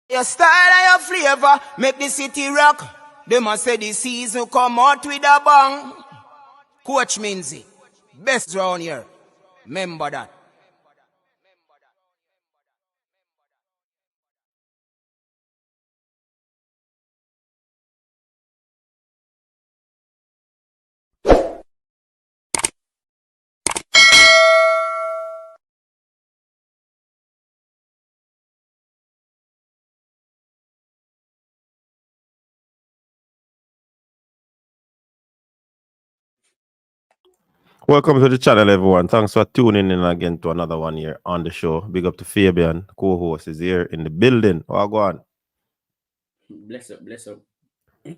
Your style and your flavor make the city rock. They must say the season come out with a bang. Coach Minzy, best round here. Remember that. Welcome to the channel, everyone. Thanks for tuning in again to another one here on the show. Big up to Fabian, co-host, is here in the building. Oh, go on. Bless up, bless up.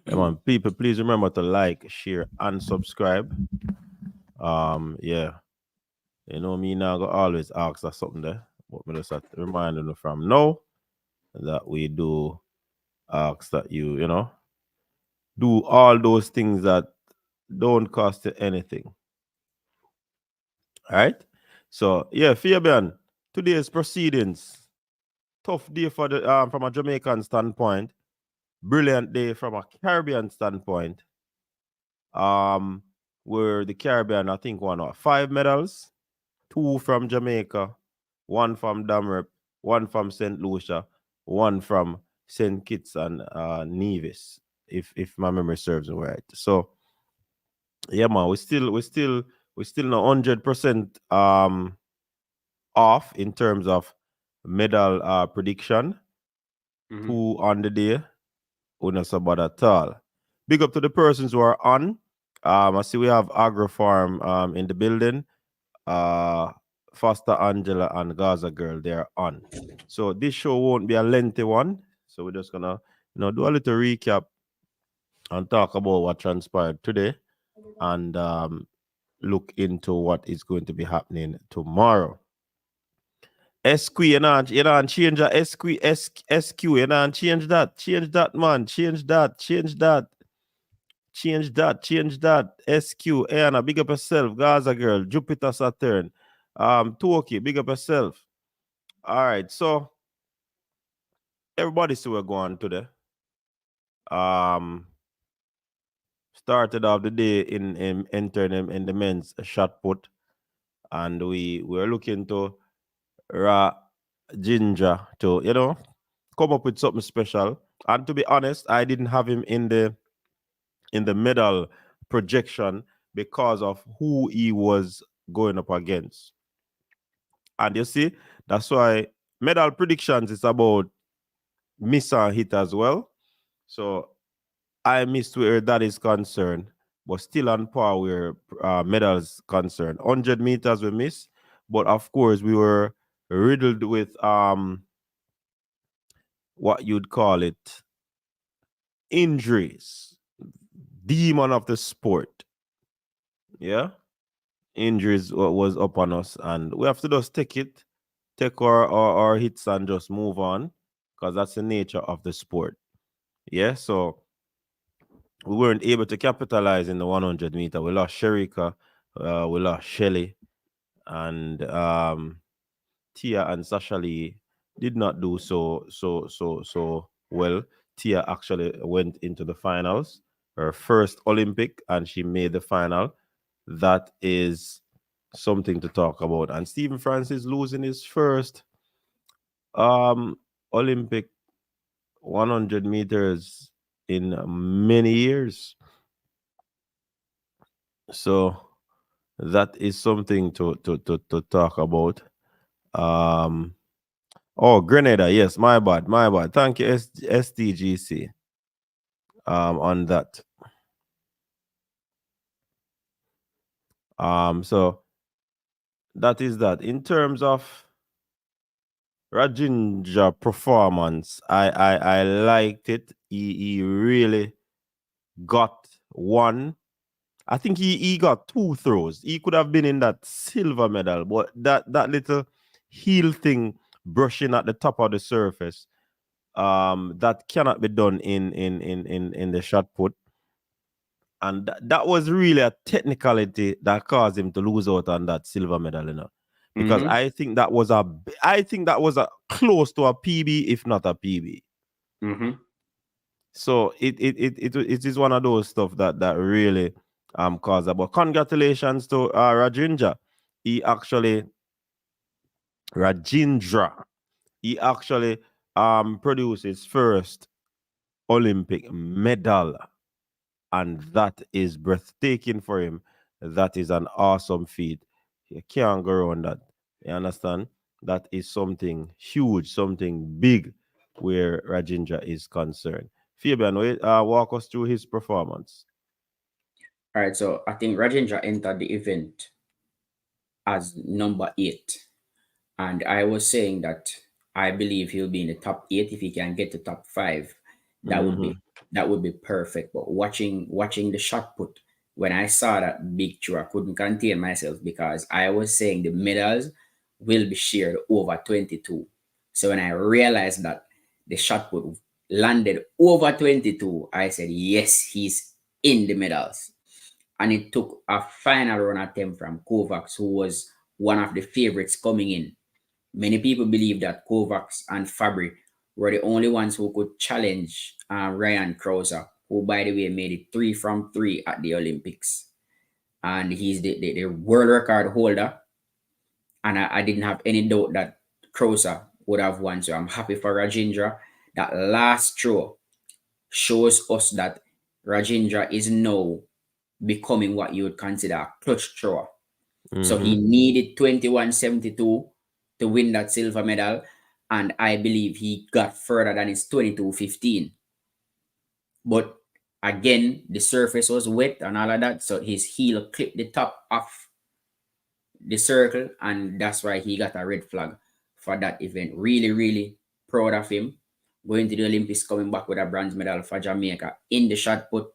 Come on, people, please remember to like, share, and subscribe. Yeah. You know me now, I go always ask us something there. But me just reminding you from now that we do ask that you know, do all those things that don't cost you anything. All right? So, yeah, Fabian, today's proceedings. Tough day for the from a Jamaican standpoint. Brilliant day from a Caribbean standpoint. Where the Caribbean, I think, won 5 medals, 2 from Jamaica, 1 from Damrep, 1 from St. Lucia, 1 from St. Kitts and Nevis, if my memory serves me right. So yeah, man, we still not 100% off in terms of medal prediction. 2 on the day. Not about at all. Big up to the persons who are on. I see we have AgroFarm in the building. Foster Angela and Gaza Girl, they're on. So this show won't be a lengthy one. So we're just gonna do a little recap and talk about what transpired today and look into what is going to be happening tomorrow. SQ, you know, change that SQ, you know, change that, man, change that. SQ, Anna, big up yourself. Gaza Girl, Jupiter, Saturn, Toki, big up yourself. All right, so everybody see we're going today. Started off the day in entering in the men's shot put, and we were looking to Ginger to come up with something special. And to be honest, I didn't have him in the medal projection because of who he was going up against. And you see, that's why medal predictions is about miss and hit as well. So I missed where that is concerned, but still on par where medals concerned. 100 meters we missed, but of course we were riddled with what you'd call it, injuries. Demon of the sport. Yeah. Injuries was up on us, and we have to just take our hits and just move on, because that's the nature of the sport. Yeah. So we weren't able to capitalize in the 100 meter. We lost Sherika, we lost Shelly, and Tia and Sasha Lee did not do so well. Tia actually went into the finals, her first Olympic, and she made the final. That is something to talk about. And Stephen Francis losing his first Olympic 100 meters in many years. So that is something to talk about. Oh, Grenada, yes, my bad. Thank you, STGC. On that. So that is that. In terms of Rajinja performance, I liked it. He really got one. I think he got 2 throws. He could have been in that silver medal, but that little heel thing brushing at the top of the surface, that cannot be done in the shot put. And that was really a technicality that caused him to lose out on that silver medal, because I think that was a close to a PB, if not a PB. Mm-hmm. So it is one of those stuff that really caused that. But congratulations to Rajindra. He actually Rajindra. He actually produced his first Olympic medal, and that is breathtaking for him. That is an awesome feat. You can't go around that. You understand? That is something huge, something big where Rajindra is concerned. Fabian, walk us through his performance. All right, so I think Rajendra entered the event as number 8. And I was saying that I believe he'll be in the top 8. If he can get to top 5, that would Mm-hmm. be that would be perfect. But watching the shot put, when I saw that big throw, I couldn't contain myself because I was saying the medals will be shared over 22. So when I realized that the shot put landed over 22, I said yes, he's in the medals. And it took a final run attempt from Kovacs, who was one of the favorites coming in. Many people believe that Kovacs and Fabry were the only ones who could challenge Ryan Krauser, who, by the way, made it 3 from 3 at the Olympics. And he's the world record holder. And I didn't have any doubt that Krauser would have won. So I'm happy for Rajindra. That last throw shows us that Rajindra is now becoming what you would consider a clutch thrower. So Mm-hmm. he needed 21.72 to win that silver medal. And I believe he got further than his 22.15. But again, the surface was wet and all of that. So his heel clipped the top of the circle. And that's why he got a red flag for that event. Really, really proud of him. Going to the Olympics, coming back with a bronze medal for Jamaica in the shot put.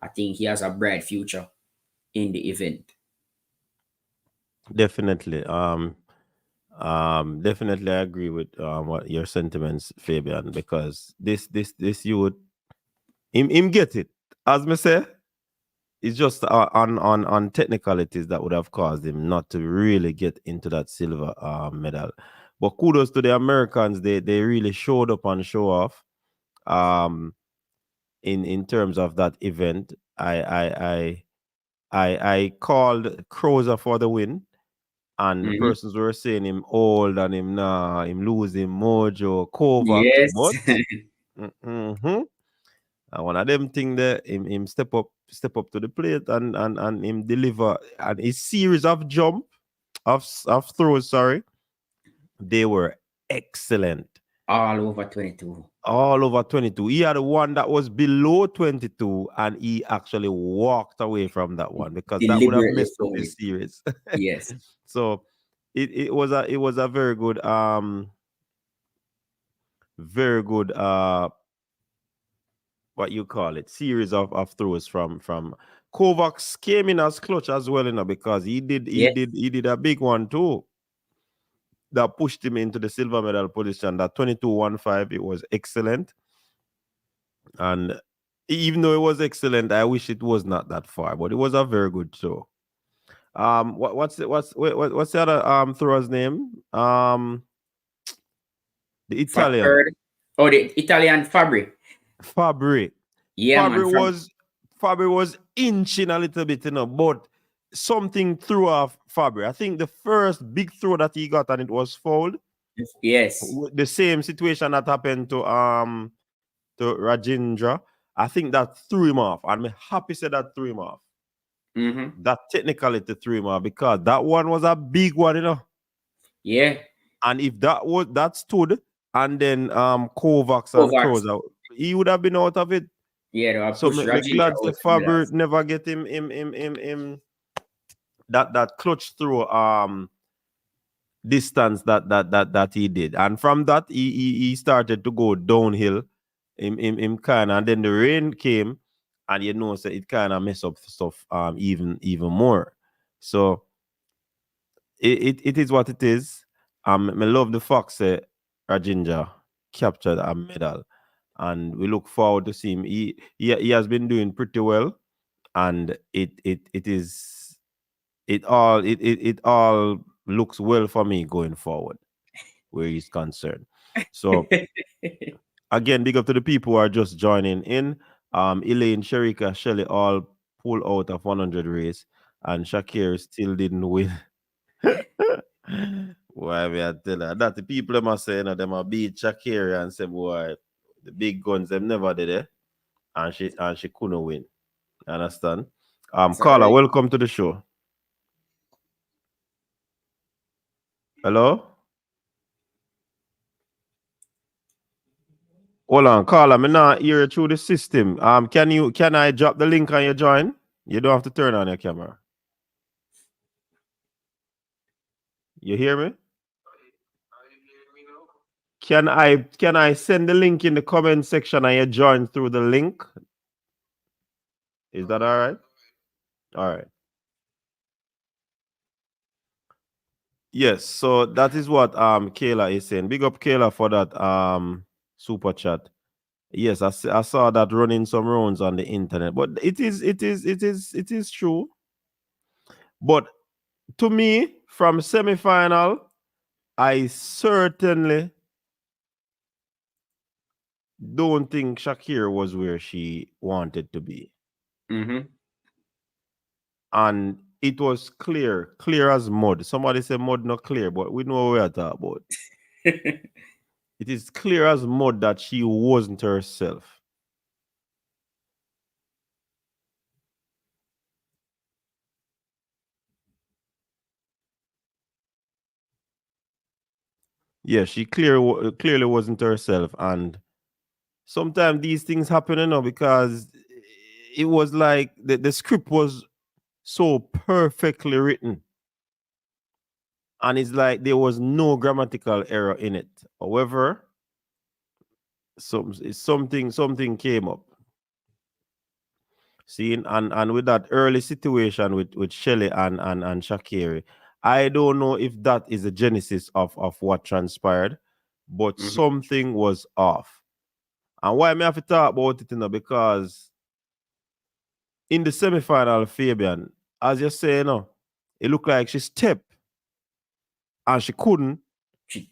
I think he has a bright future in the event. Definitely. Definitely I agree with what your sentiments, Fabian, because this youth him get it. As me say, it's just on technicalities that would have caused him not to really get into that silver medal. But kudos to the Americans, they really showed up and show off. Um, in terms of that event, I called Crozer for the win, and the Mhm. persons were saying him old and him nah, him losing mojo, Kovacs, Yes. but mm-hmm. And one of them thing there, him step up to the plate and him deliver, and his series of jump of throws, sorry, they were excellent. All over 22. All over 22. He had one that was below 22, and he actually walked away from that one because that would have Deliberately messed up found it. his series. Yes. So it was a very good what you call it, series of throws from Kovacs came in as clutch as well, because he did he Yes. did he did a big one too that pushed him into the silver medal position. That 22.15, it was excellent. And even though it was excellent, I wish it was not that far, but it was a very good show. What's the other thrower's name? The For Italian third. Oh, the Italian Fabry. Fabri. Yeah, man. Fabri was Fabri was inching a little bit, but something threw off Fabri. I think the first big throw that he got and it was fouled. Yes. The same situation that happened to Rajindra. I think that threw him off, and I'm happy said that threw him off. Mm-hmm. That technicality threw him off because that one was a big one. Yeah. And if that stood, and then Kovacs and Kovacs. Kroos, he would have been out of it. Yeah, they will So push me Rajindra glad the out of Faber medals. never get him that clutch through distance that he did. And from that he started to go downhill him kind of, and then the rain came, and so it kind of mess up stuff even more. So it is what it is. I love the fact that Rajindra captured a medal, and we look forward to see him. He has been doing pretty well, and it all looks well for me going forward where he's concerned. So Again, big up to the people who are just joining in. Elaine, Sherika, Shelley all pull out of 100 race, and Shak'carri still didn't win. Why me I tell her that the people them are saying them are beat Shak'carri and say boy the big guns them never did it, and she couldn't win. You understand? So Carla, welcome to the show. Hello? Hold on, Carla, me not hear you through the system. Can I drop the link and you join? You don't have to turn on your camera. You hear me? Can I send the link in the comment section and you join through the link? Is that all right? All right. Yes, so that is what Kayla is saying. Big up Kayla for that super chat. Yes, I saw that running some rounds on the internet, but it is true. But to me, from semi-final, I certainly don't think Shak'carri was where she wanted to be. Mm-hmm. And it was clear as mud. Somebody said mud not clear, but we know what we are talking about. It is clear as mud that she wasn't herself. Yeah, she clearly wasn't herself. And sometimes these things happen, because it was like the script was so perfectly written. And it's like there was no grammatical error in it. However, something came up. See, and with that early situation with Shelley and Shak'carri, I don't know if that is the genesis of what transpired, but something was off. And why me have to talk about it, because in the semi-final, Fabian, as you say, it looked like she stepped and she couldn't. She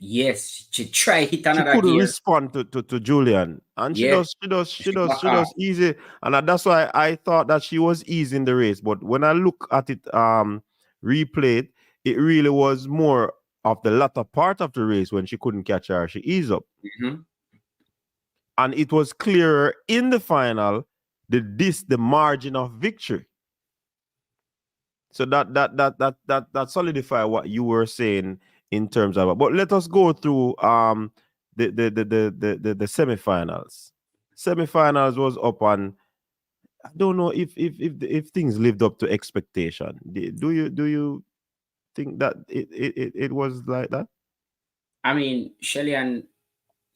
tried hit She another couldn't gear. respond to Julian, and she Yeah. does easy, and that's why I thought that she was easy in the race. But when I look at it replayed, it really was more of the latter part of the race when she couldn't catch her. She eased up, and it was clearer in the final the margin of victory. So that solidify what you were saying in terms of. But let us go through the semifinals. Semifinals was up, and I don't know if things lived up to expectation. Do you think that it was like that? I mean, Shellyan's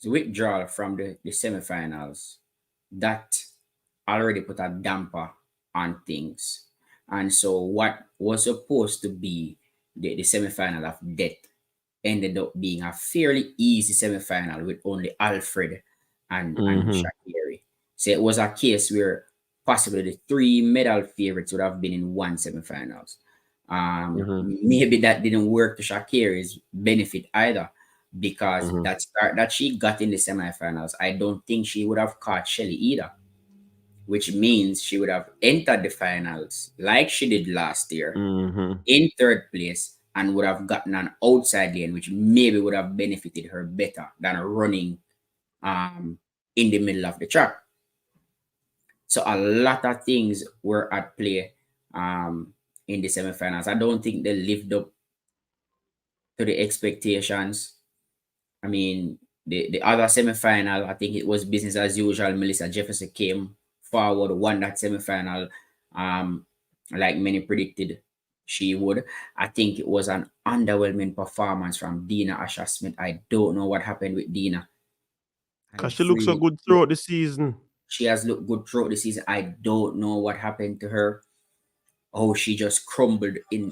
withdrawal from the semifinals, that already put a damper on things. And so what was supposed to be the semifinal of death ended up being a fairly easy semifinal with only Alfred and Shak'carri. So it was a case where possibly the three medal favorites would have been in one semifinals. Maybe that didn't work to Shak'carri's benefit either, because that start that she got in the semifinals, I don't think she would have caught Shelly either, which means she would have entered the finals like she did last year in third place and would have gotten an outside lane, which maybe would have benefited her better than running in the middle of the track. So a lot of things were at play in the semifinals. I don't think they lived up to the expectations. I mean, the other semifinal, I think it was business as usual. Melissa Jefferson came forward, won that semifinal, like many predicted she would. I think it was an underwhelming performance from Dina Asher Smith. I don't know what happened with Dina. Because she looks so good throughout the season. She has looked good throughout the season. I don't know what happened to her. Oh, she just crumbled in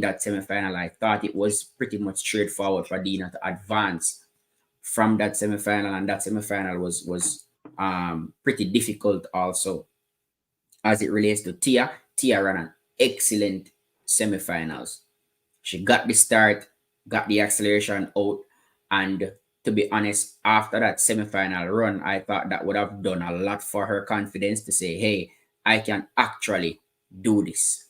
that semifinal. I thought it was pretty much straightforward for Dina to advance from that semifinal, and that semifinal was pretty difficult also as it relates to Tia. Tia ran an excellent semifinals. She got the start, got the acceleration out, and to be honest, after that semi-final run, I thought that would have done a lot for her confidence to say, hey, I can actually do this.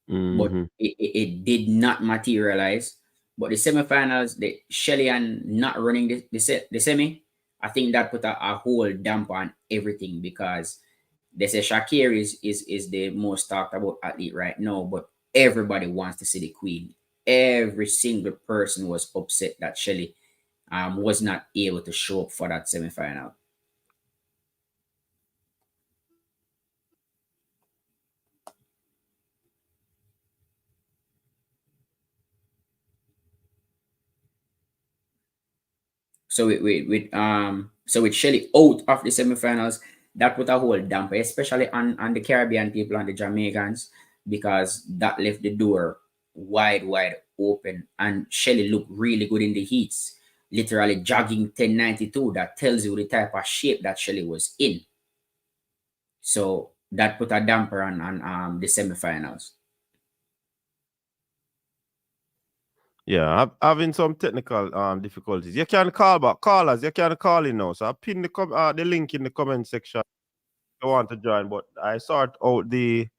But it did not materialize. But the semi-finals, the Shelly and not running the semi, I think that put a whole damper on everything, because they say Shak'carri is the most talked about athlete right now, but everybody wants to see the queen. Every single person was upset that Shelly was not able to show up for that semi-final. So with Shelly out of the semifinals, that put a whole damper, especially on the Caribbean people and the Jamaicans, because that left the door wide open. And Shelly looked really good in the heats, literally jogging 1092. That tells you the type of shape that Shelly was in. So that put a damper on the semifinals. Yeah, I'm having some technical difficulties. You can call back, callers. You can call in now. So I pinned the link in the comment section if you want to join. But I sort out the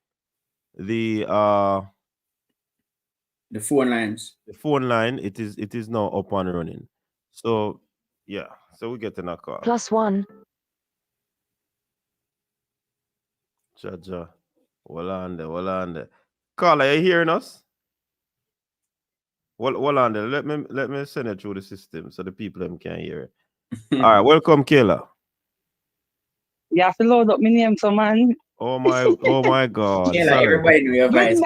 phone lines. The phone line. It is now up and running. So yeah, so we get in a call. +1. Jaja, well on there. Caller, are you hearing us? Well on there. Let me send it through the system so the people them can hear it. All right, welcome, Kayla. You have to load up my name, so man. Oh my God. Yeah, like Sorry. everybody know your voice.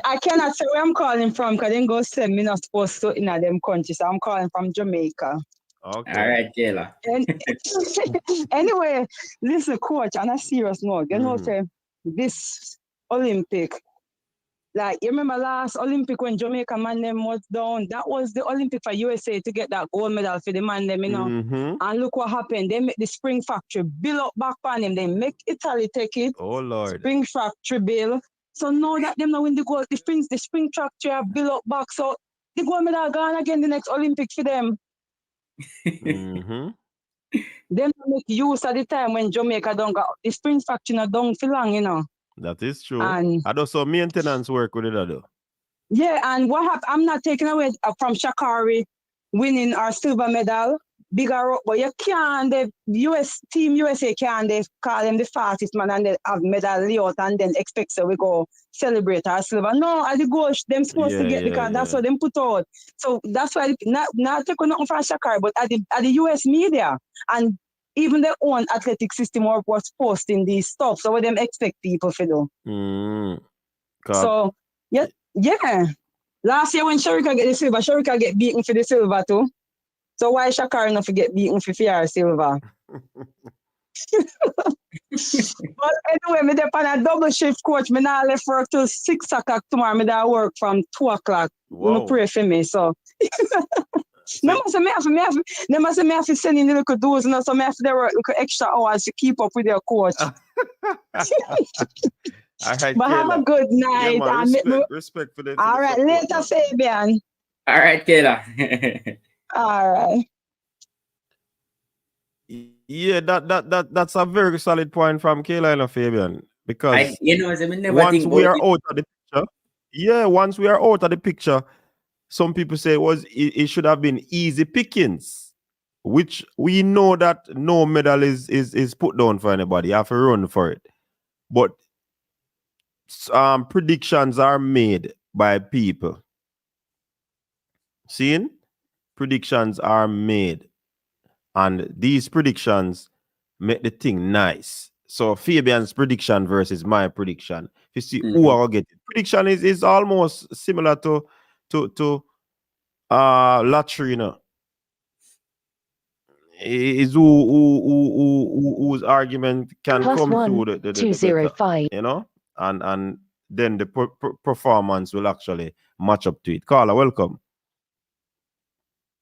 I cannot say where I'm calling from, because then go send me not supposed to in them country. So I'm calling from Jamaica. Okay. All right, Kayla. Anyway, listen, coach, on a serious note, you know, say this Olympic, like, you remember last Olympic when Jamaica man them was down? That was the Olympic for USA to get that gold medal for the man them, you know. And look what happened. They make the spring factory build up back on him. They make Italy take it. Oh Lord. Spring factory bill. So now that them now when they go, the spring factory are built up back. So the gold medal gone again the next Olympic for them. Them make use at the time when Jamaica don't got the spring factory not down for long, you know. That is true. And I do some maintenance work with it, though. Yeah, and what happened? I'm not taking away from Shak'carri winning our silver medal, bigger up, but you can't. The Team USA can't. They call them the fastest man and they have medal layout and then expect so we go celebrate our silver. No, as the goal, them supposed to get because that's what them put out. So that's why not taking nothing from Shak'carri, but at the US media and even their own athletic system was posting these stuff. So what them expect people to do. So yeah. Last year when Sharika get the silver, Sharika get beaten for the silver too. So why Shak'carri not get beaten for our silver? But anyway, me on a double shift, coach. Me now left work till 6 o'clock tomorrow. Me there work from 2 o'clock. You pray for me, so. They must say me have to send in the little dues, you know, so me have to work little extra hours to keep up with your coach. All right, but Kayla. have a good night. Yeah, man, respect for the all right, support, later, man. Fabian. All right, Kayla. All right. Yeah, that's a very solid point from Kayla and Fabian, because once we are out of the picture, once we are out of the picture, some people say it should have been easy pickings, which we know that no medal is put down for anybody. You have to run for it. But predictions are made by people. Seeing? Predictions are made. And these predictions make the thing nice. So Fabian's prediction versus my prediction. You see who I will get it. Prediction is almost similar to lottery, you know. Is whose argument can come through the 205. you know, and then the performance will actually match up to it. Carla, welcome.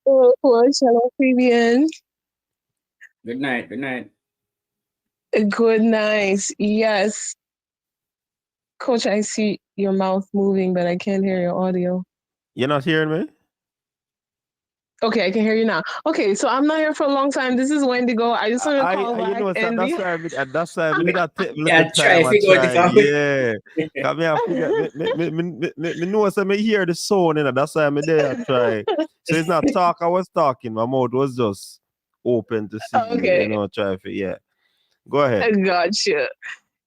Oh, hello, Fabian. Good night. Good night. Good night. Yes. Coach, I see your mouth moving, but I can't hear your audio. You're not hearing me? Okay, I can hear you now. Okay, so I'm not here for a long time. This is Wendigo. I just want to call You back know, so and that's why that's why I did that take a little Yeah, try time and figure it try. out. Yeah. Come here, figure me know so me hear the sound, you know. That's why I'm there try. So it's not talk, I was talking. My mouth was just open to see, you okay, know, try for yeah. Go ahead. I got you.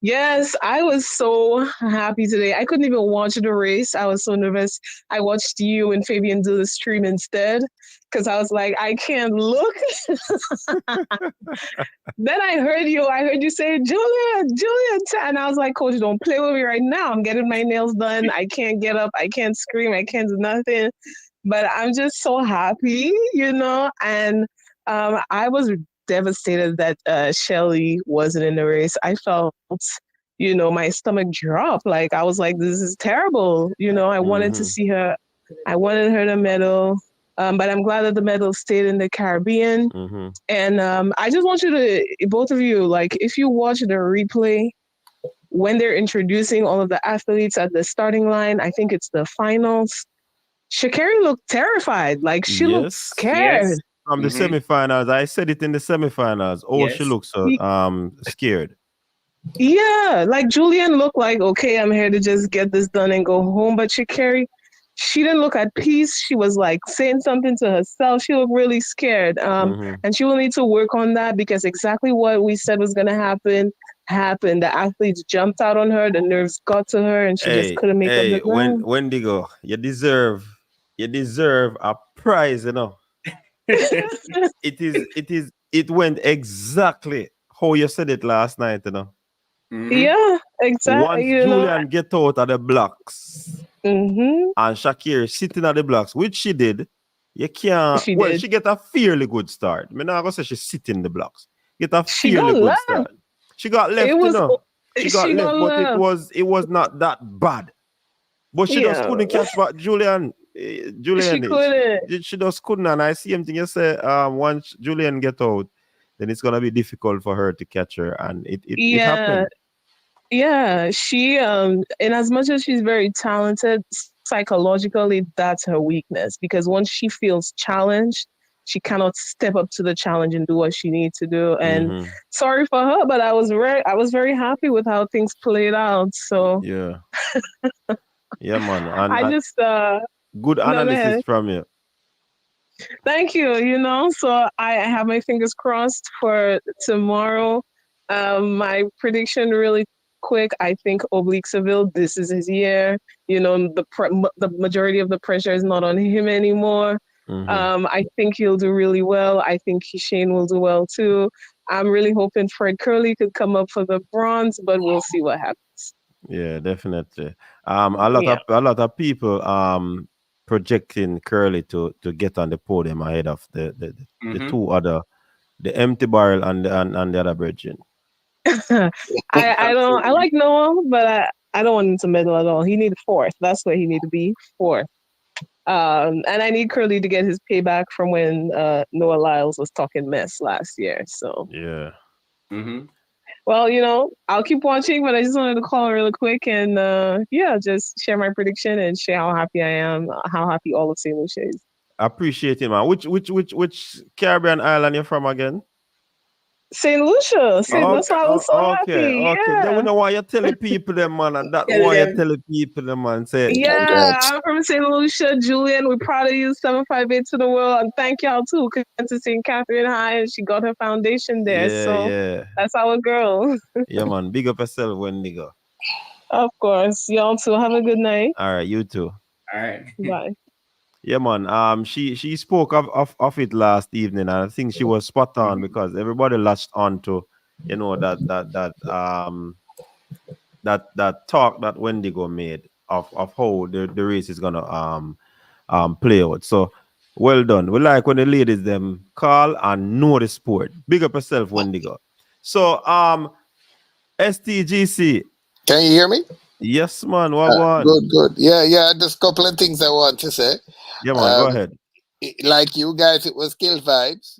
Yes, I was so happy today. I couldn't even watch the race. I was so nervous. I watched you and Fabian do the stream instead because I was like, I can't look. Then I heard you. I heard you say, Julian, and I was like, Coach, don't play with me right now. I'm getting my nails done. I can't get up. I can't scream. I can't do nothing. But I'm just so happy, And I was devastated that Shelly wasn't in the race. I felt, my stomach drop. Like I was like, this is terrible. I wanted to Mm-hmm. see her. I wanted her to medal. But I'm glad that the medal stayed in the Caribbean. Mm-hmm. And I just want you to, both of you, like, if you watch the replay, when they're introducing all of the athletes at the starting line, I think it's the finals, Shak'carri looked terrified. Like, she looked Yes. scared. From the Mhm. semifinals. I said it in the semifinals. Oh, she Yes. looks so scared. Yeah, like Julian looked like, okay, I'm here to just get this done and go home. But Shak'carri, she didn't look at peace. She was like saying something to herself. She looked really scared. Mm-hmm. And she will need to work on that because exactly what we said was going to happen happened. The athletes jumped out on her. The nerves got to her, and she just couldn't make up the ground. Wendigo, you deserve a prize, you know. It went exactly how you said it last night, you know. Mhm. Yeah, exactly. Once Julian get out of the blocks Mm-hmm. and Shak'carri sitting at the blocks, which she did, you can't. She Well, did. she get a fairly good start. I mean, I'm gonna say she sit in the blocks. Get a She got fairly good left. start. She got It left, you was. know. She got She got left, but left. it was not that bad. But she just Yeah, couldn't catch back Julian. she Julian, couldn't. she just couldn't. And I see him thing you say, once Julian get out, then it's gonna be difficult for her to catch her. And it Yeah, happened. yeah. She and as much as she's very talented, psychologically, that's her weakness because once she feels challenged, she cannot step up to the challenge and do what she needs to do. And Mm-hmm. sorry for her, but I was very happy with how things played out. So Yeah. Yeah, man. And, I and just good no, go analysis ahead. from you. Thank you. So I have my fingers crossed for tomorrow. My prediction really quick. I think Oblique Seville, this is his year. The majority of the pressure is not on him anymore. Mm-hmm. I think he'll do really well. I think Shane will do well too. I'm really hoping Fred Curley could come up for the bronze, but we'll see what happens. Yeah, definitely. Yeah. A lot of people projecting Curly to get on the podium ahead of the Mhm. two other, the empty barrel and the other virgin. I Absolutely. like Noah, but I don't want him to medal at all. He needed fourth. That's where he need to be, fourth. And I need Curly to get his payback from when Noah Lyles was talking mess last year. So, Yeah. Mhm. well, I'll keep watching, but I just wanted to call really quick and just share my prediction and share how happy I am, how happy all of St. Lucia is. Appreciate it, man. Which Caribbean island you from again? St. Lucia, that's Okay, why I was so happy. okay. Then we Yeah. know why you telling people them, man, and that Tell why you them. telling people them, man. Say, Yeah, Congrats. I'm from St. Lucia. Julian, we're proud of you. 758 to the world. And thank y'all too. Cause went to St. Catherine High and she got her foundation there. yeah, So yeah, that's our girl. yeah, man. Big up yourself when nigga. Of course. Y'all too. Have a good night. All right, you too. All right. Bye. Yeah, man. She spoke of it last evening, and I think she was spot on Mhm. because everybody latched on to, that talk that Wendigo made of how the race is gonna play out. So well done. We like when the ladies them call and know the sport. Big up yourself, Wendigo. So STGC. Can you hear me? Yes, man. What on? Good. Yeah. There's a couple of things I want to say. Yeah, man. Go Um, ahead. like you guys, it was kill vibes.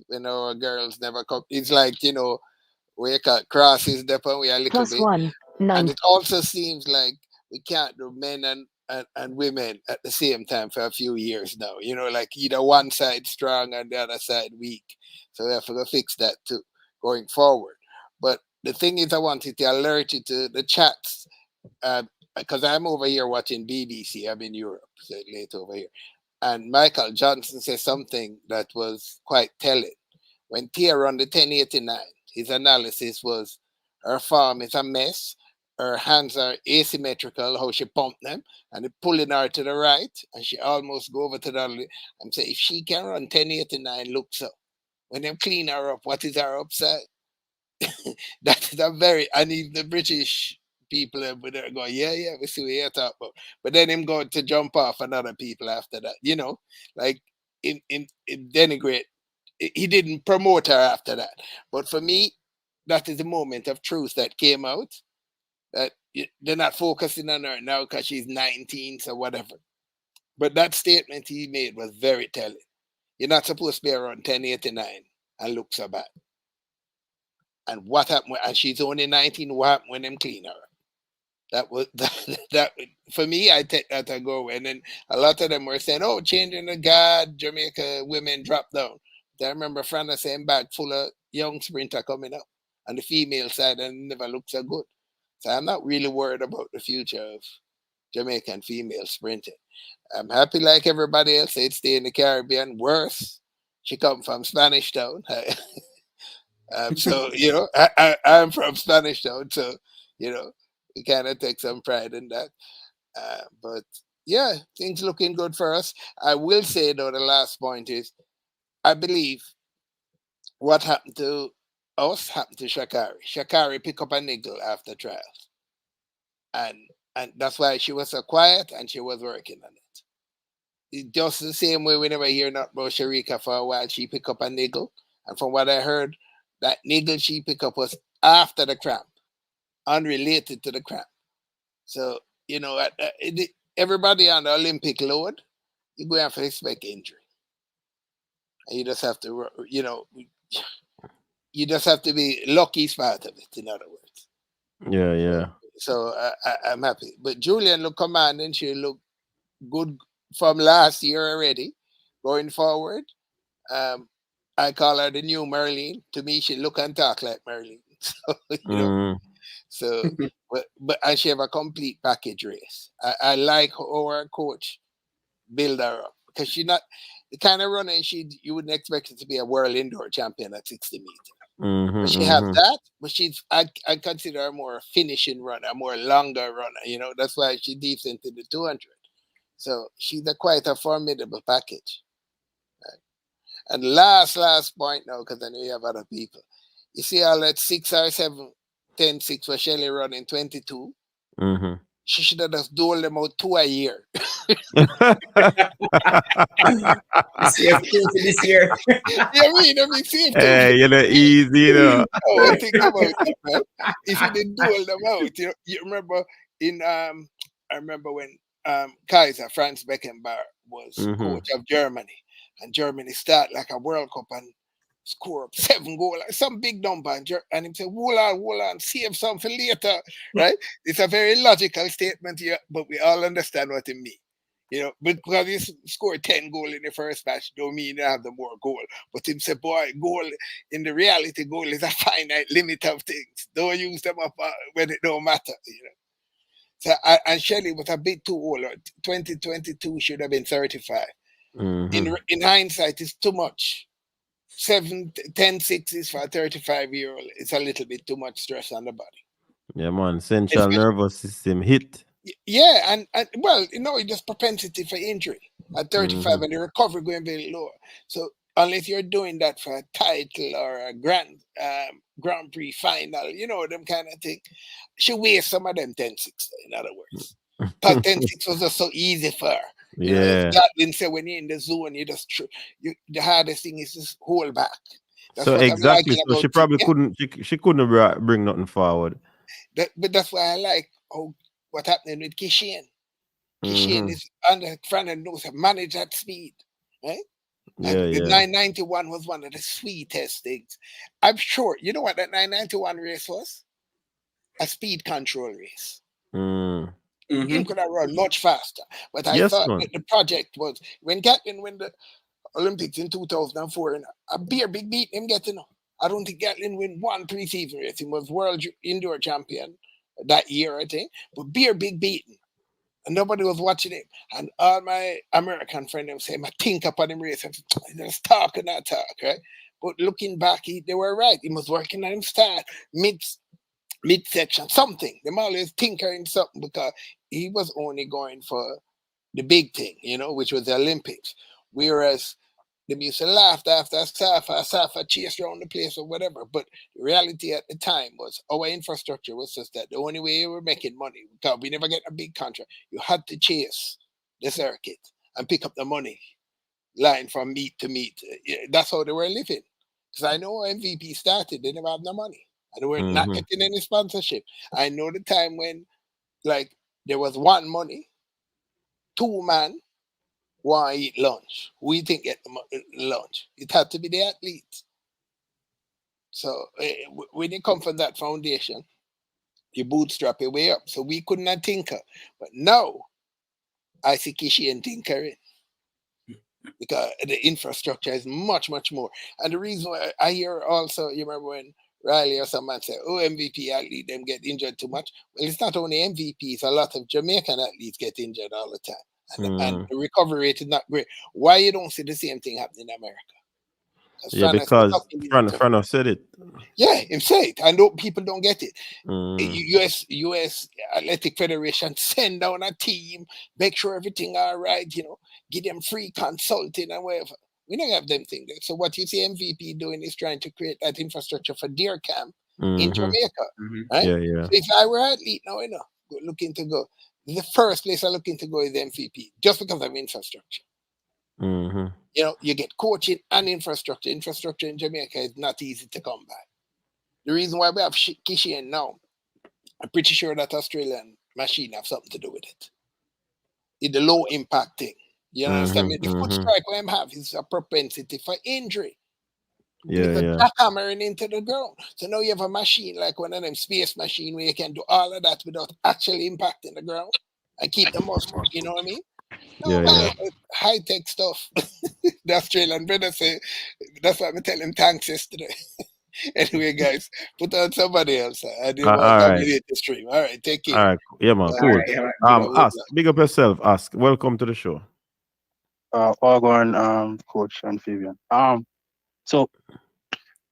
Girls never come. It's like we got crosses depend we a little Plus bit, one, and nine. it also seems like we can't do men and and women at the same time for a few years now. You know, like either one side strong and the other side weak. So we have to go fix that too going forward. But the thing is, I wanted to alert you to the chats because I'm over here watching BBC. I'm in Europe, so late over here. And Michael Johnson said something that was quite telling. When Tia run the 1089, his analysis was her form is a mess. Her hands are asymmetrical, how she pumped them, and it pulling her to the right, and she almost go over to the other. And say, if she can run 1089 looks up, when them clean her up, what is her upside? That is a very, and even the British people would go, yeah, we see what you're talking about. But then him going to jump off on other people after that, you know, like in denigrate. He didn't promote her after that. But for me, that is the moment of truth that came out. That they're not focusing on her now because she's 19, so whatever. But that statement he made was very telling. You're not supposed to be around 1089 and look so bad. And what happened? And she's only 19. What happened when them clean her? That was that for me. I take that to go. And then a lot of them were saying, "Oh, changing the guard, Jamaica women drop down." I remember Frana saying bag full of young sprinter coming up on the female side and never looked so good. So I'm not really worried about the future of Jamaican female sprinting. I'm happy like everybody else. They'd stay in the Caribbean. Worse, she come from Spanish Town. So, you know, I'm from Spanish Town. So, you know, we kind of take some pride in that. But yeah, things looking good for us. I will say, though, the last point is I believe what happened to us happened to Shak'carri. Shak'carri picked up a niggle after trials. And that's why she was so quiet and she was working on it. It's just the same way we never hear not about Sharika for a while. She picked up a niggle. And from what I heard, that niggle she picked up was after the cramp, unrelated to the cramp. So, you know, everybody on the Olympic load, you're going to have to expect injury. And you just have to, you know, you just have to be lucky is part of it, in other words. Yeah. So I'm happy. But Julian look commanding. She look good from last year already. Going forward, I call her the new Merlin. To me, she look and talk like Merlin. So you know. So, but and she have a complete package race. I like how our coach build her up because she not the kind of runner you wouldn't expect her to be a world indoor champion at 60 meters. But she have that, but I consider her more a finishing runner, more longer runner. You know, that's why she deeps into the 200. So she's quite a formidable package. Right? And last point now, because I know you have other people. You see all that 6 or 7, 10, 6 for Shelley running 22. She should have just doled them out 2 a year. This year. I mean, safety. Hey, you know, easy, you know. Oh, think about it, man. If you didn't dole them out, you remember I remember when Kaiser Franz Beckenbauer was coach of Germany, and Germany start like a World Cup and score up 7 goals, like some big number, and he said, hold on, save some for later, right? It's a very logical statement here, but we all understand what it means. You know, because he scored 10 goals in the first match, don't mean you have the more goal. But him say, boy, goal in the reality, goal is a finite limit of things. Don't use them up when it don't matter, you know. So and Shelley was a bit too old. 2022 should have been 35. In hindsight, it's too much. 10 sixes for a 35-year-old. It's a little bit too much stress on the body. Yeah, man. Central nervous system hit. Yeah, and well, you know, just propensity for injury at 35 and the recovery going very low. So unless you're doing that for a title or a Grand Prix final, you know, them kind of thing, she waste some of them 10-6, in other words. But 10-6 was just so easy for her. You know, Gatlin said when you're in the zone, you just the hardest thing is just hold back. That's so exactly. So she probably couldn't. She couldn't bring nothing forward. But that's why I like what happening with Kishian. Kishian is under front and nose, manage that speed, right? And the 991 was one of the sweetest things. I'm sure. You know what that 991 race was? A speed control race. Him could have run much faster. But I Yes, thought man. that the project was when Gatlin win the Olympics in 2004, and a big beat him getting. I don't think Gatlin win one preseason race. He was world indoor champion that year, I think. But big beating. And nobody was watching him. And all my American friends them say, I think upon him race. And just talk and not talk, right? But looking back, they were right. He was working on him start, midsection, something. Them always tinkering something because he was only going for the big thing, which was the Olympics. Whereas the used to laugh after Safa chased around the place or whatever. But the reality at the time was our infrastructure was just that the only way you were making money, because we never get a big contract, you had to chase the circuit and pick up the money line from meet to meet. That's how they were living. Because I know MVP started, they never had no money. And they were not getting any sponsorship. I know the time when, like, there was one money, two man, want to eat lunch. Who you think get the lunch? It had to be the athletes. So when you come from that foundation, you bootstrap your way up. So we could not tinker. But now, I see Kishi and tinkering. Because the infrastructure is much, much more. And the reason why I hear also, you remember when Riley or someone said, oh, MVP athlete, them get injured too much. Well, it's not only MVPs, a lot of Jamaican athletes get injured all the time. And the recovery rate is not great. Why you don't see the same thing happening in America? Yeah, because Frano said it. Yeah, him say it. I know people don't get it. US Athletic Federation send down a team, make sure everything all right, give them free consulting and whatever. We don't have them things. So what you see MVP doing is trying to create that infrastructure for deer camp in Jamaica. Right? Yeah. So if I were an athlete now, looking to go, the first place I'm looking to go is MVP, just because of infrastructure. You get coaching and infrastructure. Infrastructure in Jamaica is not easy to come by. The reason why we have Kishian now, I'm pretty sure that Australian machine have something to do with it. It's the low impact thing. You understand me? The foot strike we have is a propensity for injury. Yeah. Jackhammering into the ground. So now you have a machine like one of them space machine where you can do all of that without actually impacting the ground and keep the muscle. You know what I mean? No, high tech stuff. The Australian brother say that's why I tell him thanks yesterday. Anyway, guys, put on somebody else. I didn't want to dominate the stream. All right, take care. All right, yeah, man, cool. Ask, big up yourself. Ask. Welcome to the show. Orgon, Coach and Fabian. So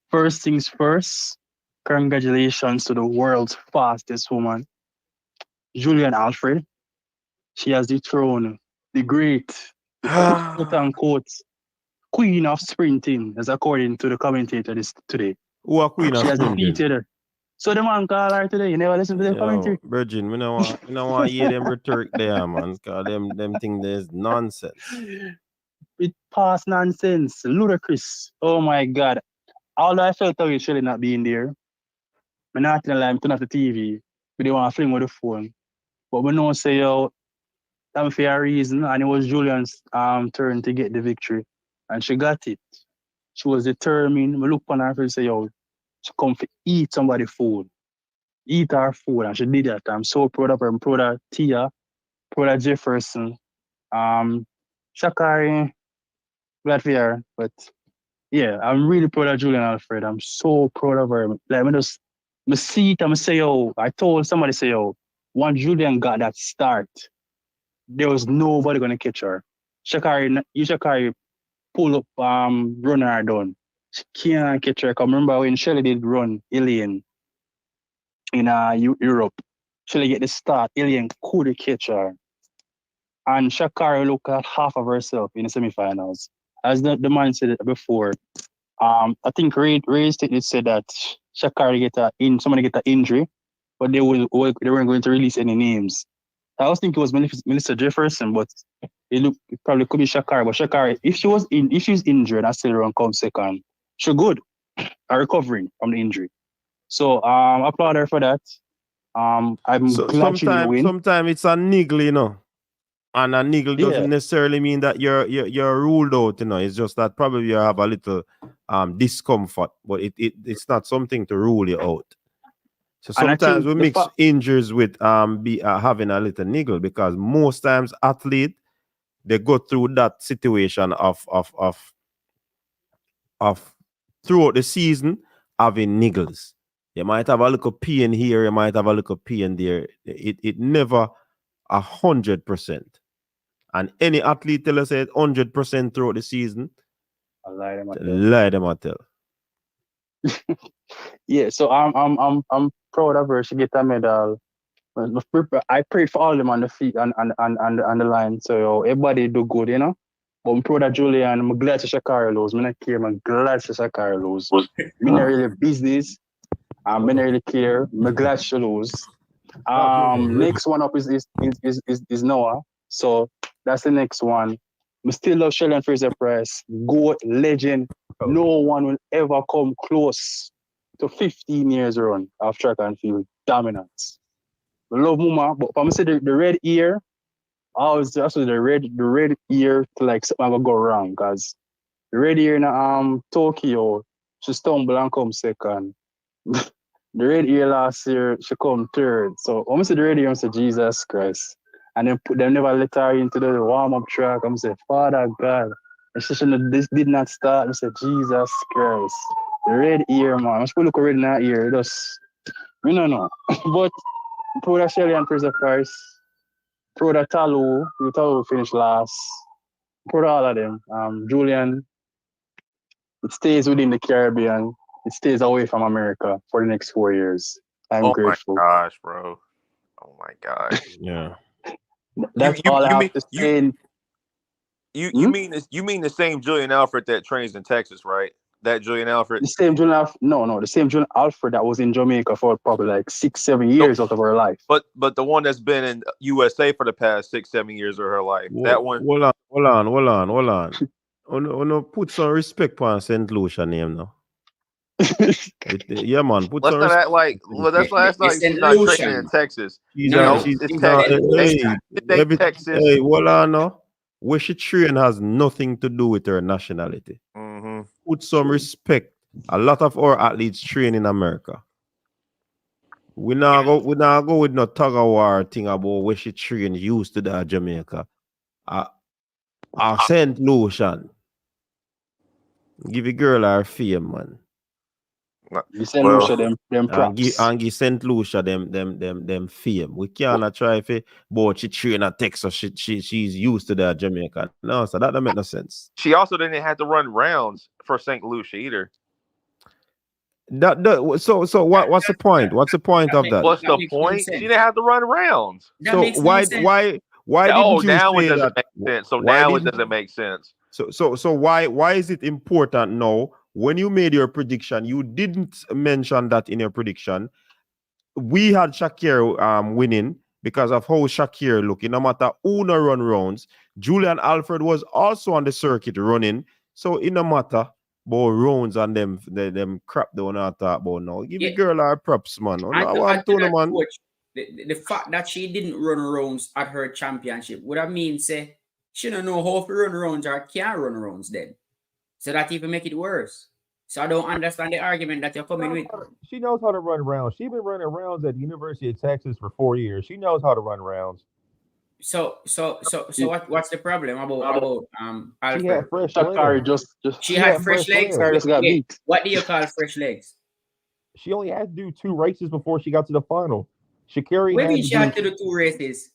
first things first, congratulations to the world's fastest woman, Julian Alfred. She has dethroned the great, quote unquote, queen of sprinting, as according to the commentator today. Who are queen of sprinting? She has defeated her. So the man called her today. You never listen to the commentary? Virgin, we don't want to hear them rhetoric there, man. Because them thing there's nonsense. It past nonsense. Ludicrous. Oh my God. Although I felt like Shelly not being there, I'm not gonna lie, I'm turning off the TV. But they want to fling with the phone. But we know say that for a reason, and it was Julian's turn to get the victory. And she got it. She was determined. We look on her and say, she come to eat somebody's food. Eat her food. And she did that. I'm so proud of her. I'm proud of Tia, proud of Jefferson. Shak'carri, glad for her. But yeah, I'm really proud of Julian Alfred. I'm so proud of her. Like, I see it, I'm say, I told somebody, say, once Julian got that start, there was nobody going to catch her. Shak'carri pull up, run her down. She can't catch her. Remember when Shelly did run Ilian in Europe, Shelly get the start, Ilian couldn't catch her. And Shak'carri looked at half of herself in the semifinals. As the man said it before, I think Ray State said that Shak'carri somebody get an injury, but they weren't going to release any names. I was thinking it was Melissa Jefferson, but it probably could be Shak'carri. But Shak'carri, if she's injured and still around come second, she's good at recovering from the injury. So applaud her for that. I'm glad she didn't win. Sometimes it's a niggle, and a niggle doesn't necessarily mean that you're ruled out, It's just that probably you have a little discomfort, but it's not something to rule you out. So And I sometimes think we the mix fact, injuries with having a little niggle, because most times athlete, they go through that situation of throughout the season having niggles. You might have a little pain here, you might have a little pain there. It never 100%. And any athlete tell us it 100% throughout the season, I lie them at them. lie them I tell. Yeah, so I'm proud of her. She get a medal. I prayed for all them on the feet on the line. So yo, everybody do good, you know. But I'm proud of Julian. I'm glad to Shak'carri lose. I'm not care. I'm glad to Shak'carri lose. I'm not really business. I'm not really care. I'm glad she lose. Next one up is Noah. So that's the next one. We still love Sheldon Fraser Price. GOAT, legend. No one will ever come close to 15 years run of track and field dominance. We love Puma, but if I'm say the red ear, I was just the red ear to like something will go wrong, because the red ear in Tokyo, she stumbled and come second. The red ear last year, she come third. So when I say the red ear, I say Jesus Christ. And then them never let her into the warm-up track. I'm say, Father God. And she said, this did not start. I said, Jesus Christ. The red ear, man. I'm supposed to look red in that ear. Just, we don't know. But proud of Shelly and Fraser Price. Proud of Talu. Talu finished last. Proud of all of them. Julian, it stays within the Caribbean. It stays away from America for the next 4 years. I'm grateful. Oh my gosh, bro. Oh my gosh. Yeah. That's all I have to say. You mean the same Julian Alfred that trains in Texas, right? That Julian Alfred? The same Julian Alfred, no, the same Julian Alfred that was in Jamaica for probably like 6-7 years out of her life. But the one that's been in USA for the past 6-7 years of her life. That one. Hold on. No, put some respect on St. Lucia name now. Yeah, man. Let's not act like she's not training in Texas. Texas. Hey, hold on now. Where she train has nothing to do with her nationality. Mm-hmm. Put some respect. A lot of our athletes train in America. We now go with no tug of war thing about where she train used to that Jamaica. St. Lucian. Give a girl her fame, man. You St. Lucia them props. And give St. Lucia them fame. We cannot try if but she train at Texas. She's used to that Jamaica. No, so that don't make no sense. She also didn't have to run rounds for St. Lucia either. So what's the point? What's the point of that? What's the point? She didn't have to run rounds. So why didn't you now say it doesn't that? make sense. So now it doesn't make sense. So why is it important now? When you made your prediction, you didn't mention that in your prediction. We had Shak'carri winning because of how Shak'carri looking. No matter who no run rounds, Julian Alfred was also on the circuit running. So it no matter about rounds and them crap they wanna talk about now. Give the girl her props, man. Coach, the fact that she didn't run rounds at her championship would have mean say she don't know how to run rounds or can't run rounds then. So that even make it worse. So I don't understand the argument that you're coming with. She knows how to run rounds. She's been running rounds at the University of Texas for 4 years. She knows how to run rounds. So what's the problem about She had fresh Shak'carri legs. She had fresh legs. What do you call fresh legs? She only had to do 2 races before she got to the final. Shak'carri had to do 2 races.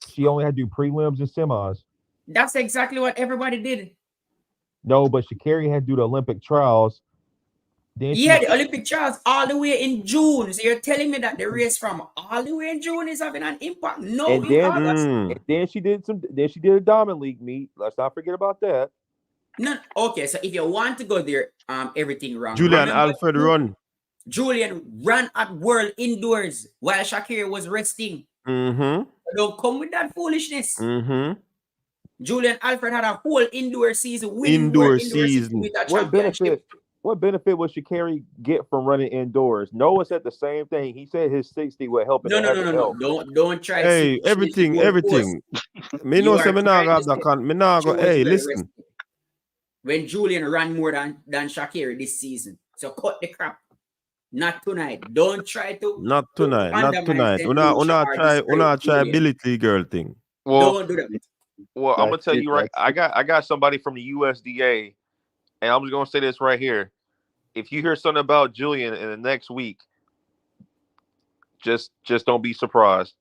She only had to do prelims and semis. That's exactly what everybody did. No, but Shak'carri had to do the Olympic trials. Then the Olympic trials all the way in June. So you're telling me that the race from all the way in June is having an impact? No, and then she did a Diamond League meet. Let's not forget about that. No, okay. So if you want to go there, everything wrong. Julian Alfred run. Julian ran at World Indoors while Shak'carri was resting. Mm-hmm. So don't come with that foolishness. Mm-hmm. Julian Alfred had a whole indoor season. Indoor season. What benefit would Shak'carri get from running indoors? Noah said the same thing. He said his 60 would help. No. Don't try. Hey, everything. Me know say me nah go that me nah go. Hey, listen. When Julian ran more than Shak'carri this season, so cut the crap. Not tonight. Don't try to Not tonight. Not undermine tonight. St. Lucia or Una discredit try Julian. ability girl thing. Well, Don't do that. well, I'm gonna That's tell it. you right. That's I got somebody from the USDA, and I'm just gonna say this right here. If you hear something about Julian in the next week, just don't be surprised.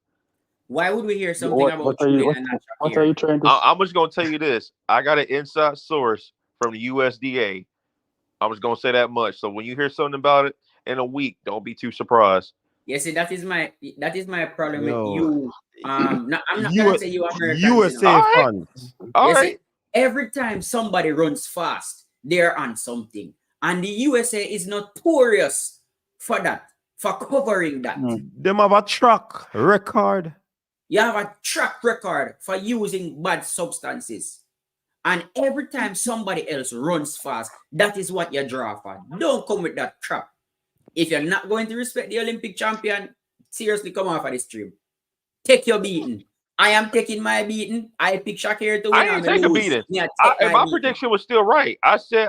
Why would we hear it. something about What are you Julian and not what are Shak'carri? you trying to I'm just gonna tell you this. I got an inside source from the USDA. I'm just gonna say that much. So when you hear something about it in a week, don't be too surprised. You see, that is my problem with Yo, you. I'm not U- gonna say you Americans, you know. All USA right, fans. all You right. see, every time somebody runs fast, they're on something. And the USA is notorious for that, for covering that. Them have a track record. You have a track record for using bad substances. And every time somebody else runs fast, that is what you draw for. Don't come with that trap. If you're not going to respect the Olympic champion, seriously, come off of the stream. Take your beating. I am taking my beating. I pick Shak'carri to win. I I'm ain't take a lose. beating. Yeah, take And my my beating. prediction was still right. I said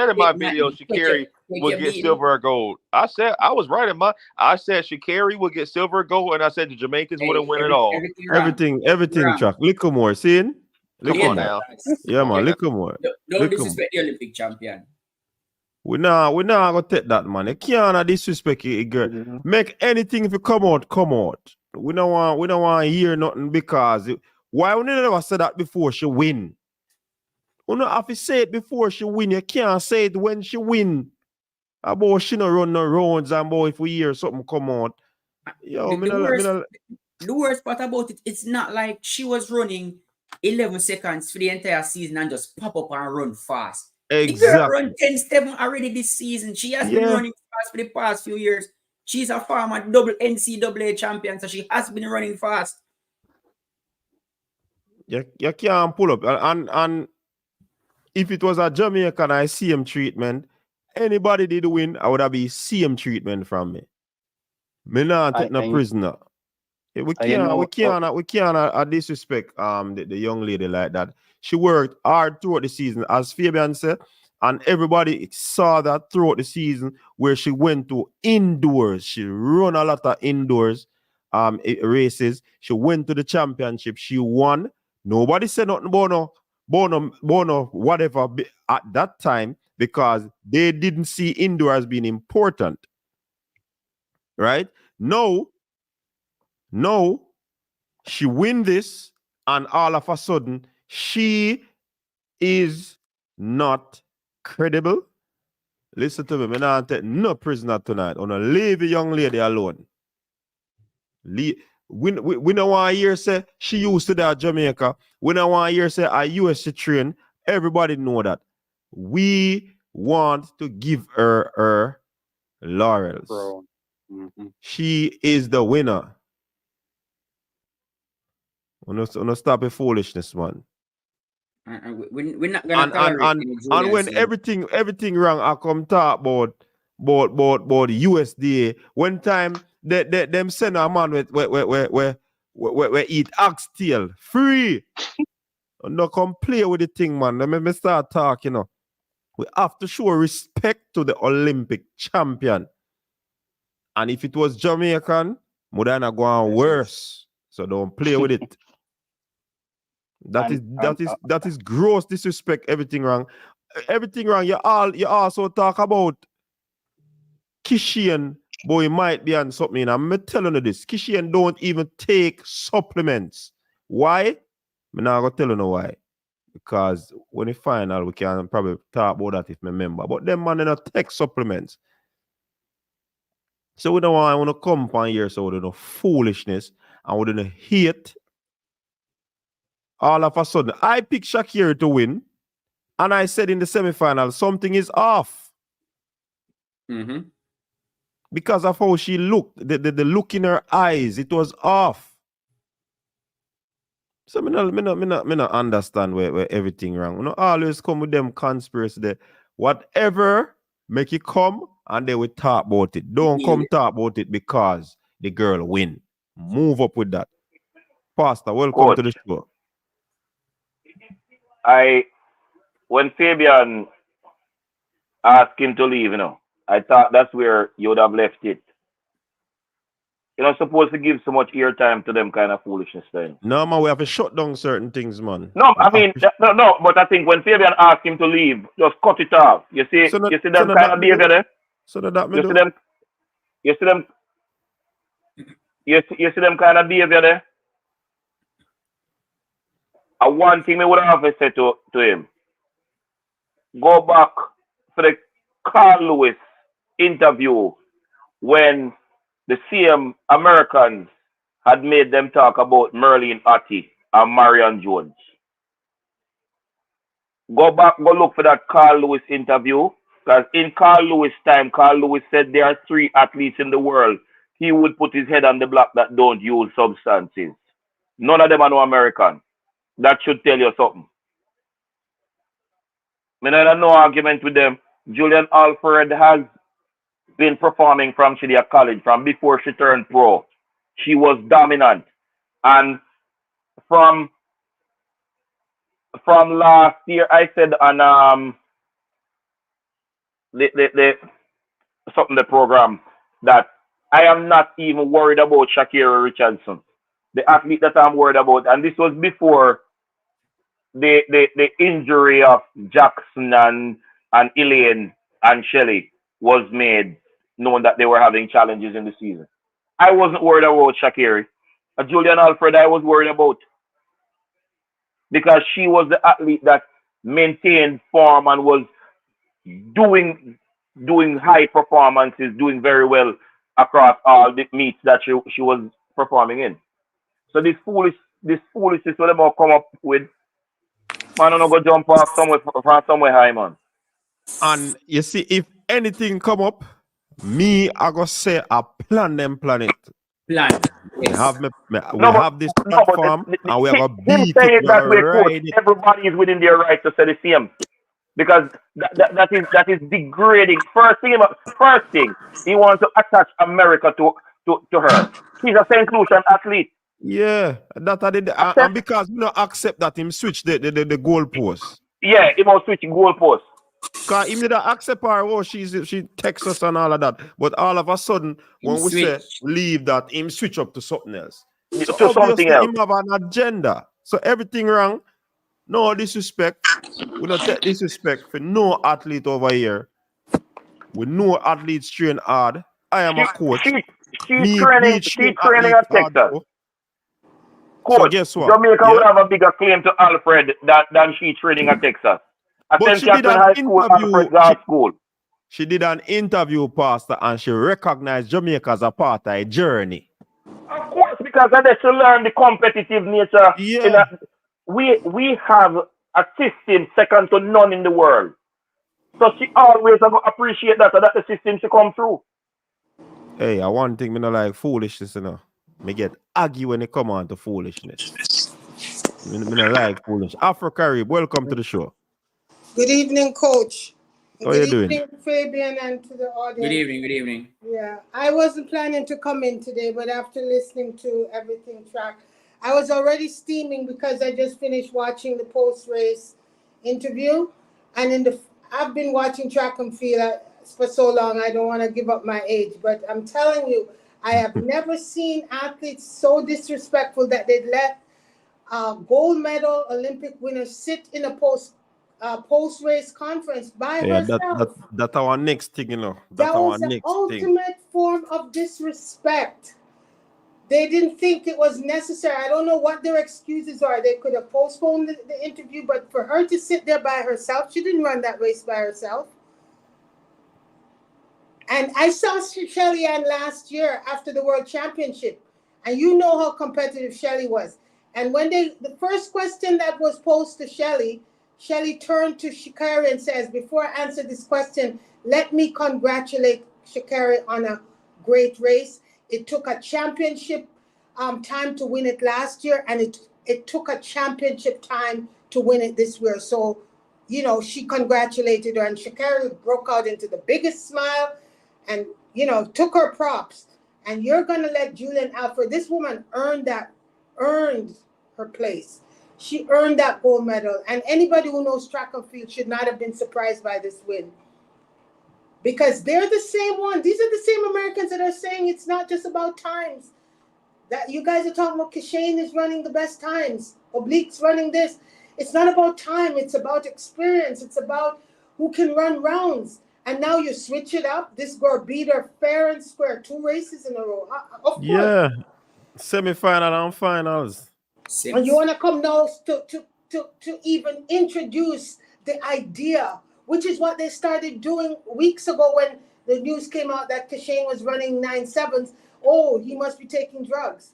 in my video Shak'carri Take would your get beating. silver or gold. I said I was right in my. I said Shak'carri would get silver or gold, and I said the Jamaicans wouldn't win it all. Everything wrong. Track. Little more. Seeing? Come Little on more. now. Yeah, man. Okay. Little more. Don't Little more. disrespect the Olympic champion. We not gonna take that, man. You can't disrespect it, girl. Make anything if you come out, come out. We don't want to hear nothing because why we never said that before she win? We don't have to say it before she win. You can't say it when she win. About she no run no rounds and about if we hear something come out. Yo, The worst part about it, it's not like she was running 11 seconds for the entire season and just pop up and run fast. The girl run 10-7 already this season. She has been running fast for the past few years. She's a former double NCAA champion, so she has been running fast. You can't pull up. And if it was a Jamaican I CM treatment, anybody did win, I would have be CM treatment from me. Me not take no prisoner. We can't disrespect the young lady like that. She worked hard throughout the season, as Fabian said, and everybody saw that throughout the season where she went to indoors. She run a lot of indoors races. She went to the championship. She won. Nobody said nothing about no whatever at that time because they didn't see indoor as being important. Right? No, she win this, and all of a sudden, she is not credible. Listen to me, I'm not take no prisoner tonight. I'm gonna leave the young lady alone. We don't want to hear say she used to that Jamaica. We don't want to hear say a USC train. Everybody know that. We want to give her laurels. She is the winner. We're stop the foolishness, man. We're not gonna tolerate and when everything wrong, I come talk about the USDA. One time them send a man we eat oxtail free. No come play with the thing, man. Let me start talking. We have to show respect to the Olympic champion. And if it was Jamaican, Modena go on worse. So don't play with it. That is gross disrespect. Everything wrong. Everything wrong. You also talk about Kishian, boy, he might be on something. I'm telling you this. Kishian don't even take supplements. Why? I'm not gonna tell you why. Because when we find out, we can probably talk about that if I remember. But them man don't take supplements. So we don't want to come upon here so we don't know foolishness and we don't hate. All of a sudden, I picked Shak'carri to win, and I said in the semifinal, something is off. Because of how she looked, the look in her eyes, it was off. So me not understand where everything wrong. You know, always come with them conspiracy there. Whatever make it come, and they will talk about it. Don't come talk about it because the girl win. Move up with that. Pastor, welcome to the show. When Fabian asked him to leave, I thought that's where you would have left it. You're not supposed to give so much airtime to them kind of foolishness thing. No, man, we have to shut down certain things, man. No, I mean, no, but I think when Fabian asked him to leave, just cut it off. You see, you see them kind of behavior there? So that you see them, you see them, you see them kind of behavior there? And one thing I would have said to him, go back for the Carl Lewis interview when the same Americans had made them talk about Merlin Atty and Marion Jones. Go back, go look for that Carl Lewis interview. Because in Carl Lewis' time, Carl Lewis said there are 3 athletes in the world he would put his head on the block that don't use substances. None of them are no American. That should tell you something. I have no argument with them. Julian Alfred has been performing from she at college, from before she turned pro. She was dominant. And from last year, I said on the program that I am not even worried about Shak'carri Richardson, the athlete that I'm worried about. And this was before the injury of Jackson and Elaine and Shelley was made, knowing that they were having challenges in the season. I wasn't worried about Shak'carri. Julian Alfred, I was worried about, because she was the athlete that maintained form and was doing high performances, doing very well across all the meets that she was performing in. So this foolishness what them all come up with, man, I'm not gonna jump off somewhere high, man. And you see, if anything come up, me, I go say I plan it. Plan. Yes. We have this No, platform, and we are gonna him beat saying it. that way, coach, everybody is within their right to say the same. Because that is degrading. First thing, he wants to attach America to her. He's a St. Lucian athlete. Yeah, that I did, and because we don't accept that him switch the goalpost. Yeah, he must switch goalpost. Because he didn't accept her. Oh, she texts us and all of that. But all of a sudden, when we say leave that, him switch up to something else. So to something else. Him have an agenda. So everything wrong. No disrespect. We don't take disrespect for no athlete over here. We know athletes train hard. I am a coach. She training at Texas. Coach, so guess what? Jamaica would have a bigger claim to Alfred than she training at Texas. But she did an interview. She did an interview, Pastor, and she recognized Jamaica as a part of a journey. Of course, because I she learn the competitive nature. Yeah. We have a system second to none in the world. So she always appreciate that the system should come through. Hey, one thing me not like foolishness, you know. Me get argue when it come on to foolishness. Me not like foolishness. Afro-Carib, welcome to the show. Good evening, Coach. How are you doing? Good evening, Fabian, and to the audience. Good evening. Yeah, I wasn't planning to come in today, but after listening to everything track, I was already steaming because I just finished watching the post-race interview. And I've been watching track and field for so long, I don't want to give up my age. But I'm telling you, I have never seen athletes so disrespectful that they'd let gold medal Olympic winners sit in a post-race conference by herself. That's our next thing, you know. That was the ultimate form of disrespect. They didn't think it was necessary. I don't know what their excuses are. They could have postponed the interview, but for her to sit there by herself, she didn't run that race by herself. And I saw Shelly Ann last year after the World Championship, and you know how competitive Shelly was. And when the first question that was posed to Shelly turned to Shak'carri and says, before I answer this question, let me congratulate Shak'carri on a great race. It took a championship time to win it last year, and it took a championship time to win it this year. So, you know, she congratulated her, and Shak'carri broke out into the biggest smile and, you know, took her props. And you're going to let Julian Alfred, this woman earned her place. She earned that gold medal. And anybody who knows track and field should not have been surprised by this win. Because they're the same one. These are the same Americans that are saying it's not just about times. That you guys are talking about Kashane is running the best times. Oblique's running this. It's not about time. It's about experience. It's about who can run rounds. And now you switch it up. This girl beat her fair and square. 2 races in a row. Of course. Yeah. Semi-final and finals. And you want to come now to even introduce the idea, which is what they started doing weeks ago when the news came out that Kashane was running 9.7s. Oh, he must be taking drugs.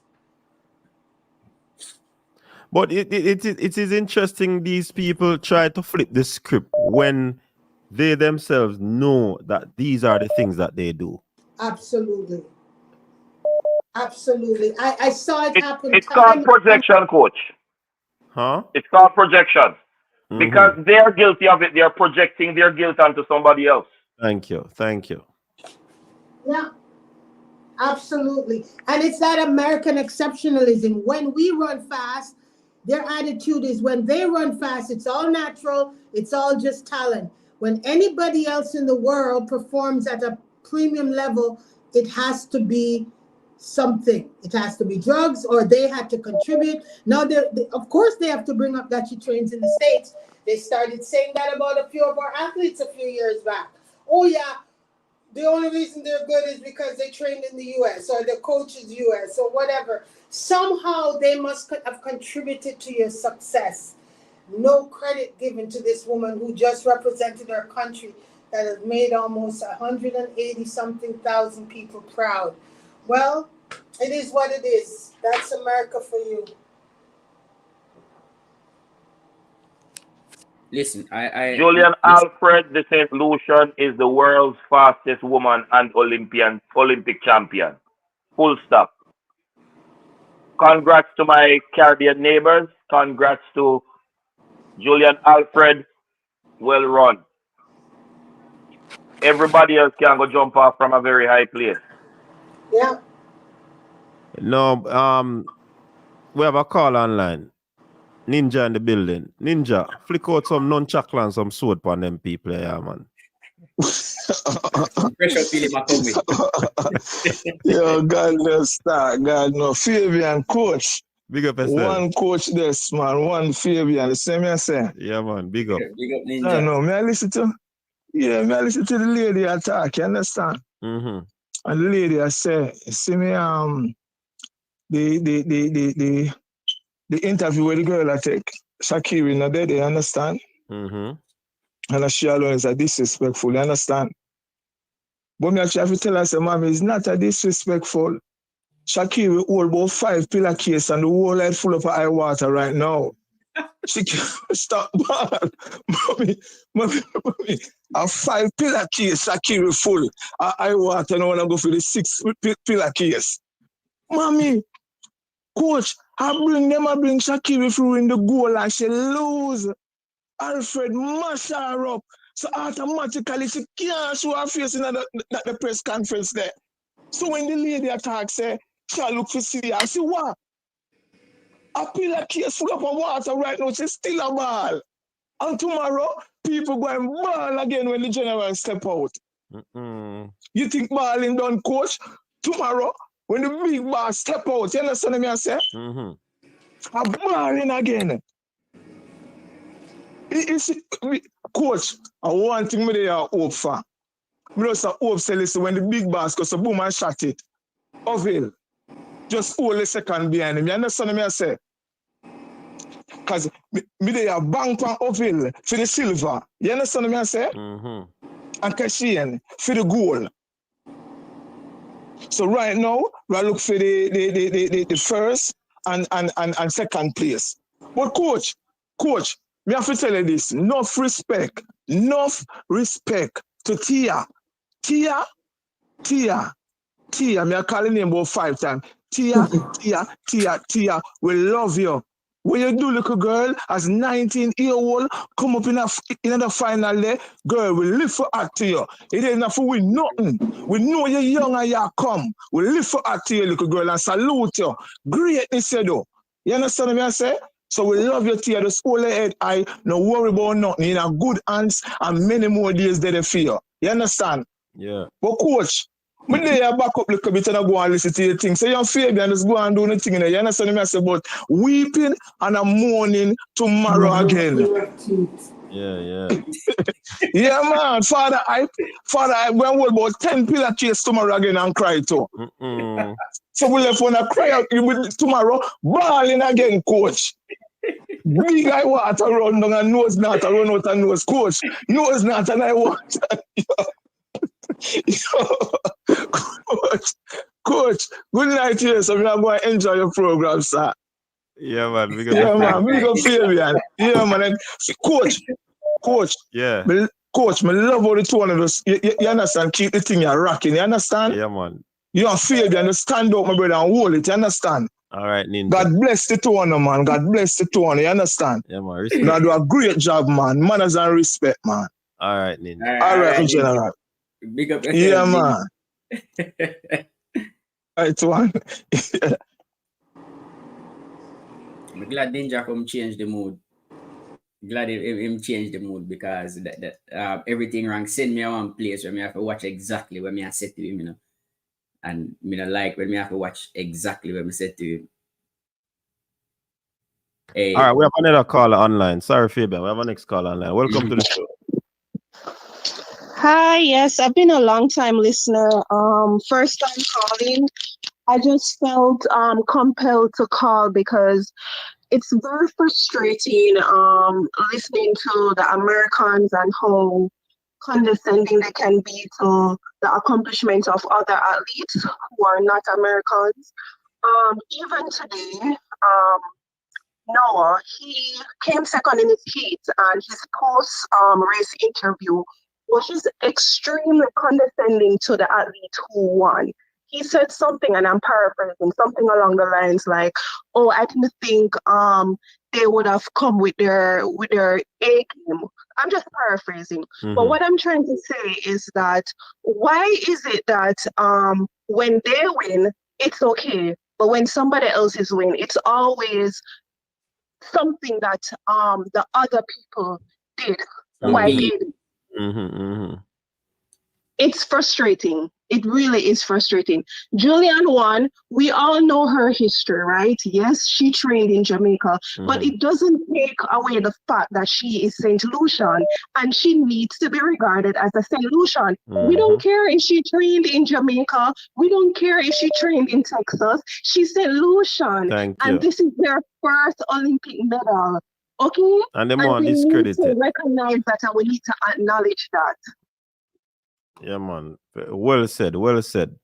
But it is interesting these people try to flip the script when they themselves know that these are the things that they do. Absolutely. Absolutely. I saw it happen. It's called projection, coach. Huh? It's called projection. Because they are guilty of it. They are projecting their guilt onto somebody else. Thank you. Thank you. Yeah. Absolutely. And it's that American exceptionalism. When we run fast, their attitude is when they run fast, it's all natural. It's all just talent. When anybody else in the world performs at a premium level, it has to be something. It has to be drugs, or they had to contribute. Now, of course, they have to bring up that she trains in the States. They started saying that about a few of our athletes a few years back. Oh, yeah, the only reason they're good is because they trained in the U.S. or the coach is U.S. or whatever. Somehow they must have contributed to your success. No credit given to this woman who just represented her country that has made almost 180-something thousand people proud. Well, it is what it is. That's America for you. Listen, Julian Alfred, the St. Lucian, is the world's fastest woman and Olympic champion. Full stop. Congrats to my Caribbean neighbors. Congrats to Julian Alfred. Well run. Everybody else can go jump off from a very high place. Yeah. No, we have a call online. Ninja in the building. Ninja, flick out some nunchuckle and some sword on them people, yeah, man. Yo, God no start, God no. Fabian coach. Big up yourself. One coach this, man. One Fabian. The same I say. Yeah, man. Big up. Big up, Ninja. I know. May I listen to? Yeah, may I listen to the lady attack, you understand? Mm-hmm. And the lady I say, see me the interview where the girl I take, Shak'carri not there, you understand? Mm-hmm. And she alone is a disrespectful, you understand? But me actually have to tell her, say, Mommy, it's not a disrespectful. Shak'carri hold about 5 pillowcase and the whole head full of high water right now. She can't stop, man. Mommy, a 5 pillowcase Shak'carri full of high water and I want to go for the 6 pillowcase. Mommy, coach, I bring Shak'carri through in the goal and she lose. Alfred mash her up. So automatically she can't show her face in the press conference there. So when the lady attack say, she look for see her, see what? A pillowcase full of water right now, she's still a ball. And tomorrow, people go and ball again when the general step out. You think balling done, coach? Tomorrow, when the big boss step out, you understand me I say? A balling again. Coach, I one thing me hope for. Me just hope say listen when the big boss goes to boom and shot it. Ovil, just hold a second behind him. You understand me I say? Because me they are bank on Ovil for the silver. You understand me I say? And Kashane for the goal. So right now, we look for the first and second place. But coach, me have to tell you this, enough respect to Tia, me I call her name about 5 times. Tia, we love you. What you do, little girl, as 19-year-old, come up in the final day, girl, we live for at to you. It ain't enough for win nothing. We know you're young and you come. We live for at to you, little girl, and salute you. Greatness, you do. You understand what I say? So we love your Tia, just hold your head high, no worry about nothing. In a good hands and many more days that they feel. You understand? Yeah. But coach, me there back up a little bit and I go and listen to your thing. So young Fabian just go and do the thing in there. You understand me? I say about weeping and I'm mourning tomorrow again. Yeah. Yeah, man. Father, I when we about 10 pillar chase tomorrow again and cry too. So we left when I cry out tomorrow, balling again, coach. Big guy water run down and nose not a run out and nose, coach. Nose not and I water. Coach, good night here. So I'm going to enjoy your program, sir. Yeah, man. We Yeah, man. We go Fabian. Yeah, man. And coach. Yeah. Coach, me love how the two of us, you understand, keep the thing you're rocking, you understand? Yeah, man. You and Fabian, you stand up, my brother, and hold it, you understand? All right, Ninja. God bless the two of them, man. God bless the two of them, you understand? Yeah, man. Respect. God do a great job, man. Manners and respect, man. All right, Ninja. All right, my general. Big up Yeah, man. Right, one. I'm glad Ninja come change the mood. Glad him change the mood because that everything wrong. Send me a one place where me have to watch exactly what me I said to him, you know. And me not like when me have to watch exactly what me said to him. Hey. All right, we have another caller online. Sorry, Fabian. We have a next caller online. Welcome to the show. Hi, yes, I've been a long time listener. First time calling. I just felt compelled to call because it's very frustrating listening to the Americans and how condescending they can be to the accomplishments of other athletes who are not Americans. Even today, Noah, he came second in his heat, and his post-race interview was just extremely condescending to the athlete who won. He said something, and I'm paraphrasing, something along the lines like, "Oh, I didn't think they would have come with their A game." I'm just paraphrasing. But what I'm trying to say is that why is it that when they win, it's okay, but when somebody else is win, it's always something that the other people did. Why did? It's frustrating. It really is frustrating. Julian won. We all know her history, right? Yes, she trained in Jamaica, but it doesn't take away the fact that she is St. Lucian and she needs to be regarded as a St. Lucian. We don't care if she trained in Jamaica. We don't care if she trained in Texas. She's St. Lucian. And this is their first Olympic medal. Okay? And they want discredited. We need to recognize that and we need to acknowledge that. Yeah, man. Well said. Well said.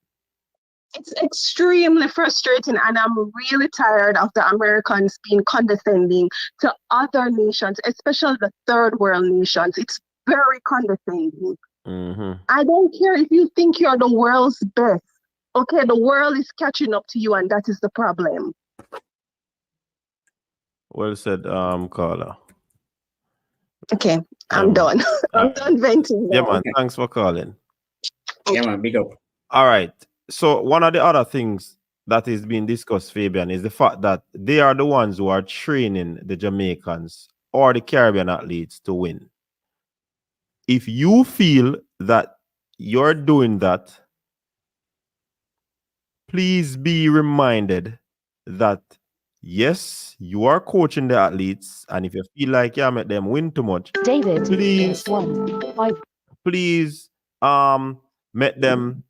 It's extremely frustrating, and I'm really tired of the Americans being condescending to other nations, especially the third world nations. It's very condescending. I don't care if you think you're the world's best. Okay, the world is catching up to you, and that is the problem. Well said, caller. Okay, I'm done. I'm done venting. Yeah, man. Thanks for calling. Yeah, man. Big up. All right. So one of the other things that is being discussed, Fabian, is the fact that they are the ones who are training the Jamaicans or the Caribbean athletes to win. If you feel that you're doing that, please be reminded that yes, you are coaching the athletes, and if you feel like you make them win too much, David, please make them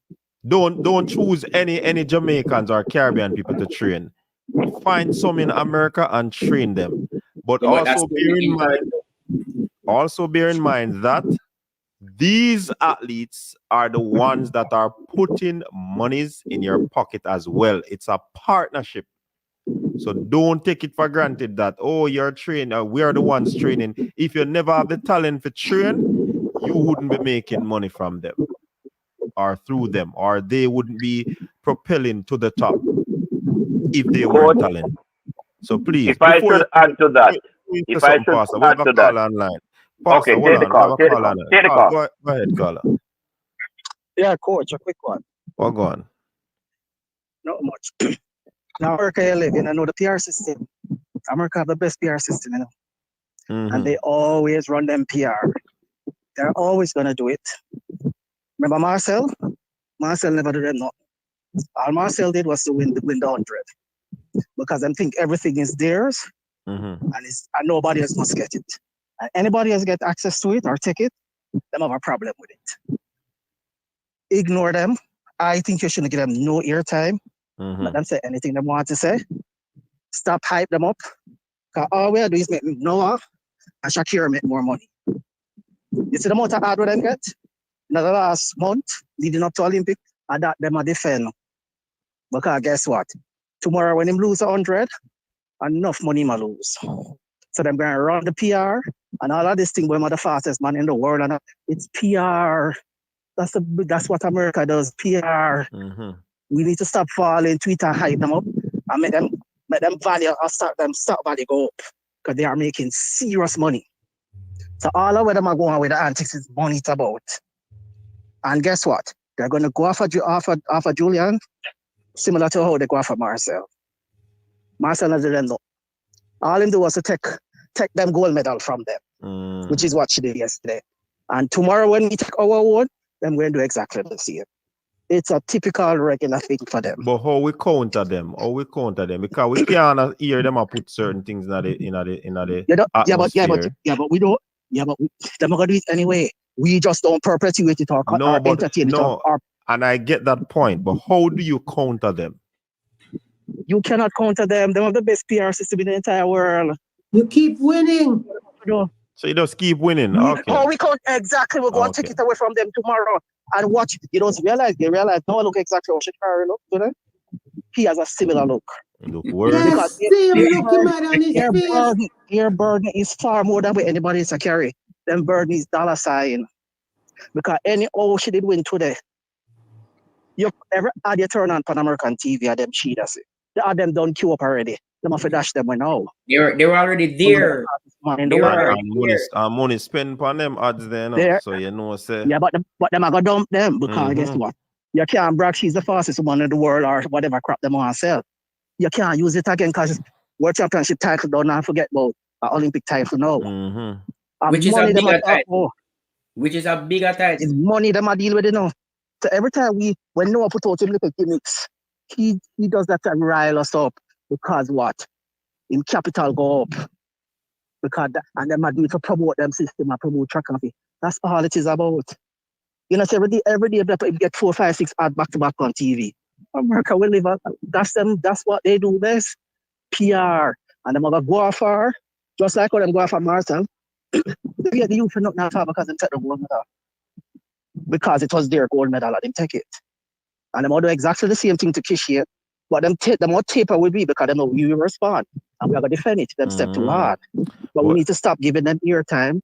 don't choose any Jamaicans or Caribbean people to train. Find some in America and train them. But also bear in mind that these athletes are the ones that are putting monies in your pocket as well. It's a partnership. So don't take it for granted that, oh, you're training, we are the ones training. If you never have the talent for train, you wouldn't be making money from them or through them, or they wouldn't be propelling to the top if they weren't talent. So please, if I should add to that, online. Okay, take the call. Go ahead, caller. Yeah, coach, a quick one. What go on? Not much. Now, America you live in, I know the PR system. America have the best PR system, you know. And they always run them PR. They're always going to do it. Remember Marcel? Marcel never did nothing. All Marcel did was to win the 100 because them think everything is theirs and nobody else must get it. And anybody else get access to it or take it, them have a problem with it. Ignore them. I think you shouldn't give them no airtime. Let them say anything they want to say. Stop hype them up. Because all we do is make Noah and Shak'carri make more money. You see the amount of ad them get? In the last month, leading up to Olympic, and that them a defend. Because guess what? Tomorrow when him lose 100, enough money ma lose. So them going to run the PR and all of this thing where I'm the fastest man in the world. And it's PR. That's what America does, PR. We need to stop falling, Twitter hype them up and make them value or stop value go up. Because they are making serious money. So all of them are going with the antics is money it's about. And guess what? They're going to go after Julian, similar to how they go after Marcel. Marcel didn't know. All him do was to take them gold medal from them, which is what she did yesterday. And tomorrow when we take our award, then we're going to do exactly the same. It's a typical regular thing for them. But how we counter them? Because we can't hear them or put certain things in the atmosphere. But we don't. Yeah, but they're not going to do it anyway. We just don't perpetuate it or entertain it. And I get that point, but how do you counter them? You cannot counter them. They have the best PR system in the entire world. You keep winning. So you just keep winning. How we count exactly? We're going to take it away from them tomorrow and watch. You don't realize. They realize. No, look exactly how Shak'carri look. Do they? He has a similar look. Look worse. Yes, same looking man on his face. Their burden is far more than what anybody is carry. Them burden is $sign. Because any she did win today. You ever had you turn on Pan American TV and them cheaters? They had them done queue up already. They must dash them now. They were already there. Money spent on them ads there. So you know say. Yeah, but them are gonna dump them because guess what? You can't brag she's the fastest woman in the world or whatever crap them want to sell. You can't use it again because World Championship title don't not forget about Olympic title now. Which is a bigger title. Which is a bigger title. It's money them a deal with it now. So every time when Noah put out him little gimmicks, he does that to rile us up because what? In capital go up. And them a do it to promote them system and promote track and field. That's all it is about. You know, so every day they get 4, 5, 6 ads back to back on TV. America will live. That's what they do best. PR. And them gonna go after, just like how them go after Marcel. They get the youth for nothing after because they take the gold medal. Because it was their gold medal, and them take it. And them all do exactly the same thing to Kish here. But them more taper will be because they know we will respond. And we are going to defend it. Them step too hard. But we need to stop giving them airtime.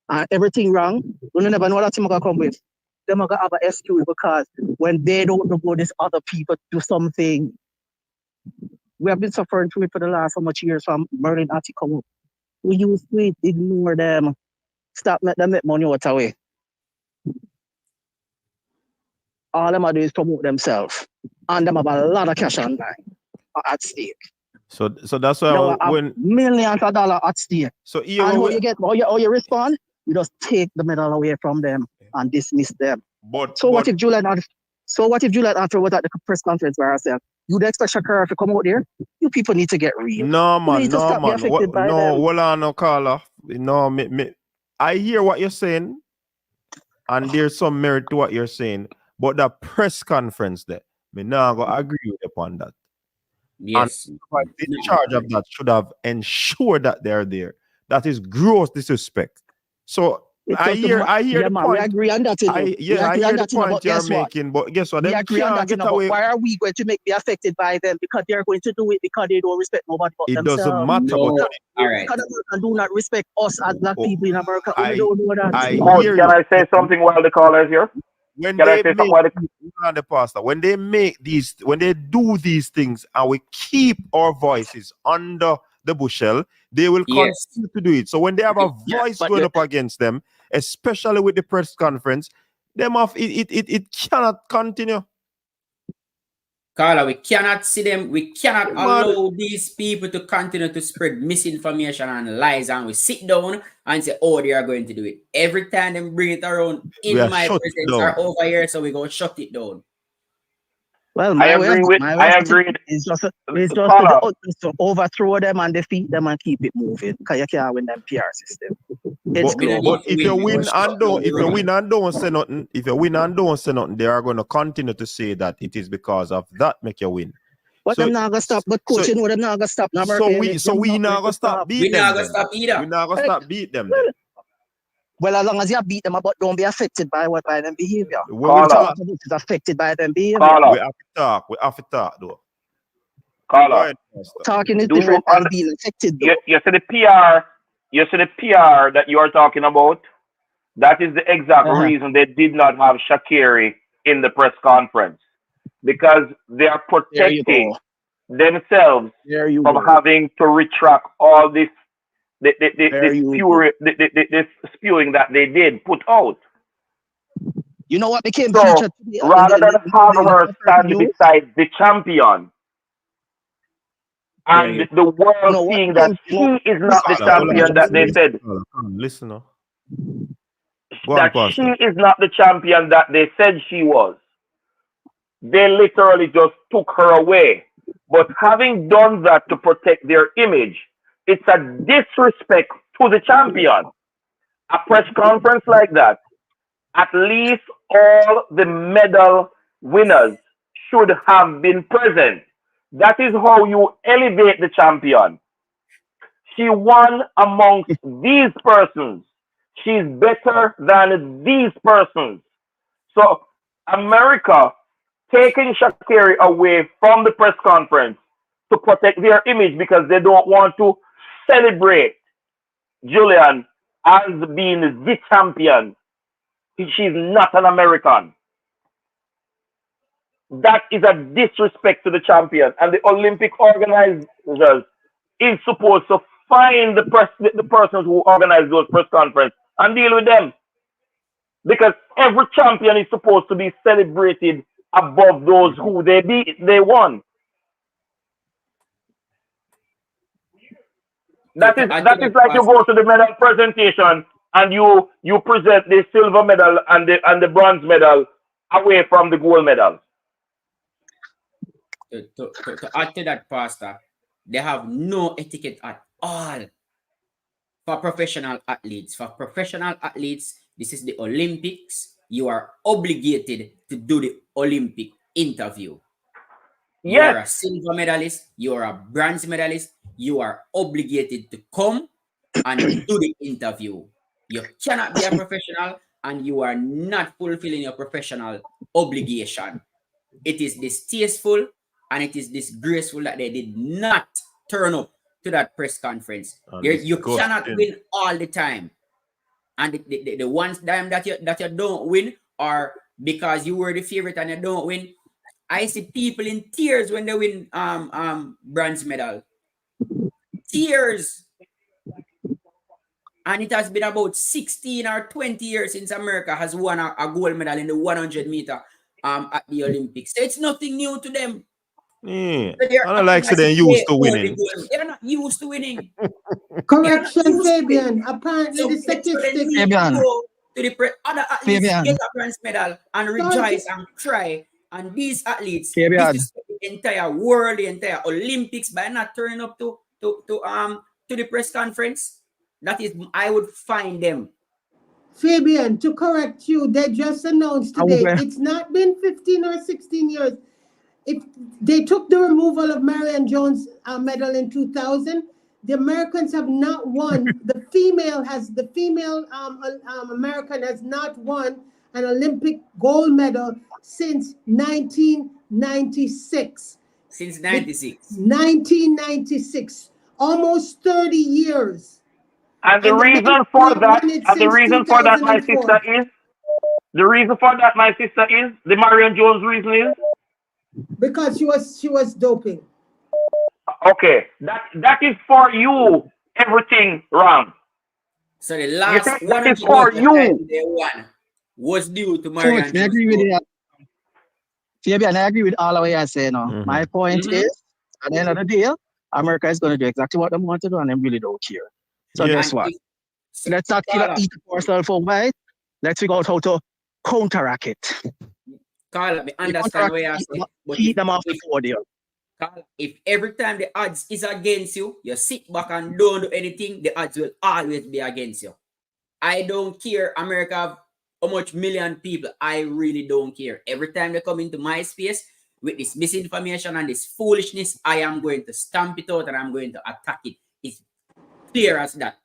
And everything wrong. We never know what team going to come with. They're going to have an excuse because when they don't know this other people do something. We have been suffering through it for the last so much years from Merlin Attic. We use it, ignore them. Stop let them make money out of way. All them do is promote themselves. And them have a lot of cash online at stake. So that's why when millions of dollars at stake. So and how you respond? You just take the medal away from them and dismiss them. What if Julian Alfred was at the press conference by herself? You'd expect Shak'carri to come out there? You people need to get real. No man. Hold on, no caller. No, I hear what you're saying, and there's some merit to what you're saying. But the press conference there, me now go agree with you upon that. Yes. And in charge of that should have ensured that they're there. That is gross disrespect. So I hear the point. We agree on that. I hear the point you're making, but guess what? We agree on that. Why are we going to be affected by them? Because they're going to do it because they don't respect nobody but themselves. It doesn't matter. All right. Because Americans do not respect us as black people in America. We don't know that. Can I say something while the caller is here? When they do these things and we keep our voices under the bushel, they will continue to do it. So when they have a voice going up against them, especially with the press conference, it cannot continue. Carla, we cannot see them. We cannot Man. allow these people to continue to spread misinformation and lies. And we sit down and say, oh, they are going to do it. Every time they bring it around We in are my shut it presence down. or over here, so we go shut it down. Well, I my way agree with. my way I of agree. it's just Carla, to overthrow them and defeat them and keep it moving. Because you can't win them PR system. It's But, We don't global. need but to if you win. We go win shut and down don't, the if you road. win and don't say nothing, if you win and don't say nothing, they are going to continue to say that it is because of that make you win. But So, them not gonna stop. But coach, so, you know them not gonna stop. Now, so we not gonna stop We beat not them gonna then. stop either. We not gonna Well, stop beat them then. well, as long as you beat them, but don't be affected by them behavior. When we Carla, talk, This is affected by them behavior. Carla, we have to talk. We have to talk though. Go Carla. ahead, Pastor. Talking is Do you different than under, being affected, though. you see the PR? You see the PR that you are talking about? That is the exact Uh-huh. reason they did not have Shak'carri in the press conference, because they are There you protecting go. themselves There you from go. having to retract all this There you go. this spewing that they did put out. You know what became So featured today rather than have in the her stand news? beside the champion There and you the go. You world know what seeing that became she is not the Carla, hold on, champion that they said, Carla, come on, listen now. Go on, that she Pastor. is not the champion that they said she was. They literally just took her away. But having done that to protect their image, it's a disrespect to the champion. A press conference like that, at least all the medal winners should have been present. That is how you elevate the champion. She won amongst these persons. She's better than these persons. So America taking Shak'carri away from the press conference to protect their image because they don't want to celebrate Julian as being the champion. She's not an American. That is a disrespect to the champion. And the Olympic organizers is supposed to find the persons who organize those press conferences and deal with them. Because every champion is supposed to be celebrated above those who they won. That is like you go to the medal presentation and you present the silver medal and the bronze medal away from the gold medal. To add to that, Pastor, they have no etiquette at all for professional athletes. For professional athletes, this is the Olympics. You are obligated to do the Olympic interview. Yes. You are a silver medalist. You are a bronze medalist. You are obligated to come and do the interview. You cannot be a professional and you are not fulfilling your professional obligation. It is distasteful and it is disgraceful that they did not turn up to that press conference. You cannot win all the time. And the one time that you don't win, or because you were the favorite and you don't win, I see people in tears when they win bronze medal. Tears. And it has been about 16 or 20 years since America has won a gold medal in the 100 meter at the Olympics. So it's nothing new to them. Yeah. So I don't like so they're used to winning. They're not used to winning. Correction, Fabian. Apparently, So the statistics. Fabian. Go to the other athletes get a bronze medal and rejoice and cry. And these athletes, Fabian. this is the entire world, the entire Olympics, by not turning up to the press conference. That is, I would find them. Fabian, to correct you, they just announced today it's not been 15 or 16 years. If they took the removal of Marion Jones' medal in 2000, the Americans have not won. The female American has not won an Olympic gold medal since 1996. Since 96. 1996, almost 30 years. And the reason for that, my sister, is the Marion Jones reason is because she was doping. Okay, that is for you. Everything wrong. So the last that is for you. They won was due to Marion Coach, I agree with you. Fabian, I agree with all of what you say now. My point is, at the end of the day, America is going to do exactly what they want to do, and they really don't care. So guess what? Let's not eat ourselves for white. Let's figure out how to counteract it. Carla, I understand what you're saying. But keep them off the podium. Carla, if every time the odds is against you, you sit back and don't do anything, the odds will always be against you. I don't care, America have how much million people. I really don't care. Every time they come into my space with this misinformation and this foolishness, I am going to stamp it out and I'm going to attack it. It's clear as that.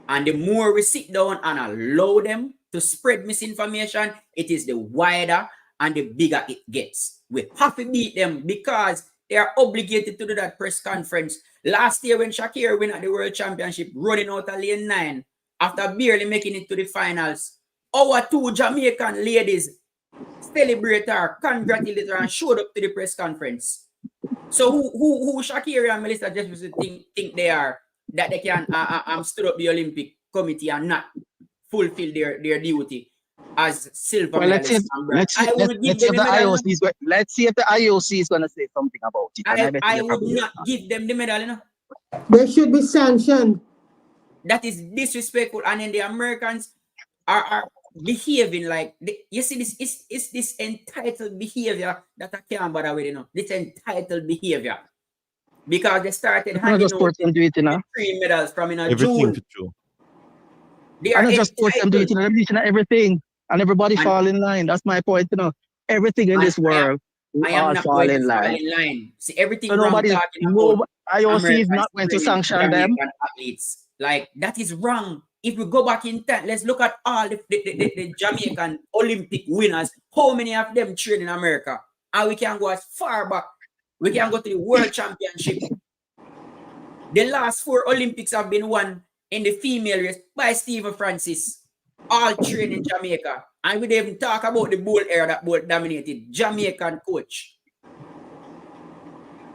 And the more we sit down and allow them to spread misinformation, it is the wider and the bigger it gets. We have to beat them because they are obligated to do that press conference. Last year when Shak'carri won at the World Championship, running out of lane 9, after barely making it to the finals, our 2 Jamaican ladies celebrated her, congratulated her, and showed up to the press conference. So who Shak'carri and Melissa Jefferson think they are, that they can stood up the Olympic Committee and not fulfill their duty as silver medalists? Let's see if the IOC is going to say something about it. I would not give them the medal, you know. They should be sanctioned. That is disrespectful, and then the Americans are behaving like you see this is this entitled behavior that I can't bother with, you know. This entitled behavior because they started handing out 3 medals from June. They are just put them do it in everything, and everybody fall in line. That's my point, you know. Everything in this world, I am not fall in line. See, everything so nobody, IOC is not going to sanction them. Athletes. Like, that is wrong. If we go back in time, let's look at all the Jamaican Olympic winners. How many of them train in America? And we can go as far back. We can go to the World Championship. The last 4 Olympics have been won in the female race by Stephen Francis. All trained in Jamaica. And we didn't even talk about the bull era that bull dominated. Jamaican coach.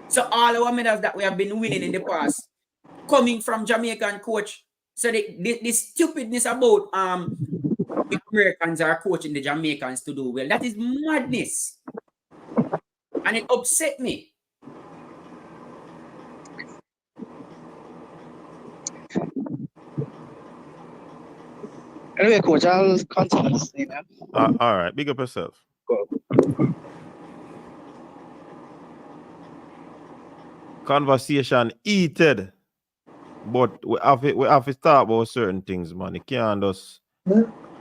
So all our medals that we have been winning in the past, coming from Jamaican coach. So the stupidness about the Americans are coaching the Jamaicans to do well, that is madness. And it upset me. Anyway, coach, I'll continue. All right, big up yourself. Go. Conversation heated. But we have to talk about certain things, man. You can't just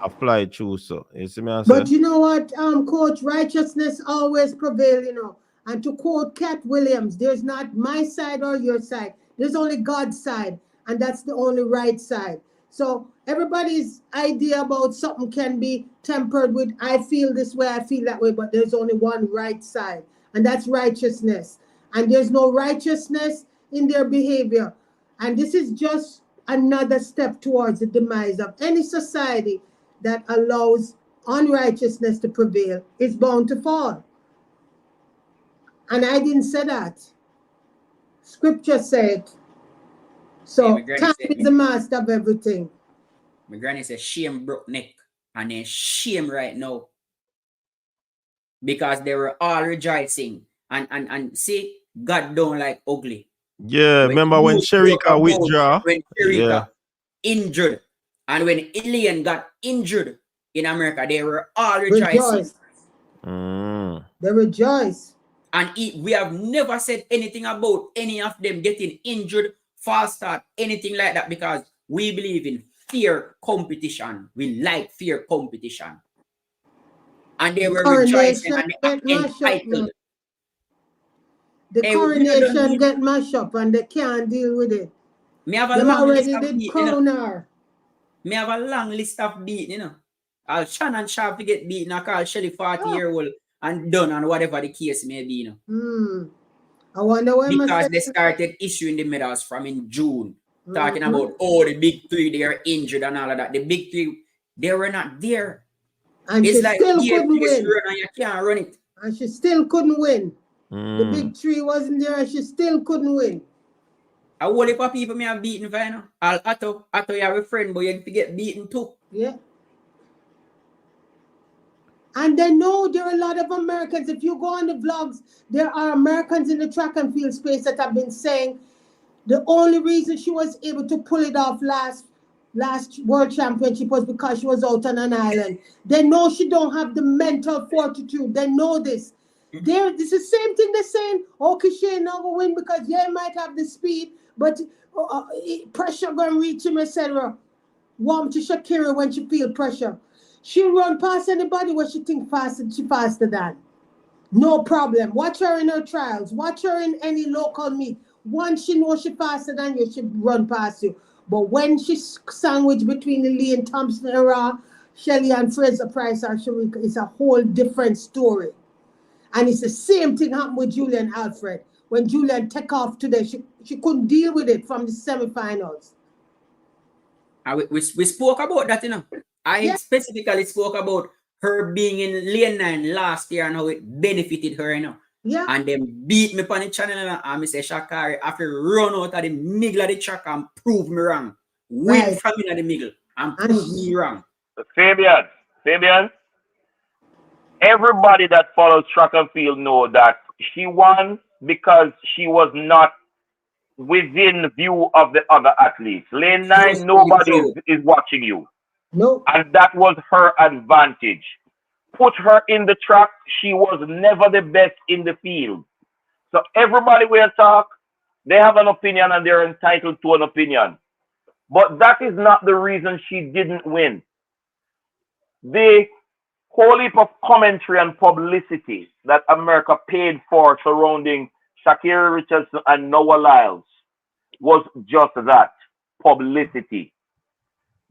apply through. So you see me? But you know what, coach, righteousness always prevail, you know. And to quote Cat Williams, there's not my side or your side. There's only God's side, and that's the only right side. So everybody's idea about something can be tempered with, I feel this way, I feel that way, but there's only one right side, and that's righteousness. And there's no righteousness in their behavior. And this is just another step towards the demise of any society that allows unrighteousness to prevail. It's bound to fall. And I didn't say that. Scripture said. So time is the master of everything. My granny said shame broke neck. And then shame right now. Because they were all rejoicing. And see, God don't like ugly. Yeah, remember when Sherika withdraw? When Sherika injured. And when Ilian got injured in America, they were all rejoicing. They rejoice. And we have never said anything about any of them getting injured, false start, anything like that, because we believe in fair competition. We like fair competition. And they were rejoicing and they are entitled. The coronation get mashed up and they can't deal with it. Me have a long list of beat, Me have a long list of beat, you know. I'll Shannon Sharp to get beaten. I call Shelly 40-year-old and done and whatever the case may be, you know. I wonder when because they started issuing the medals from in June, talking about the big 3 they are injured and all of that. The big 3 they were not there. And it's she like still couldn't win. And you can't run it. And she still couldn't win. The big 3 wasn't there and she still couldn't win. A whole heap of people may have beaten for, you know. Otto, you have a friend, but you have to get beaten too. Yeah. And they know there are a lot of Americans. If you go on the vlogs, there are Americans in the track and field space that have been saying the only reason she was able to pull it off last World Championship was because she was out on an island. They know she don't have the mental fortitude. They know this. This is the same thing they're saying. Okay, she ain't not gonna win because yeah, might have the speed, but pressure gonna reach him, etc. Warm to Shak'carri when she feel pressure. She'll run past anybody where she think faster. She faster than. No problem. Watch her in her trials. Watch her in any local meet. Once she knows she faster than you, she run past you. But when she's sandwiched between the Lee and Thompson era, Shelly and Fraser Price or Sharika, it's a whole different story. And it's the same thing happened with Julian Alfred. When Julian took off today, she couldn't deal with it from the semifinals. We spoke about that, you know. I specifically spoke about her being in lane 9 last year and how it benefited her, you know. Yeah. And then beat me on the channel and I say Shak'carri after run out of the middle of the track and prove me wrong. Win from in the middle and prove me wrong. Fabian, everybody that follows track and field know that she won because she was not within view of the other athletes. Lane 9, nobody is watching you. No. And that was her advantage. Put her in the track, she was never the best in the field. So everybody will talk, they have an opinion and they're entitled to an opinion. But that is not the reason she didn't win. The whole heap of commentary and publicity that America paid for surrounding Shak'carri Richardson and Noah Lyles was just that, publicity.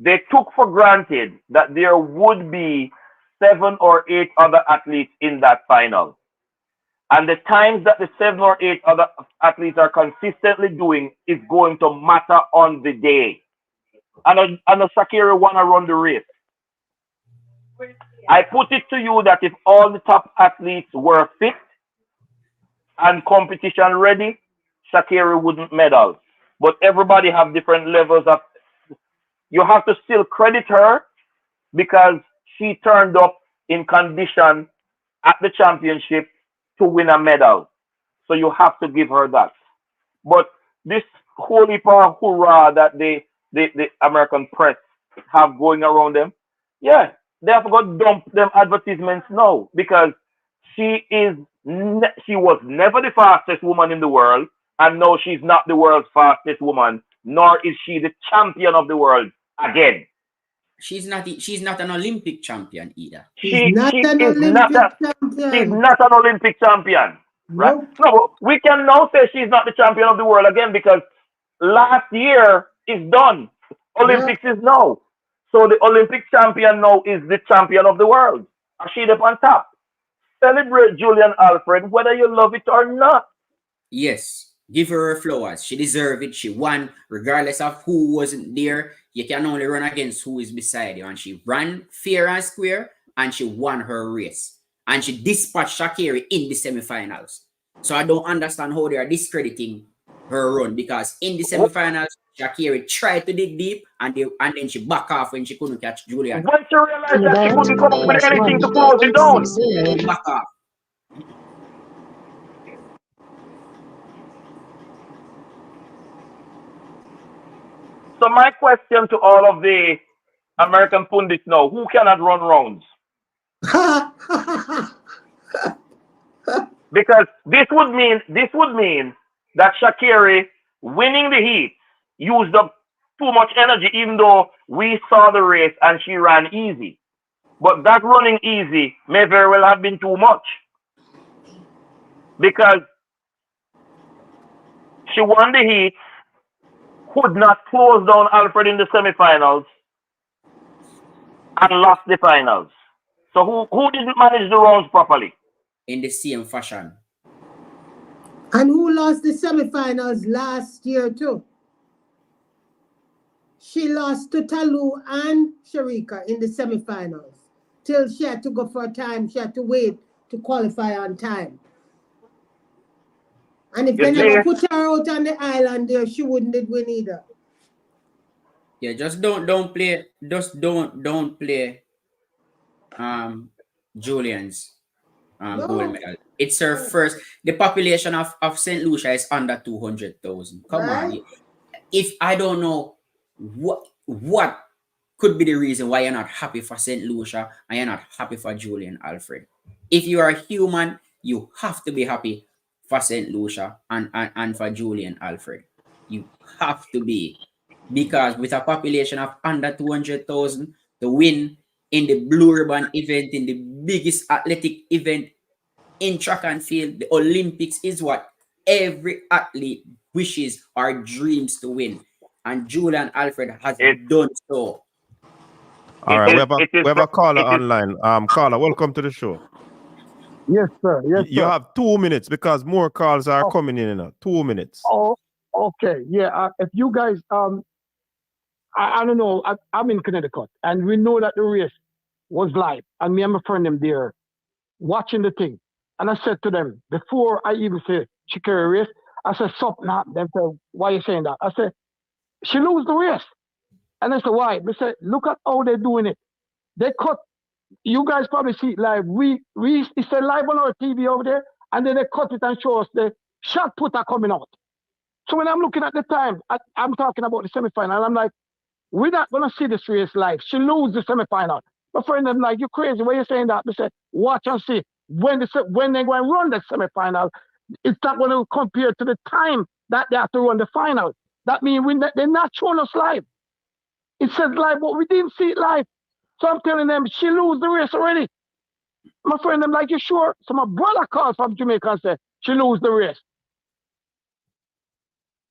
They took for granted that there would be 7 or 8 other athletes in that final. And the times that the 7 or 8 other athletes are consistently doing is going to matter on the day. And Shak'carri want to run the race. I put it to you that if all the top athletes were fit and competition ready, Shak'carri wouldn't medal. But everybody have different levels of. You have to still credit her because she turned up in condition at the championship to win a medal. So you have to give her that. But this whole heap of hoorah that the American press have going around them, yeah, they have got to dump them advertisements now because she was never the fastest woman in the world, and now she's not the world's fastest woman, nor is she the champion of the world again. She's not an Olympic champion either. She's not an Olympic champion. Right? Nope. No, we can now say she's not the champion of the world again because last year is done. Olympics is now. So the Olympic champion now is the champion of the world. She up on top. Celebrate Julian Alfred whether you love it or not. Yes. Give her flowers. She deserves it. She won regardless of who wasn't there. You can only run against who is beside you. And she ran fair and square and she won her race. And she dispatched Shak'carri in the semifinals. So I don't understand how they are discrediting her run because in the semifinals, Shak'carri tried to dig deep and then she back off when she couldn't catch Julian. When she realized that she couldn't come up with anything to close it down, she back off. So my question to all of the American pundits now, who cannot run rounds? Because this would mean that Shak'carri winning the heat used up too much energy, even though we saw the race and she ran easy. But that running easy may very well have been too much. Because she won the heat, could not close down Alfred in the semifinals, and lost the finals. So who didn't manage the rounds properly? In the same fashion. And who lost the semifinals last year too? She lost to Talu and Sharika in the semifinals. Till she had to go for a time, she had to wait to qualify on time. And if they never put her out on the island there, she wouldn't win either. Yeah, just don't play Julian's No. gold medal. It's her first. The population of St. Lucia is under 200,000. Come Right. on. If I don't know what could be the reason why you're not happy for St. Lucia and you're not happy for Julian Alfred. If you are a human, you have to be happy for St. Lucia and for Julian Alfred. You have to be. Because with a population of under 200,000, to win in the Blue Ribbon event, in the biggest athletic event in track and field, the Olympics is what every athlete wishes or dreams to win. And Julian Alfred has done so. All right, we have a caller online. Caller, welcome to the show. Yes, sir. Yes, You sir. have 2 minutes because more calls are coming in now. 2 minutes. Oh, okay. Yeah. If you guys, I don't know. I'm in Connecticut, and we know that the race was live, and me and my friend them there watching the thing. And I said to them before I even say Shak'carri race, I said something happened. They said, "Why are you saying that?" I said, "She lose the race." And I said, "Why?" They said, "Look at how they're doing it. They cut. You guys probably see it live. It's a live on our TV over there, and then they cut it and show us the shot putter coming out. So when I'm looking at the time, I'm talking about the semifinal. I'm like, we're not gonna see this race live. She lose the semifinal. My friend, I'm like, you crazy? Why you saying that? They said, watch and see. When they go and run the semifinal, it's not going to compare to the time that they have to run the final. That means they're not showing us live. It says live, but we didn't see it live. So I'm telling them, she lose the race already. My friend, I'm like, you sure? So my brother calls from Jamaica and said, she lose the race.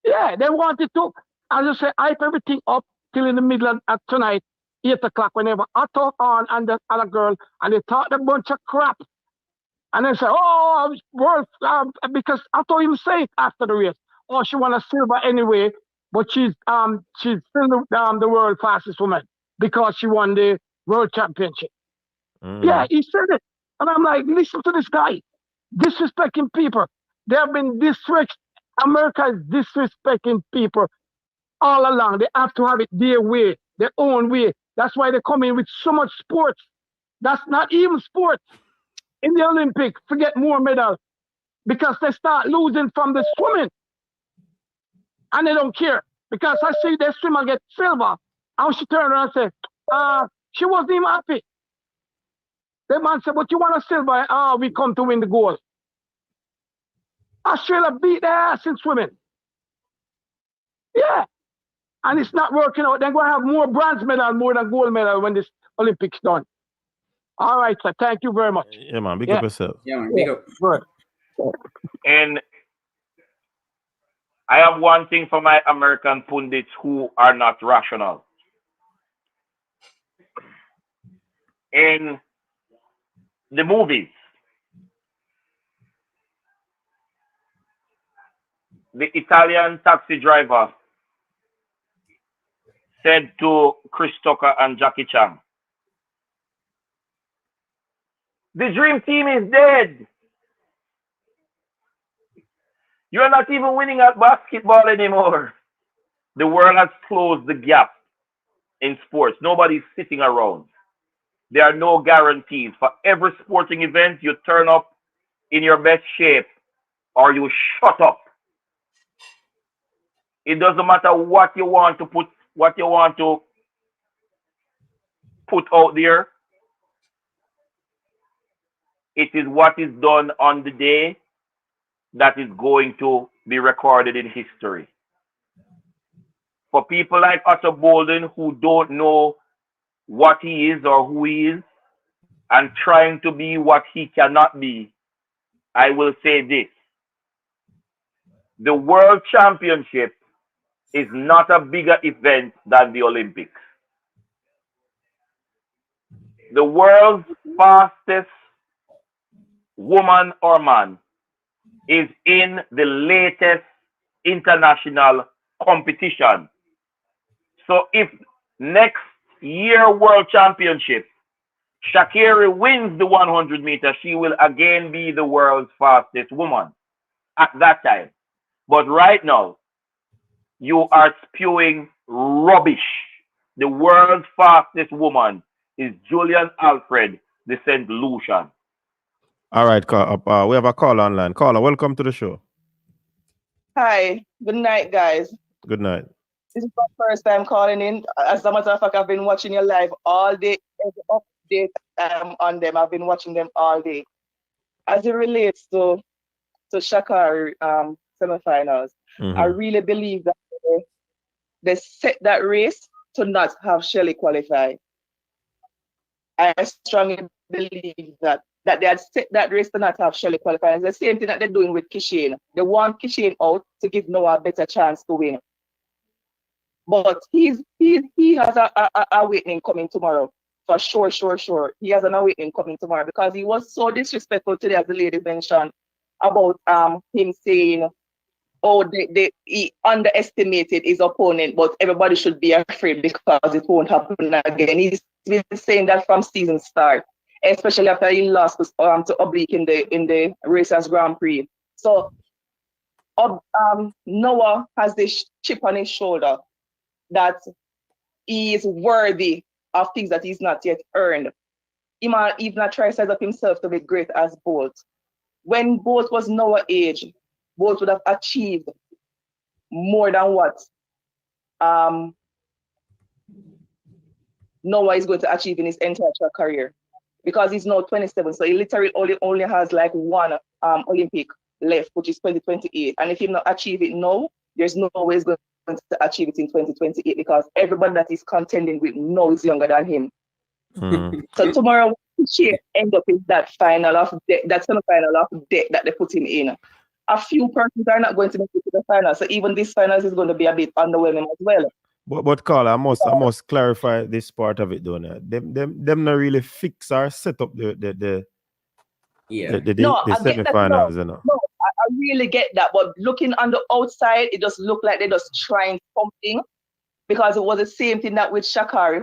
Yeah, they wanted to, I just say, hype everything up till in the middle of tonight, 8 o'clock, whenever I talk on and the other girl, and they talk a bunch of crap. And they say, oh, world, because I thought him say it after the race. Oh, she won a silver anyway, but she's still the world fastest woman because she won the world championship. Yeah, he said it. And I'm like, listen to this guy, disrespecting people. They have been America is disrespecting people all along. They have to have it their way, their own way. That's why they come in with so much sports. That's not even sports. In the Olympics, forget more medals because they start losing from the swimming. And they don't care because I see their swimmer get silver. And she turned around and said, she wasn't even happy. The man said, but you want a silver? We come to win the gold. Australia beat their ass in swimming. Yeah. And it's not working out. They're going to have more bronze medal, more than gold medal when this Olympics done. All right, sir. Thank you very much. Yeah, man. Big up yourself. Yeah, man. Big up. Right. And I have one thing for my American pundits who are not rational. In the movies, the Italian taxi driver said to Chris Tucker and Jackie Chan, the dream team is dead. You're not even winning at basketball anymore. The world has closed the gap in sports. Nobody's sitting around. There are no guarantees. For every sporting event, you turn up in your best shape or you shut up. It doesn't matter what you want to put out there. It is what is done on the day that is going to be recorded in history. For people like Otto Bolden who don't know what he is or who he is and trying to be what he cannot be, I will say this. The World Championship is not a bigger event than the Olympics. The world's fastest woman or man is in the latest international competition. So if next year World Championship, Shak'carri wins the 100 meters, she will again be the world's fastest woman at that time. But right now, you are spewing rubbish. The world's fastest woman is Julian Alfred, the St. Lucian. All right, we have a call online. Caller, welcome to the show. Hi, good night, guys. Good night. This is my first time calling in. As a matter of fact, I've been watching your live all day. Every update on them, I've been watching them all day. As it relates to Shak'carri semifinals, I really believe that they set that race to not have Shelly qualify. I strongly believe that they had set that race to not have Shelly qualify. It's the same thing that they're doing with Kishane. They want Kishane out to give Noah a better chance to win. But he has a awakening coming tomorrow. For sure. He has an awakening coming tomorrow because he was so disrespectful today, as the lady mentioned, about him saying, he underestimated his opponent, but everybody should be afraid because it won't happen again. He's been saying that from season start, especially after he lost to Oblique in the Racers Grand Prix. So Noah has this chip on his shoulder that he is worthy of things that he's not yet earned. He might even try to set up himself to be great as Bolt. When Bolt was Noah age, Bolt would have achieved more than what Noah is going to achieve in his entire career, because he's now 27, so he literally only has like one Olympic left, which is 2028. And if he not achieve it now, there's no way he's going to achieve it in 2028 because everybody that he's contending with now is younger than him. So tomorrow she end up in that final of that semi-final of death that they put him in. A few persons are not going to make it to the final, so even this final is going to be a bit underwhelming as well. But Carl, I must clarify this part of it, though. Them not really fix or set up the semi-finals, you know. No, I really get that, but looking on the outside, it just looked like they're just trying something, because it was the same thing that with Shak'carri.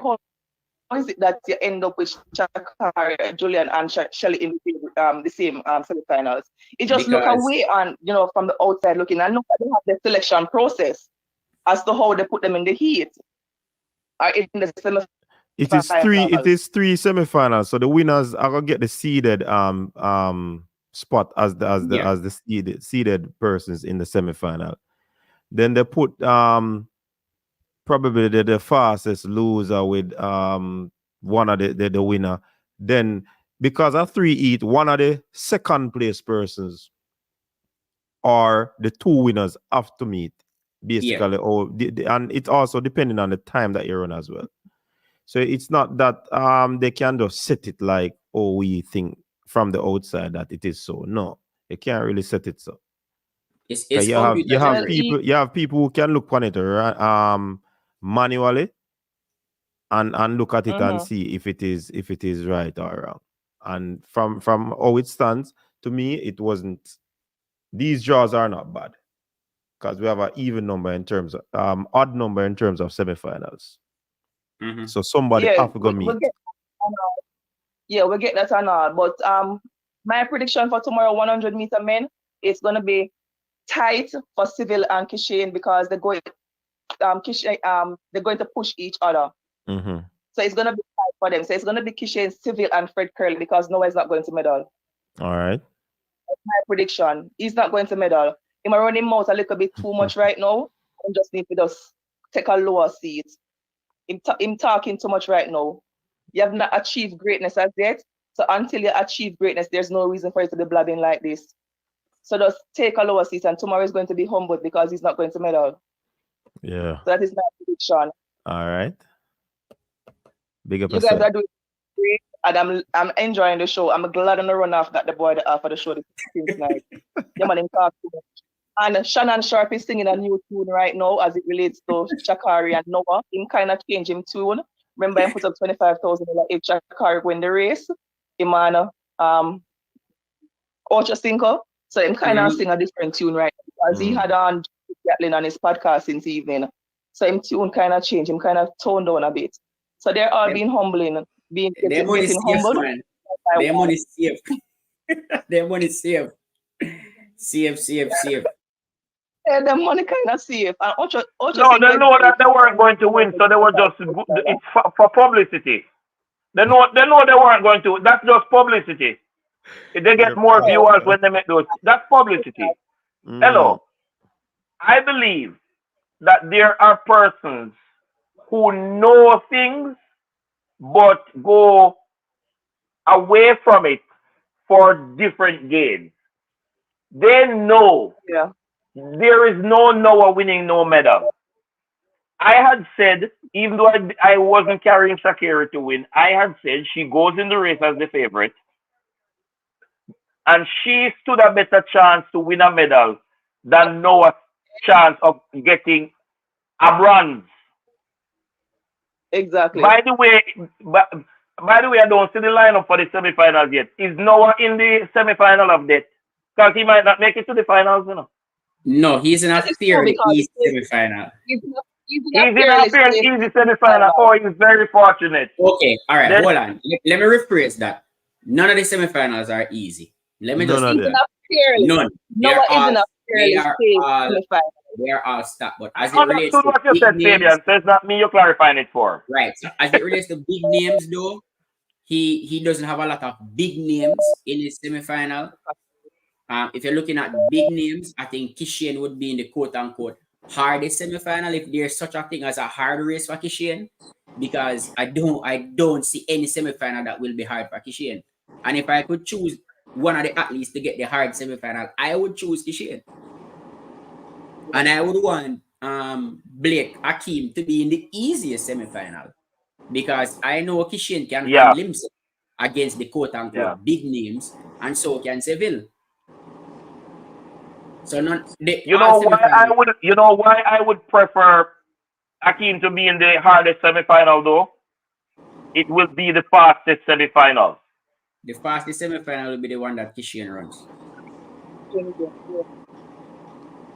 How is it that you end up with Shak'carri, Julian, and Shelly in the same semi-finals? It just look away on, from the outside looking, and look at they have the selection process as to how they put them in the heat or in the semi-finals. It is three semi-finals, so the winners are gonna get the seeded spot as the seeded persons in the semi-final. Then they put probably the fastest loser with one of the winner. Then because of 3 each, one of the second place persons or the two winners have to meet basically. And it's also depending on the time that you run as well. So it's not that they can just set it like, we think from the outside that it is so. No, you can't really set it so. You have people who can look on it manually and look at it and see if it is right or wrong. And from how it stands, to me, it wasn't. These draws are not bad because we have an even number in terms of odd number in terms of semifinals. So somebody have to go meet. We'll get that on all. But my prediction for tomorrow 100-meter men, it's gonna be tight for Civil and Kishane because they're going to push each other. So it's gonna be tight for them. So it's gonna be Kishane, Civil, and Fred Curley because Noah is not going to medal. All right. That's my prediction. He's not going to medal. He might run him out a little bit too much right now. And just need to just take a lower seat. Him talking too much right now. You have not achieved greatness as yet. So until you achieve greatness, there's no reason for you to be blabbing like this. So just take a lower seat, and tomorrow is going to be humbled because he's not going to medal. Yeah. So that is my prediction. All right. Big up. You guys are doing great, and I'm enjoying the show. I'm glad on the run off that the boy for the show this night. Yeah, man, talk too much. And Shannon Sharp is singing a new tune right now as it relates to Shak'carri and Noah. Him kind of change him tune. Remember, he put up 25,000 if Shak'carri win the race. Him and Ocho Cinco. So him kind of sing a different tune right now because he had on Gatlin on his podcast since evening. So him tune kind of changed. Him kind of toned down a bit. So they're all being humbling, getting humbled. Man. Their money safe. Their money safe. Safe. Yeah, the money kind of safe. And Ocho no, they know that they weren't going to win, so they were just it's for publicity. They know they weren't going to. That's just publicity. If they get more viewers when they make those, that's publicity. Hello. I believe that there are persons who know things but go away from it for different gains. They know there is no Noah winning no medal. I had said, even though I wasn't carrying Shak'carri to win, I had said she goes in the race as the favorite. And she stood a better chance to win a medal than Noah's chance of getting a bronze. Exactly. By the way, I don't see the lineup for the semifinals yet. Is Noah in the semifinal of that? Because he might not make it to the finals, you know. No, he's in a fairly easy semifinal. He's in a fairly easy semifinal. Oh, he's very fortunate. Okay, all right, hold on. Let me rephrase that. None of the semifinals are easy. Let me just none. Noah isn't a fairly semifinal. They are all stuck. But as I it relates understood to what you big said, names, Fabian. So it's not me you're clarifying it for. Right. So as it relates to big names, though, he doesn't have a lot of big names in his semifinal. If you're looking at big names, I think Kishian would be in the quote-unquote hardest semifinal, if there's such a thing as a hard race for Kishian, because I don't see any semifinal that will be hard for Kishian. And if I could choose one of the athletes to get the hard semifinal, I would choose Kishian. And I would want Blake Akeem to be in the easiest semifinal, because I know Kishian can handle himself against the quote-unquote big names, and so can Seville. So you know why I would prefer Akeem to be in the hardest semifinal though? It will be the fastest semifinal. The fastest semifinal will be the one that Kishian runs.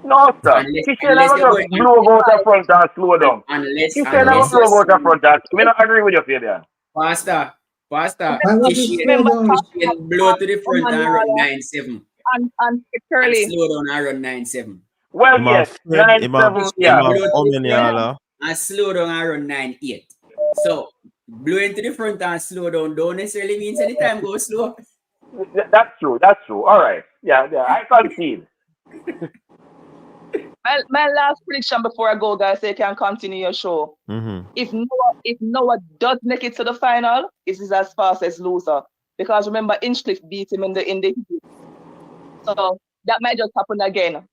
No, sir. Kishian never just blow out the front and slow down. Kishian never blow out the front and I don't agree with you, Fabian. Pastor, Kishian blow to the front and run 9-7. And Curly. Slow down and run 9-7. Well, yes, 9-7, yeah. And slow down and run 9-8. So, blowing to the front and slow down don't necessarily means anytime go slow. That's true. All right. Yeah, I concede. My last prediction before I go, guys, so you can continue your show. Mm-hmm. If Noah does make it to the final, it is as fast as loser. Because remember, Inchcliffe beat him in the heat. So that might just happen again.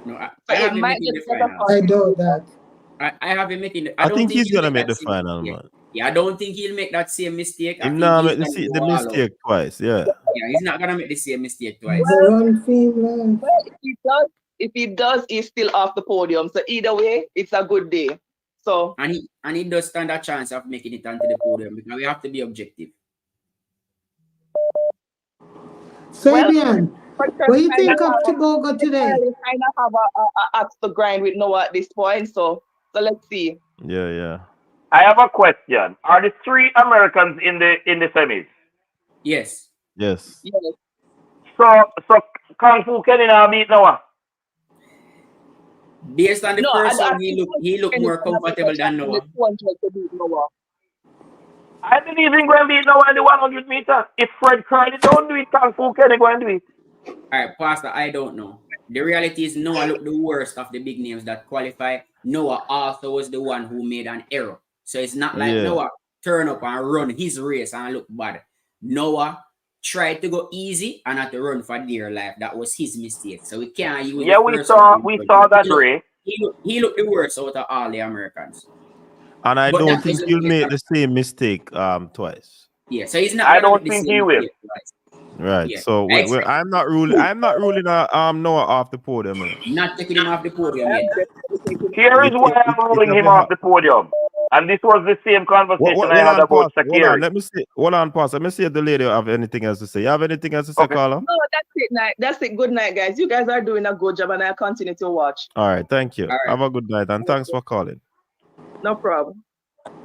No, I have him making the final. I know that. I have him making I think he's gonna make the final, man. Yeah, I don't think he'll make that same mistake. He'll not make the mistake twice, yeah. Yeah, he's not gonna make the same mistake twice. Well, if he does, he's still off the podium. So either way, it's a good day. So and he does stand a chance of making it onto the podium, because we have to be objective. Fabian, what do you think of Tobago today? I kind of have a axe to grind with Noah at this point, so let's see. Yeah. I have a question. Are the 3 Americans in the semis? Yes. So Kung Fu Kenny now beat Noah? Based on the first one, he looked more comfortable than Noah. I didn't even go and beat Noah in the 100 meter. If Fred Curly don't do it, Kung Fu Kenny go and do it. All right, Pastor, I don't know. The reality is Noah looked the worst of the big names that qualify. Noah also was the one who made an error. So it's not like Noah turn up and run his race and look bad. Noah tried to go easy and had to run for dear life. That was his mistake. So we can't use we saw that race. He looked the worst out of all the Americans. And I don't think he'll make the same mistake twice. Yeah, so he's not. I don't think he will. Right. Yeah. So I'm not ruling Noah off the podium. Not taking him off the podium yet. Here is why I'm ruling him off the podium. And this was the same conversation I had about Shak'carri. Let me see. Hold on, pause. Let me see if the lady have anything else to say. You have anything else to say, Carla? No, that's it. That's it. Good night, guys. You guys are doing a good job, and I'll continue to watch. All right. Thank you. Have a good night, and thanks for calling. No problem.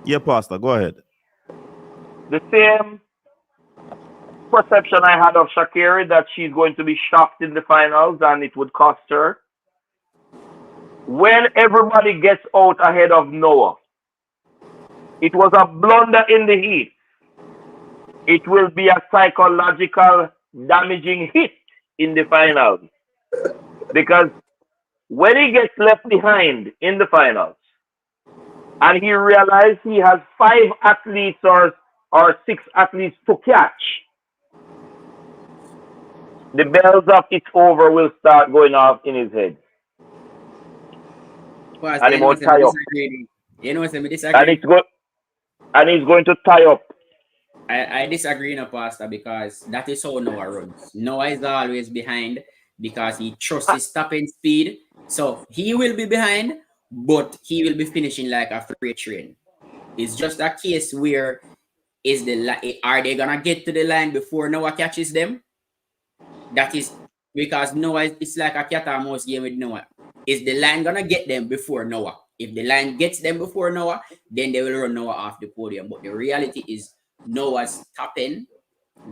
Yeah, Pastor. Go ahead. The same perception I had of Shak'carri, that she's going to be shocked in the finals and it would cost her. When everybody gets out ahead of Noah, it was a blunder in the heat. it will be a psychological damaging hit in the finals. Because when he gets left behind in the finals and he realizes he has 5 athletes or 6 athletes to catch, the bells of it's over will start going off in his head. Pastor, And he won't tie up. You know what I disagree? And he's going to tie up. I disagree, Pastor, because that is how Noah runs. Noah is always behind because he trusts his stopping speed. So he will be behind, but he will be finishing like a freight train. It's just a case where are they gonna get to the line before Noah catches them? That is because Noah it's like a cat and mouse game with Noah. Is the line gonna get them before Noah? If the line gets them before Noah, then they will run Noah off the podium. But the reality is Noah's stopping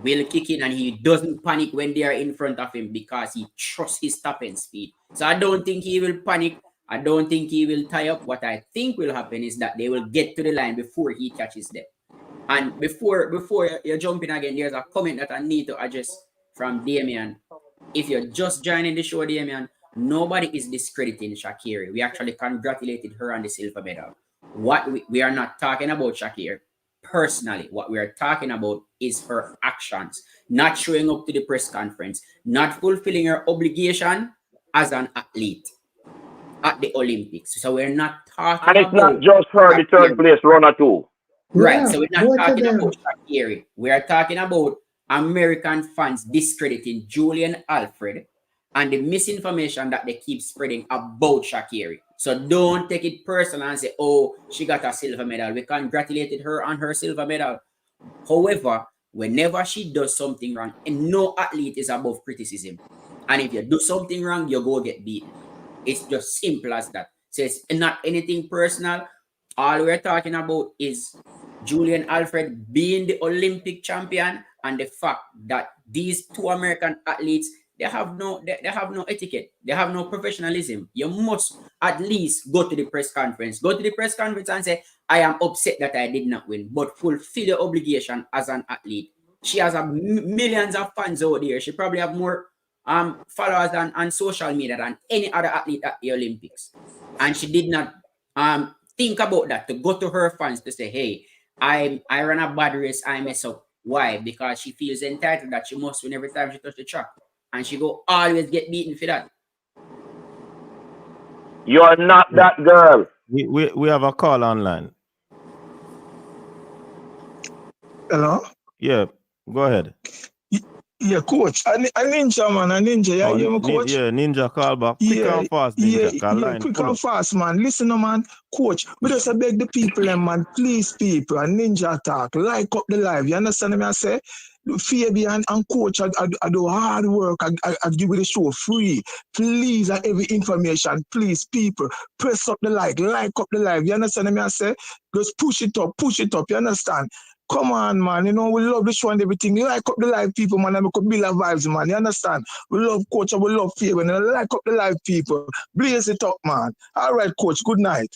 will kick in and he doesn't panic when they are in front of him because he trusts his stopping speed. So I don't think he will panic. I don't think he will tie up. What I think will happen is that they will get to the line before he catches them. And before you jump in again, there's a comment that I need to address from Damien. If you're just joining the show, Damien, nobody is discrediting Shak'carri. We actually congratulated her on the silver medal. What we are not talking about Shak'carri personally. What we are talking about is her actions, not showing up to the press conference, not fulfilling her obligation as an athlete at the Olympics. So we're not talking about... And it's not just her, the third place runner too. Right, Yeah, so we're not talking about Shak'carri. We are talking about American fans discrediting Julian Alfred and the misinformation that they keep spreading about Shak'carri. So don't take it personal and say, oh, she got a silver medal. We congratulated her on her silver medal. However, whenever she does something wrong, and no athlete is above criticism. And if you do something wrong, you go get beaten. It's just simple as that. So it's not anything personal. All we're talking about is Julian Alfred being the Olympic champion and the fact that these 2 American athletes, they have no etiquette. They have no professionalism. You must at least go to the press conference. Go to the press conference and say, I am upset that I did not win, but fulfill your obligation as an athlete. She has millions of fans out there. She probably have more followers on social media than any other athlete at the Olympics. And she did not think about that, to go to her fans to say, hey, I ran a bad race, I mess up. Why? Because she feels entitled that she must win every time she touch the track. And she go always get beaten for that. You're not that girl. We have a call online. Hello? Yeah, go ahead. Yeah, coach. A ninja, man. A ninja. Yeah, you coach? Yeah, ninja call back. Quick and fast, ninja. Yeah, quick and fast, man. Listen, man. Coach, we just beg the people, man. Please, people. A ninja talk. Like up the live. You understand me? I say? Fabian and coach, I do hard work. I give you the show free. Please, every information, please, people, press up the like up the live. You understand me? I say? Just push it up. You understand? Come on, man. You know, we love the show and everything. Like up the live, people, man. And we could build our vibes, man. You understand? We love coach and we love Fabian. And like up the live, people. Blaze it up, man. All right, coach. Good night.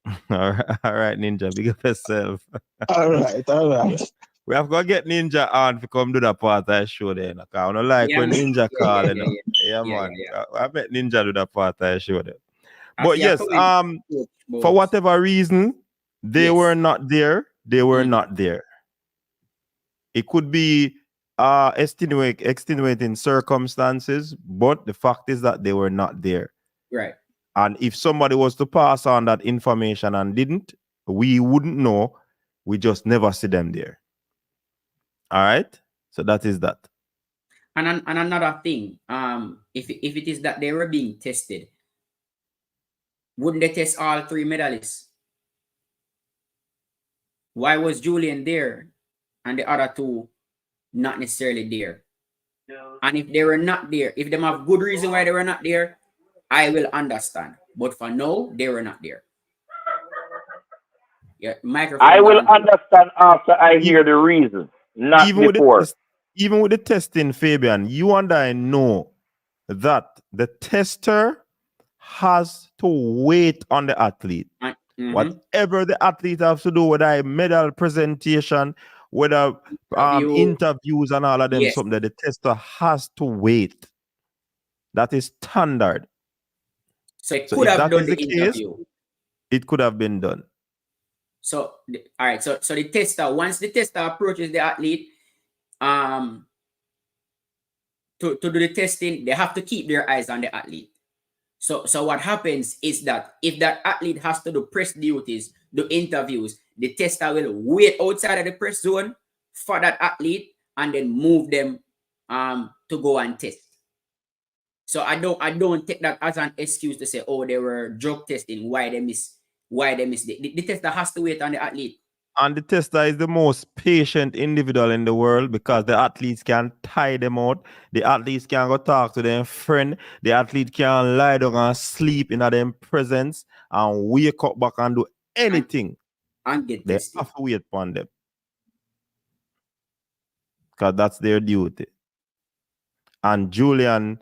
All right, Ninja. Big up yourself. All right. We have to get Ninja on to come do that part of the show then. I don't like when Ninja call. Man. I bet Ninja do that part of the show then. But yes, for whatever reason, they were not there. They were not there. It could be extenuating circumstances, but the fact is that they were not there. Right. And if somebody was to pass on that information and didn't, we wouldn't know. We just never see them there. All right, so that is that. And another thing, if it is that they were being tested, wouldn't they test all 3 medalists? Why was Julian there and the other 2 not necessarily there? No. And if they were not there, if they have good reason why they were not there, I will understand. But for now, they were not there. Yeah, microphone. I will understand after I hear the reason. Not even before. Even with the testing, Fabian, you and I know that the tester has to wait on the athlete. Whatever the athlete has to do, whether a medal presentation, whether interviews and all of them, Yes. something that the tester has to wait. That is standard. So it could have done the interview. It could have been done. So all right, so the tester, once the tester approaches the athlete, to do the testing, they have to keep their eyes on the athlete. So what happens is that if that athlete has to do press duties, do interviews, the tester will wait outside of the press zone for that athlete and then move them to go and test. So I don't take that as an excuse to say, oh, they were drug testing, why they miss the tester has to wait on the athlete. And the tester is the most patient individual in the world because the athletes can tie them out. The athletes can go talk to their friend. The athlete can lie down and sleep in their presence and wake up back and do anything. And get they tested. have to wait upon them. Because that's their duty. And Julian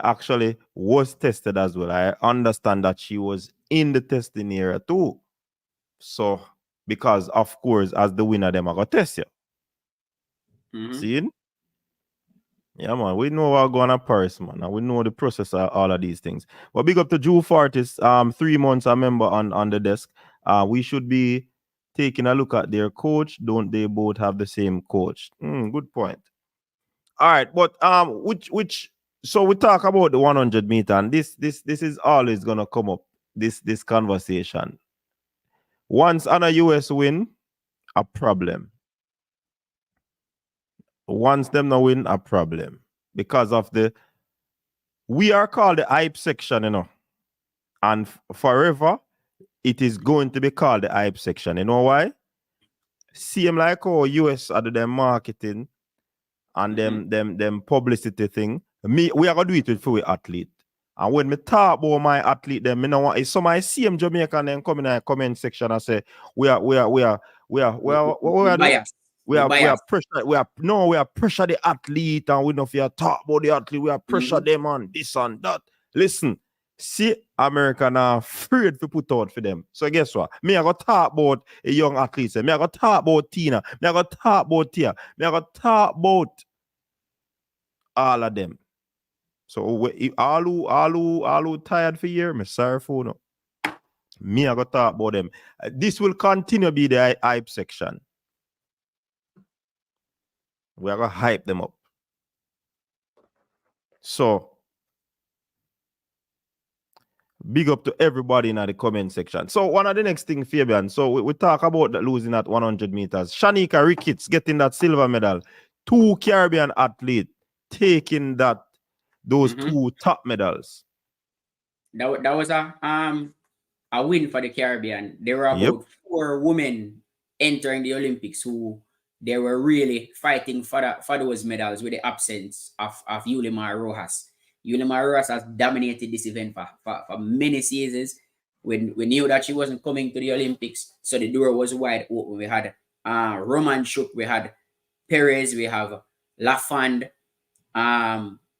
actually was tested as well. I understand that she was in the testing area too. So, because of course, as the winner, them are going to test you. See? Yeah, man. We know what's going on Paris, man. And we know the process of all of these things. But big up to Drew Fortis, 3 months, I remember, on the desk. We should be taking a look at their coach. Don't they both have the same coach? Good point. All right, but so we talk about the 100 meter, and this is always gonna come up, this conversation. Once on a US win, a problem. Once them no win, a problem. Because of we are called the hype section, you know. And forever, it is going to be called the hype section. You know why? Same like how US are the marketing and them publicity thing. We are gonna do it for our athlete. And when me talk about my athlete, them, me know what some I see them Jamaican then come in the comment section and say we are pressure the athlete and we know if you talk about the athlete, we are pressure them on this and that. Listen, see, America now afraid to put out for them. So guess what? Me I go talk about a young athlete. Me I go talk about Tina. Me I go talk about Tia. Me I go talk about all of them. So all who tired for year, me sorry for no. Me I go talk about them. This will continue to be the hype section. We are gonna hype them up. So big up to everybody in the comment section. So one of the next thing, Fabian. So we talk about losing at 100 meters. Shak'carri Ricketts getting that silver medal. 2 Caribbean athletes taking those 2 top medals. That was a win for the Caribbean. There were about 4 women entering the Olympics who they were really fighting for those medals with the absence of Yulimar Rojas. Yulimar Rojas has dominated this event for many seasons. When we knew that she wasn't coming to the Olympics, so the door was wide open. We had Roman Shook, we had Perez, we have Lafond,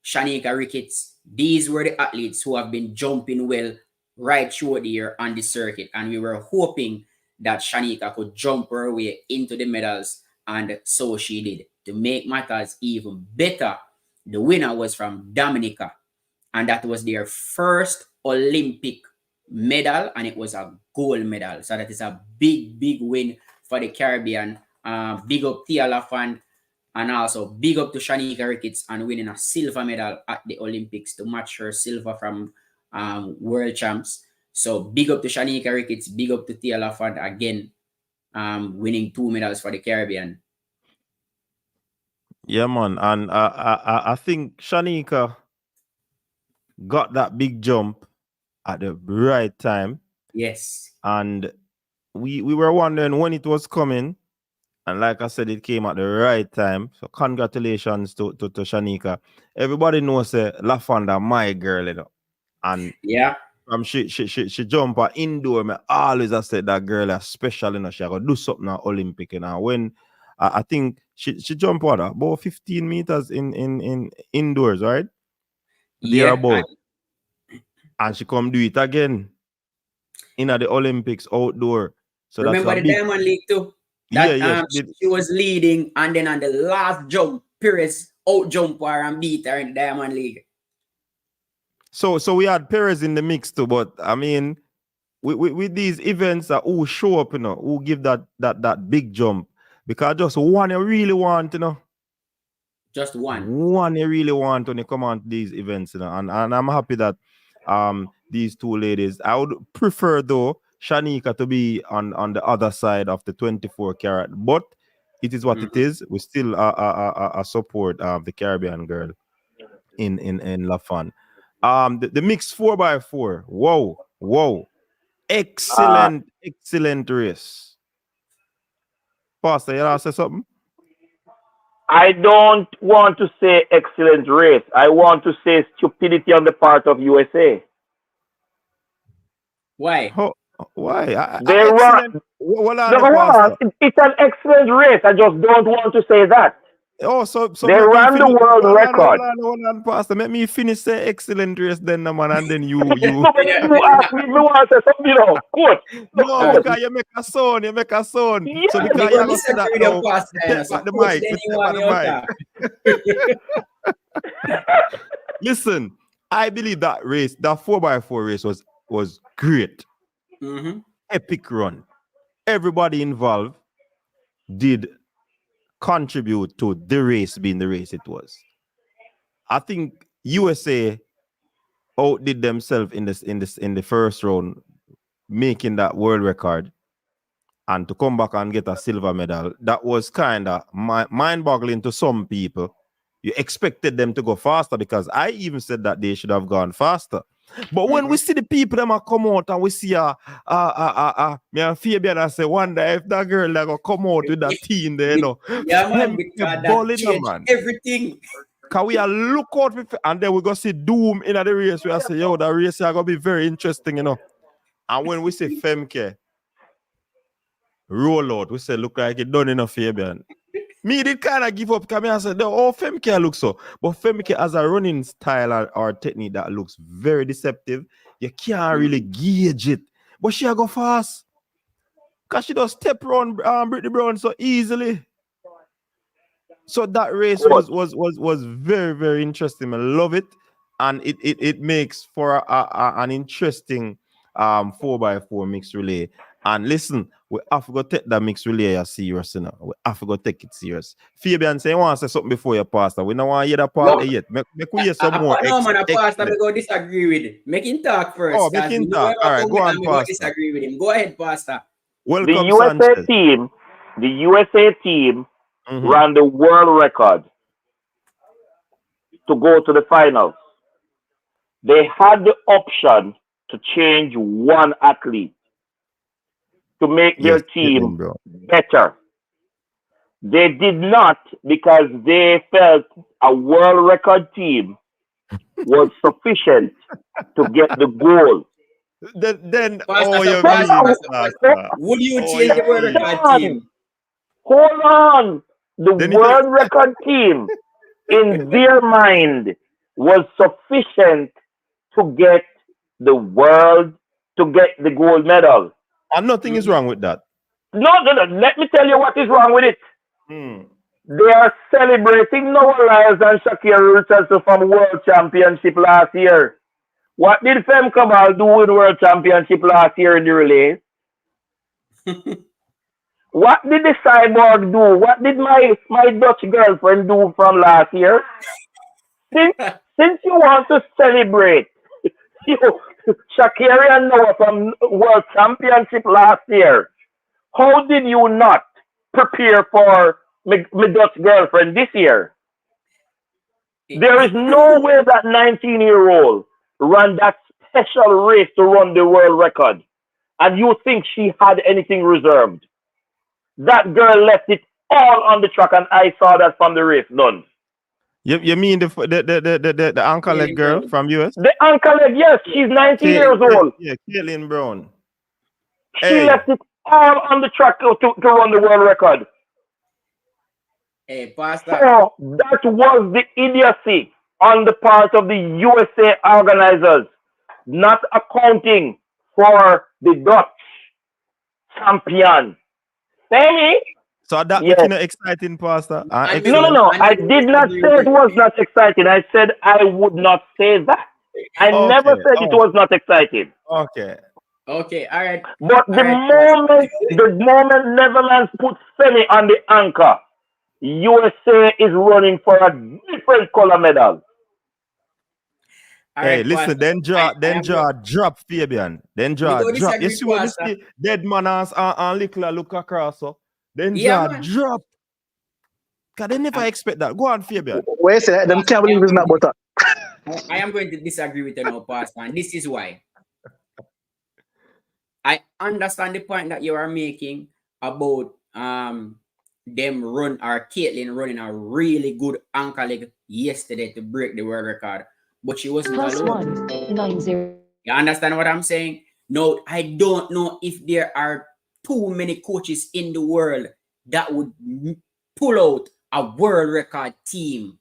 Shak'carri Ricketts. These were the athletes who have been jumping well right through the year on the circuit, and we were hoping that Shak'carri could jump her way into the medals, and so she did. To make matters even better, the winner was from Dominica, and that was their first Olympic medal, and it was a gold medal. So that is a big win for the Caribbean. Big up Tia Lafond, and also big up to Shak'carri Ricketts and winning a silver medal at the Olympics to match her silver from World Champs. So big up to Shak'carri Ricketts, big up to Tia Lafond again, winning 2 medals for the Caribbean. Yeah, man. And I think Shak'carri got that big jump at the right time. Yes. And we were wondering when it was coming. And like I said, it came at the right time. So congratulations to Shak'carri. Everybody knows Lafond my girl, you know. And yeah, she jump her indoor. Me always I said that girl is special, you know. She gotta do something at Olympic, you know. When I think she jumped about 15 meters in indoors, right? Yeah. And she come do it again in the Olympics outdoor. So remember that's the Diamond League too. That yes. she was leading, and then on the last jump, Perez out jump her and beat her in the Diamond League. So we had Perez in the mix too, but I mean, with these events that who show up, who give that big jump, because just one you really want, Just one. One you really want when you come on to these events, and I'm happy that these two ladies. I would prefer though Shanika to be on the other side of the 24 carat, but it is what it is. We still support the Caribbean girl in La Fan. The mixed 4x4. Whoa. Excellent race. Pastor, you want to say something? I don't want to say excellent race. I want to say stupidity on the part of USA. Why? Why? They run. It's an excellent race. I just don't want to say that. Oh, so they ran the world record. Hold on, Pastor. Let me finish the excellent race then, man, and then you. You ask me, want to say something, good. No, because you make a sound. Yeah. So because you have to say that now, take back the mic. Listen, I believe that race, that 4x4 race was great. Epic run. Everybody involved did contribute to the race being the race it was. I think USA outdid themselves in the first round, making that world record, and to come back and get a silver medal. That was kind of mind-boggling to some people. You expected them to go faster, because I even said that they should have gone faster. But when we see the people them come out and we see me and Fabian, I say, wonder if that girl that go come out with that team there, Yeah, man, because that changed everything. Can we look out with, and then we go see Doom in the race? We say, yo, that race is gonna be very interesting, And when we say Femke roll out, we say, look like it done enough, Fabian. Me did kind of give up, because I said, oh, Femke looks so. But Femke has a running style or technique that looks very deceptive. You can't really gauge it. But she go fast, because she does step around Brittany Brown so easily. So that race was very, very interesting. I love it. And it makes for an interesting 4x4 mixed relay. And listen, we have to go take that mixed relay serious, We have to go take it serious. Fabian say, you want to say something before you pastor? We don't want to hear that part yet. Make we hear some more. No, man, pastor, we go disagree with him. Make him talk first. Oh, make him talk. All right, go on, pastor. Disagree with him. Go ahead, pastor. Welcome, the USA team ran the world record to go to the finals. They had the option to change one athlete to make their team better. They did not, because they felt a world record team was sufficient to get the goal. Then would you change the world record team? Hold on. The world record team, in their mind, was sufficient to get the gold medal. And nothing is wrong with that. No. Let me tell you what is wrong with it. They are celebrating Noah Lyles and Shak'carri Richardson from World Championship last year. What did Fem Cabal do in World Championship last year in the relay? What did the Cyborg do? What did my Dutch girlfriend do from last year? Since you want to celebrate Shak'carri and Noah from World Championship last year, how did you not prepare for my Dutch girlfriend this year? There is no way that 19-year-old ran that special race to run the world record, and you think she had anything reserved. That girl left it all on the track, and I saw that from the race done. You mean the ankle leg girl from US? The ankle leg, yes. She's 19 years old. Yeah, Caitlin Brown. She left it all on the track to run the world record. Hey, Pastor. So that was the idiocy on the part of the USA organizers, not accounting for the Dutch champion. Sammy, So that Yes. making it exciting, Pastor. And No, no, Excellent. no. I did not say it was not exciting. I said I would not say that. I never Okay. said it was not exciting. Okay. Okay, all right. But All right, Pastor. the moment Netherlands put Femi on the anchor, USA is running for a different color medal. All Hey, right, listen, Pastor. then draw, drop Fabian. Then Me draw, go drop. You disagree, see what me Pastor. see? Dead man and little look across. So. Then Yeah, draw, man. drop. Cause they never expect that. Go on, Fabian. Where is it? Them can't believe it's not butter. I am going to disagree with you now, Pastor, and this is why. I understand the point that you are making about them Caitlin running a really good anchor leg yesterday to break the world record, but she wasn't alone. You understand what I'm saying? No, I don't know if there are too many coaches in the world that would pull out a world record team.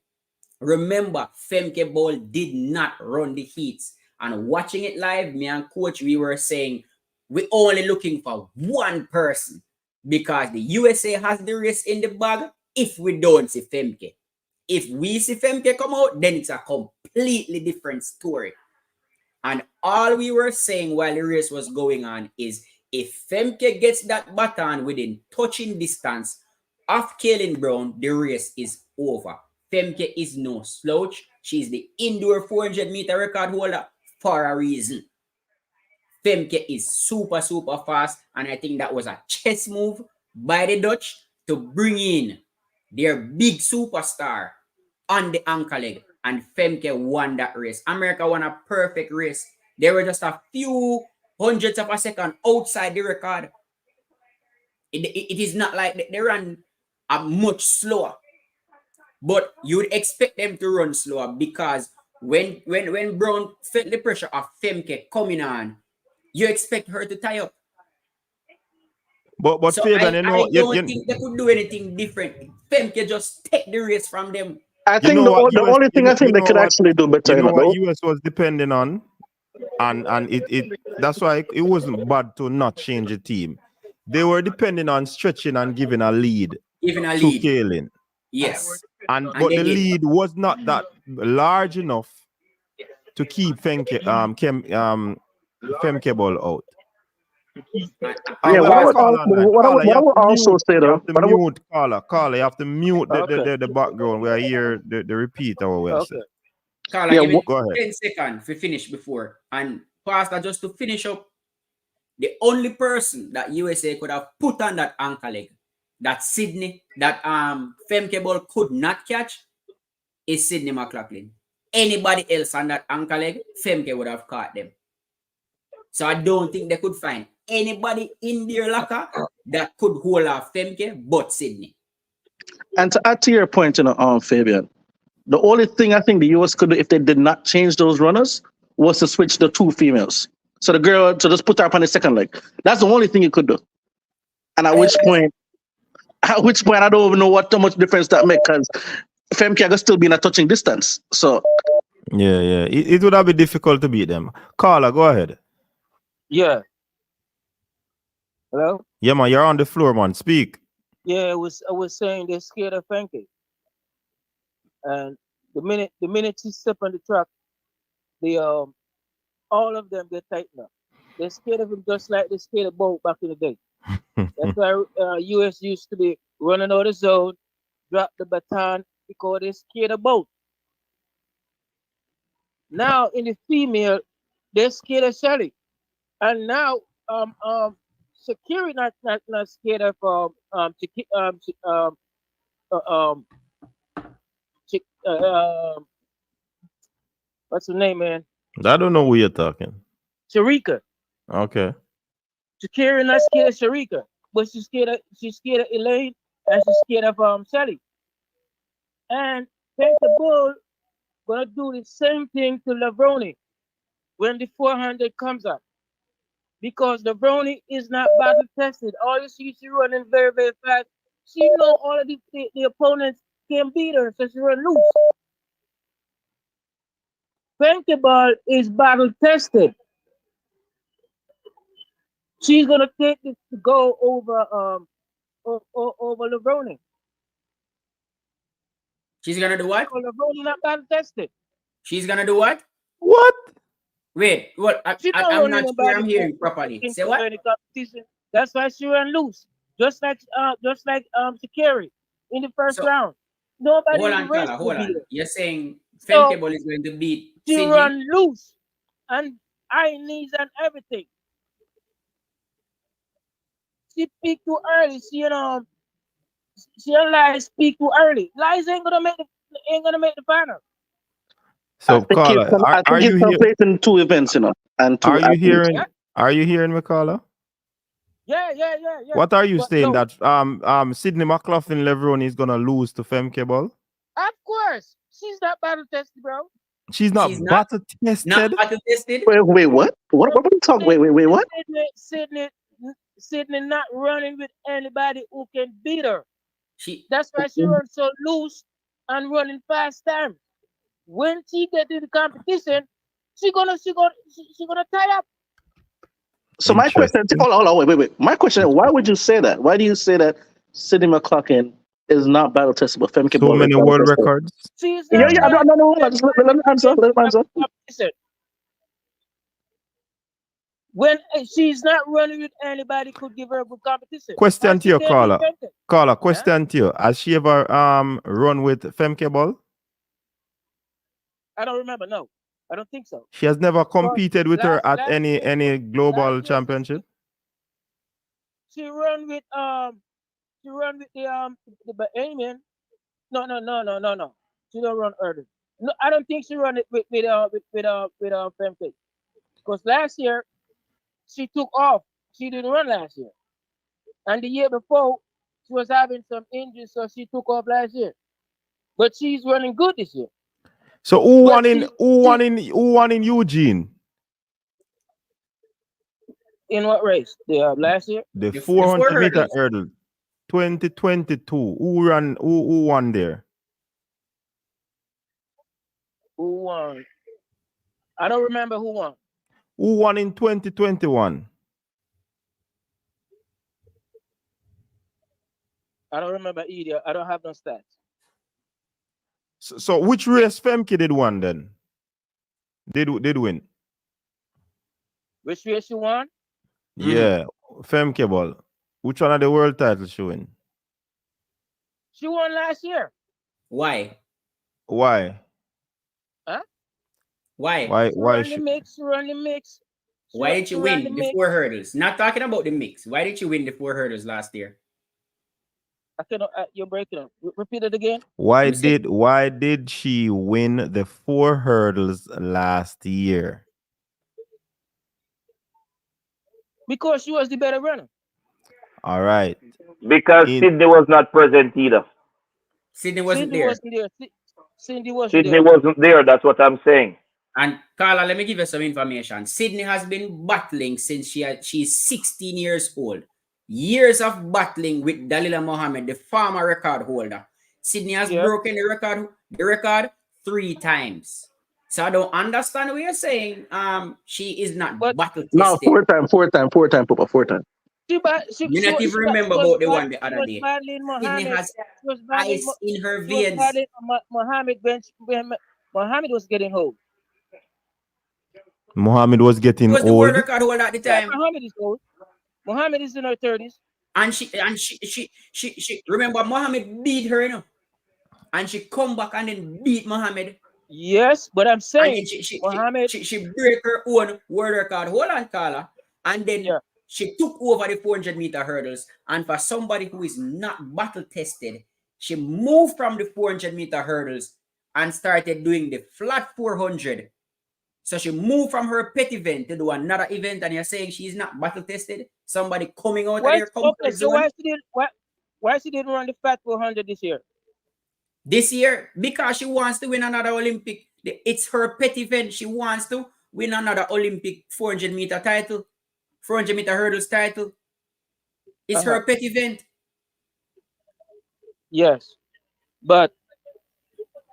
Remember, Femke Ball did not run the heats. And watching it live, me and coach, we were saying, we're only looking for one person because the USA has the race in the bag if we don't see Femke. If we see Femke come out, then it's a completely different story. And all we were saying while the race was going on is if Femke gets that baton within touching distance of Kaylin Brown, the race is over. Femke is no slouch. She's the indoor 400-meter record holder for a reason. Femke is super, super fast. And I think that was a chess move by the Dutch to bring in their big superstar on the anchor leg. And Femke won that race. America won a perfect race. They were just a few hundredths of a second outside the record. It is not like they ran a much slower. But you would expect them to run slower because when Brown felt the pressure of Femke coming on, you expect her to tie up. But so Fabian, I don't think they could do anything different. Femke just take the race from them. I think the only thing I think they could actually do better. You know what US was depending on, and it that's why it wasn't bad to not change the team. They were depending on stretching and giving a lead to Kaylin. Yes. But the lead was not that large enough to keep Femke Ball out. Yeah, what I would also say though, Caller, you have to mute the background. We are here the repeat our way. Okay. Carla, give me 10 seconds to finish before. And Pastor, just to finish up, the only person that USA could have put on that anchor leg, that Femke Ball could not catch, is Sydney McLaughlin. Anybody else on that anchor leg, Femke would have caught them. So I don't think they could find anybody in their locker that could hold off Femke but Sydney. And to add to your point, Fabian, the only thing I think the US could do if they did not change those runners was to switch the two females. So the girl to just put her up on the second leg. That's the only thing you could do. And at which point I don't even know what much difference that makes because Femke could still be in a touching distance. So yeah, it would have been difficult to beat them. Carla, go ahead. Yeah. Hello? Yeah, man, you're on the floor, man. Speak. Yeah, I was saying they're scared of Femke. And the minute she step on the track, all of them get tightened up. They're scared of him just like they scared of Bolt back in the day. That's why US used to be running out of zone, drop the baton because they're scared of Bolt. Now in the female, they're scared of Shelly. And now Shak'carri not scared of what's her name, man? I don't know who you're talking. Sharika. Okay. Shak'carri not scared of Sharika, but she's scared of Elaine and she's scared of Shelly. And Femke Ball gonna do the same thing to Lavroni when the 400 comes up. Because Lavroni is not battle tested. All you see, she running very, very fast. She know all of the opponents can beat her, so she run loose. Femke Ball is battle tested. She's gonna take this to go over over Levroni. She's gonna do what? Levroni not battle tested. She's gonna do what? What? Wait, what? I'm not sure I'm hearing properly. Say what? Competition. That's why she ran loose. Just like Shak'carri in the first round. Nobody Hold in on, the race Carla, will hold be on. there. You're saying So, Femkeball is going to beat she Sydney? run loose and high knees and everything. She peaked too early. She and Lies peaked too early. Lies ain't gonna make the final. So, Carla, I think he's conflating two events, you know, and two. Are you hearing? Yeah. Are you hearing me, Carla? Yeah. What are you But saying no, that Sydney McLaughlin Levroni is gonna lose to Femkeball? of course, she's not battle tested, bro. She's not battle tested. Not battle tested. Wait, what? What are you talking? Wait, what? Sydney not running with anybody who can beat her. That's why she Mm-hmm. runs so loose and running fast time. When she get to the competition, she gonna tie up. So my question, hold on, wait. My question is, why would you say that? Why do you say that Sydney McLaughlin is not battle tested, but Femke So Ball many is battle world tested? records. Yeah. No. Just let me answer. Let me answer. When she's not running with anybody, could give her a good competition. Question to you, Carla. Carla, Yeah? question to you. Has she ever run with Femkeball? I don't remember. No, I don't think so. She has never competed with her at last any year, global championship. She run with the Bahamian. No. She don't run early. No, I don't think she run it with Femke. Because last year she took off. She didn't run last year, and the year before she was having some injuries, so she took off last year. But she's running good this year. So who won in Eugene? In what race? Last year? The 400 meter hurdle. 2022. Who won there? Who won? I don't remember who won. Who won in 2021? I don't remember either. I don't have no stats. So which race Femke did won then? Did win? Which race she won? Yeah, Femkeball. Which one of the world titles she win? She won last year. Why? Huh? Why? Why she run the mix? Why did you win the 4 hurdles? Not talking about the mix. Why did you win the 4 hurdles last year? I cannot. You're breaking up. Repeat it again. Why did she win the 4 hurdles last year? Because she was the better runner. All right. Because Sydney was not present either. Sydney wasn't there. Sydney wasn't there. That's what I'm saying. And Carla, let me give you some information. Sydney has been battling since she's 16 years old. Years of battling with Dalila Mohammed, the former record holder. Sydney has broken the record 3 times. So I don't understand what you're saying. She is not battle tested. No, 4 time, Papa, 4 time. You not even remember about the one the other day. Sydney has ice in her veins. Mohammed was getting old. Mohammed was getting old. He was the world record holder at the time. Mohammed is old. Mohammed is in her 30s. And she remember Mohammed beat her, you know. And she come back and then beat Mohammed. Yes, but I'm saying Mohammed she break her own world record. Hold on, Carla. And then she took over the 400 meter hurdles. And for somebody who is not battle tested, she moved from the 400 meter hurdles and started doing the flat 400. So she moved from her pet event to do another event, and you're saying she's not battle tested? Somebody coming out of their comfort zone? Why she didn't run the flat 400 this year? This year, because she wants to win another Olympic. It's her pet event. She wants to win another Olympic 400 meter title, 400 meter hurdles title. It's her pet event. Yes, but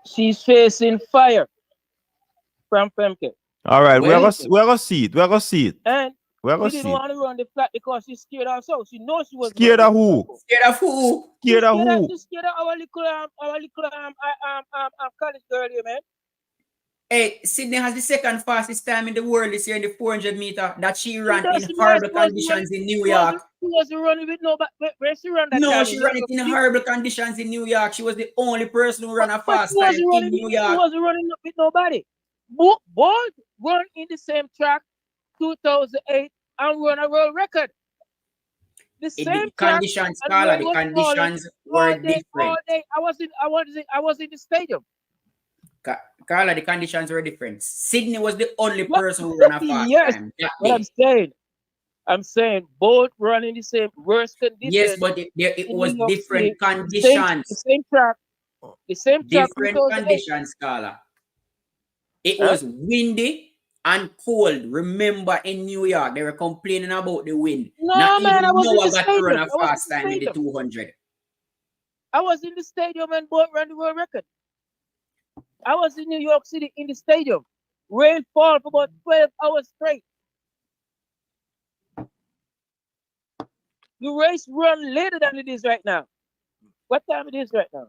she's facing fire from Femke. All right, we're gonna see it. And gonna She didn't see it. want to run the flat because she's scared herself. She knows she wasn't Scared gonna of win. who? Scared of who? Scared of who? She's scared of our little college girl here, man. Hey, Sydney has the second fastest time in the world this year in the 400 meter that she It ran in doesn't matter. horrible conditions in New She wasn't, York. she wasn't running with nobody. Where she ran that No, time? she ran it in horrible conditions in New York. She was the only person who ran a But fast time in New she York. wasn't running with nobody. Both run in the same track 2008 and run a world record. The same track. Conditions, and Carla, rain the was falling conditions were all day. different. I was in the stadium. Carla, the conditions were different. Sydney was the only person who ran a fast Yes, time. but I'm saying both running the same worst conditions. Yes, but it was New York different City, conditions. The same track. Different conditions, Carla. It was windy and cold. Remember, in New York, they were complaining about the wind. No, Not man, even I was in Noah the got to run stadium. a fast time in the 200. I was in the stadium and both ran the world record. I was in New York City in the stadium. Rain fall for about 12 hours straight. The race run later than it is right now. What time it is right now?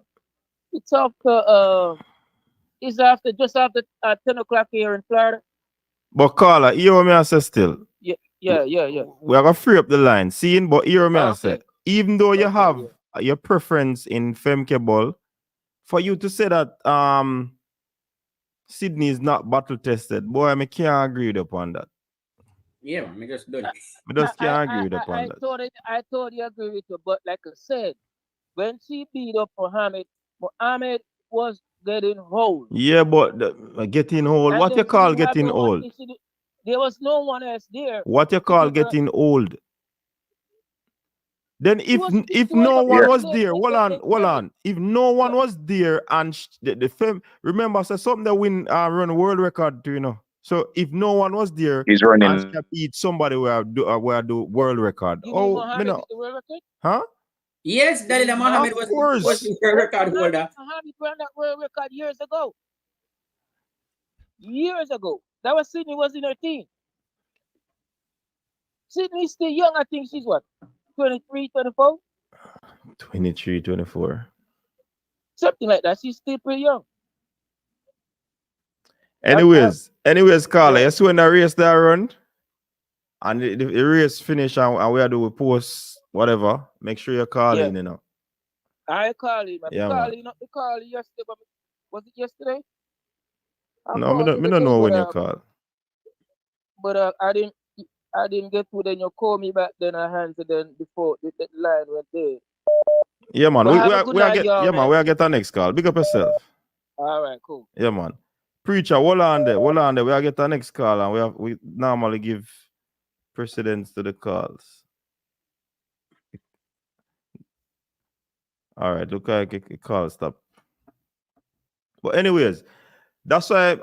It's after just after 10 o'clock here in Florida. But Carla, hear what I say still. Yeah. We are gonna free up the line. Seeing, but hear what I say. Even though you have your preference in Femke ball, for you to say that Sydney is not battle tested, boy, I can't agree upon that. Yeah, I just done. I just can't agree upon that. I totally agree with you, but like I said, when she beat up Mohammed was getting old. Yeah, but getting old. And what you call getting old? There was no one else there. What you call getting old? Then if no one was there, hold on. If no one was there and the film, remember, so something that win run world record too, you know. So if no one was there, he's running. and she beat somebody where do world record. You mean Mohammed is the world record? Huh? Yes, Dalila Mohammed was the world record holder. Mohammed ran that world record years ago. That was Sydney was in her team. Sydney's still young. I think she's what? 23, 24? 23, 24. Something like that. She's still pretty young. Anyways, Carla, you see when the race that run and the race finish and we do we post whatever, make sure you call in, you know. I call him. Yeah, call you yesterday. Was it yesterday? No, I don't know when you call. But I didn't get to. Then you call me back. Then I answered. Then before the line went there. Yeah, man. We get our next call. Big up yourself. All right, cool. Yeah, man. Preacher, hold on there. We get our next call, and we normally give precedence to the calls. All right, look like a call stop. But anyways, that's why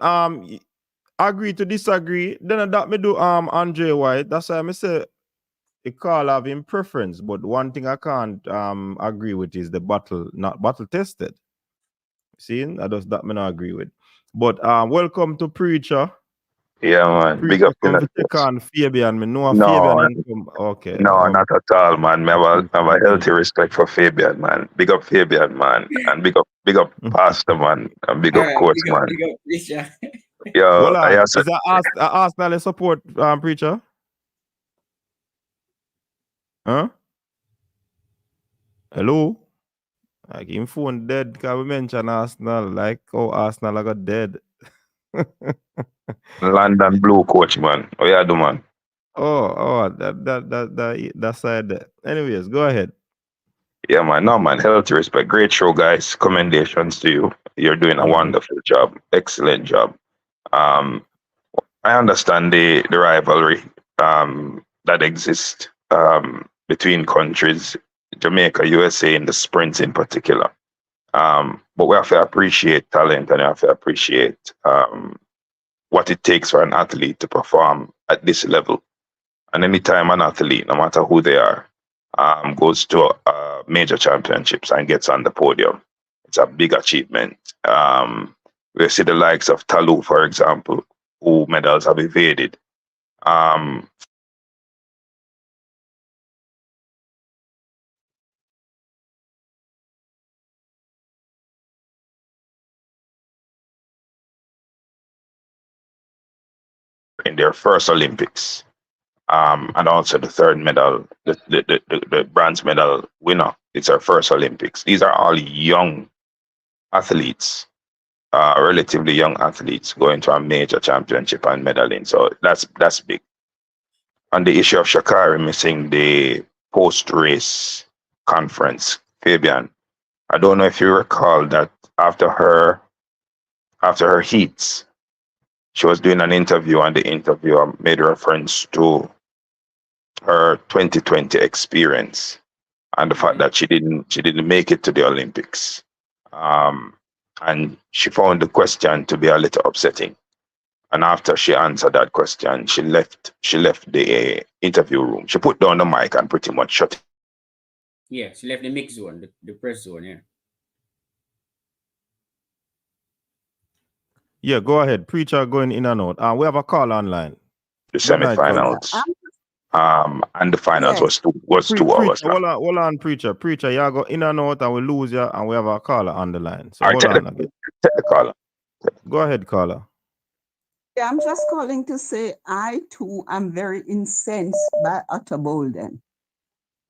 agree to disagree. Then that me do Andre White. That's why I say a call have in preference. But one thing I can't agree with is the not battle tested. See, that me not agree with. But welcome to Preacher. Yeah, man. Preacher, Big up on Fabian. Me know no, Fabian. Okay. No, not at all, man. I have a healthy respect for Fabian, man. Big up Fabian, man. And big up Pastor, man. And big up Coach, man. Big up, Yo, I is that Arsenal support Preacher? Huh? Hello? Like him phone dead because we mention Arsenal. Like how Arsenal got dead. London Blue Coach, man. Oh yeah, do man. Oh, that side there. Anyways, go ahead. Yeah, man. No, man. Healthy respect. Great show, guys. Commendations to you. You're doing a wonderful job. Excellent job. I understand the rivalry that exists between countries, Jamaica, USA, in the sprints in particular. But we have to appreciate talent and we have to appreciate what it takes for an athlete to perform at this level. And anytime an athlete, no matter who they are, goes to major championships and gets on the podium, it's a big achievement. We see the likes of Talu, for example, who medals have evaded. in their first Olympics. And also the third medal, the bronze medal winner. It's her first Olympics. These are all young athletes, relatively young athletes going to a major championship and medaling. So that's big. On the issue of Shak'carri missing the post-race conference, Fabian, I don't know if you recall that after her heats, she was doing an interview, and the interviewer made reference to her 2020 experience and the fact that she didn't make it to the Olympics. And she found the question to be a little upsetting. And after she answered that question, she left the interview room. She put down the mic and pretty much shut it. Yeah, she left the mix zone, the press zone, yeah. Yeah, go ahead. Preacher going in and out. We have a call online. The semifinals. And the finals was 2 hours. Hold on, Preacher. Preacher, you go in and out and we lose you, and we have a caller on the line. So hold on again. Take the caller. Go ahead, caller. Yeah, I'm just calling to say I too am very incensed by Otter Bolden.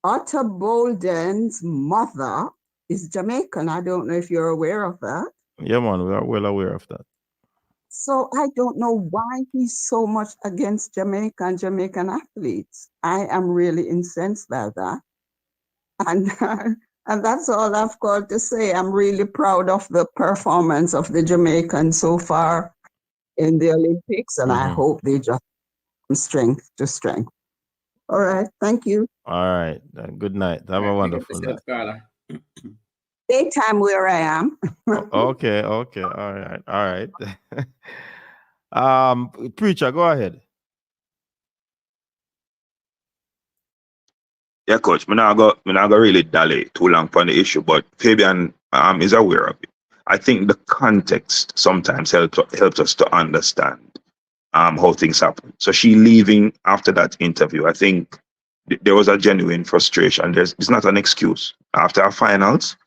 Otter Bolden's mother is Jamaican. I don't know if you're aware of that. Yeah, man, we are well aware of that. So I don't know why he's so much against Jamaican athletes. I am really incensed by that. And that's all I've got to say. I'm really proud of the performance of the Jamaicans so far in the Olympics, and I hope they just from strength to strength. All right, thank you. All right, good night. Have a wonderful night. Daytime where I am. Okay, all right. Preacher, go ahead. Yeah, coach. I'm not gonna really dally too long on the issue, but Fabian is aware of it. I think the context sometimes helps us to understand how things happen. So she leaving after that interview, I think there was a genuine frustration. It's not an excuse. After our finals,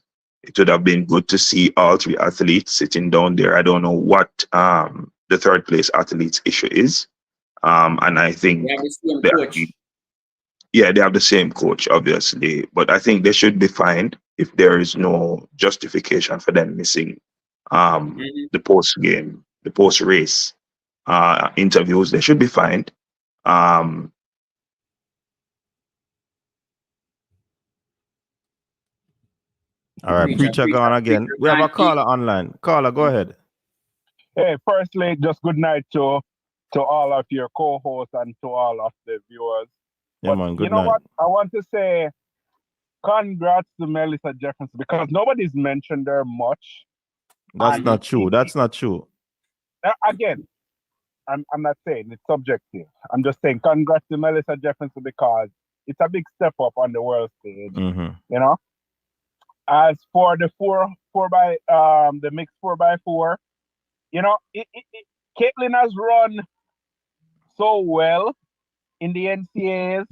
it would have been good to see all 3 athletes sitting down there. I don't know what the third place athlete's issue is. And I think they have the same coach, obviously, but I think they should be fined if there is no justification for them missing the post-game, the post-race interviews. They should be fined. All right, Preacher gone again. We have a caller online. Caller, go ahead. Hey, firstly, just good night to all of your co-hosts and to all of the viewers. Yeah, man, good you know night. What? I want to say congrats to Melissa Jefferson because nobody's mentioned her much. That's not true. That's not true. Again, I'm not saying it's subjective. I'm just saying congrats to Melissa Jefferson because it's a big step up on the world stage. You know. As for the the mixed 4x4, you know, Caitlin has run so well in the NCAAs.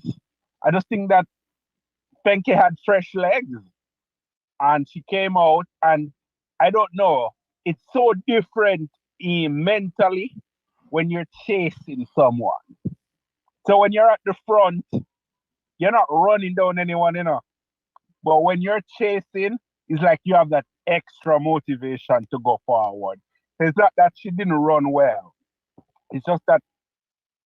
I just think that Penke had fresh legs and she came out, and I don't know, it's so different mentally when you're chasing someone. So when you're at the front, you're not running down anyone, you know. But when you're chasing, it's like you have that extra motivation to go forward. It's not that she didn't run well. It's just that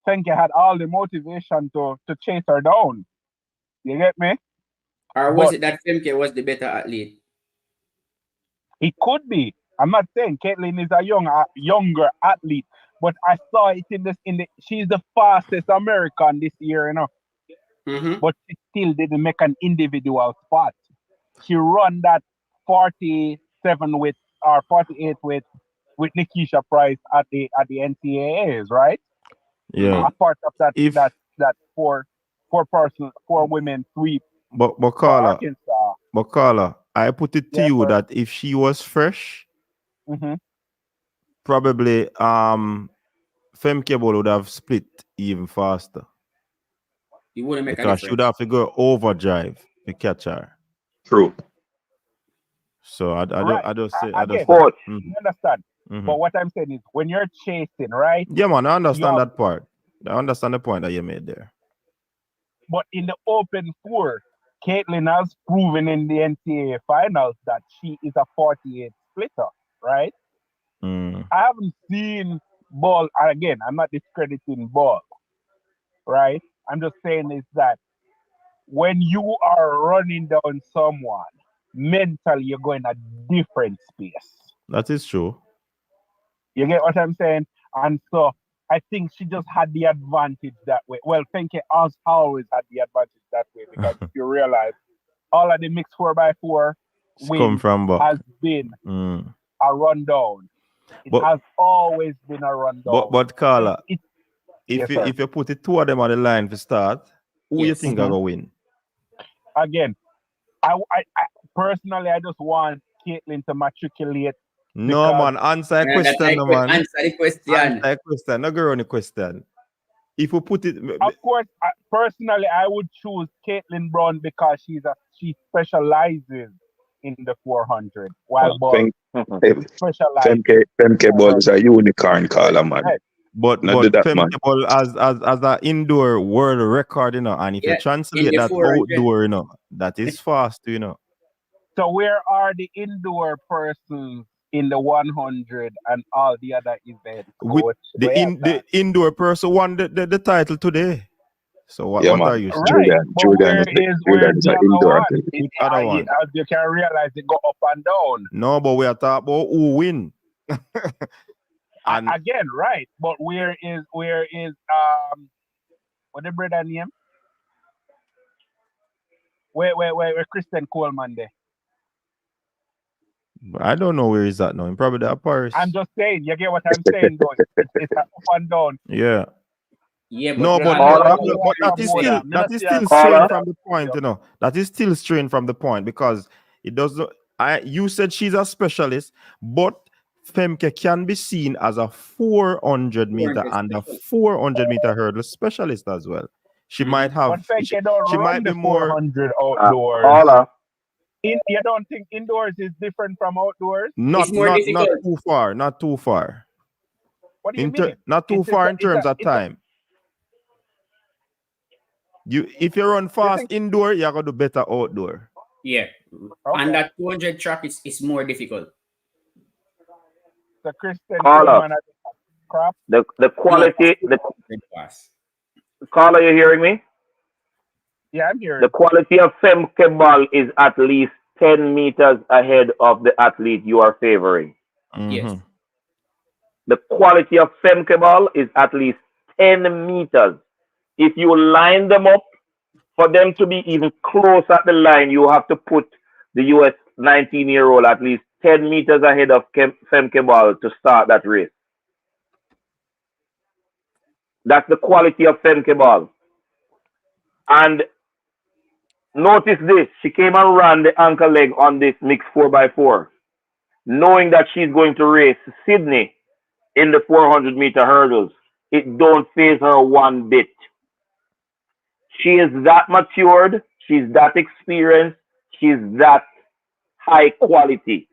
Penke had all the motivation to chase her down. You get me? Or was it that Femke was the better athlete? It could be. I'm not saying Caitlin is a younger athlete, but I saw it she's the fastest American this year, you know. But she still didn't make an individual spot. She run that 47 or 48 with Nikisha Price at the NCAAs, right? Yeah. A part of that four women sweep. But caller, I put it to you that if she was fresh, probably Femke would have split even faster. You wouldn't make because she would have to go overdrive to catch her. True. So I don't say. You understand? But what I'm saying is, when you're chasing, right? Yeah, man, I understand that part. I understand the point that you made there. But in the open 4, Caitlin has proven in the NCAA finals that she is a 48 splitter, right? I haven't seen Ball, and again, I'm not discrediting Ball, right? I'm just saying is that when you are running down someone, mentally you're going a different space. That is true. You get what I'm saying? And so I think she just had the advantage that way. Well, Fenke has always had the advantage that way because if you realize all of the mixed 4x4 Come win from Buck. has been a rundown. It has always been a rundown. But Carla, Yes, if you put the 2 of them on the line to start, who you think are gonna win? Again, I personally I just want Caitlin to matriculate. No man, answer a question, no man. Answer the question. Answer a question. No go on the question. If you put it, of course, personally I would choose Caitlin Brown because she specializes in the 400. While Ball specializes. Femke Ball is a unicorn, Carla, man. But Femke Ball as an indoor world record, you know, and if you translate that 400. Outdoor, you know, that is fast, you know. So where are the indoor persons in the 100 and all the other events? The indoor person won the title today. So what are you saying? Julian is an indoor. Other one. You can realize it go up and down. No, but we are talking about who win. And again, right? But where is what the brother name? Where Christian Coleman there? I don't know where he's at now. Probably at Paris. I'm just saying. You get what I'm saying, though. It's up and down. Yeah. Yeah, but that is still strained from the point, you know. That is still strained from the point because it doesn't. You said she's a specialist, but Femke can be seen as a 400 meter and a 400 meter hurdle specialist as well. She might have. She might be more 400 outdoors. You don't think indoors is different from outdoors? Not too far. Not too far. What do you mean? Not too far in terms of time. If you run fast indoor, you're gonna do better outdoor. Yeah, and that 200 track is more difficult. The Christian the quality. Carla, you hearing me? Yeah, I'm hearing. The quality of Femke Ball is at least 10 meters ahead of the athlete you are favoring. Yes. The quality of Femke Ball is at least 10 meters. If you line them up, for them to be even close at the line, you have to put the US 19-year-old at least 10 meters ahead of Femke Ball to start that race. That's the quality of Femke Ball. And notice this, she came and ran the ankle leg on this mixed 4x4, knowing that she's going to race Sydney in the 400 meter hurdles. It don't faze her one bit. She is that matured, she's that experienced, she's that high quality.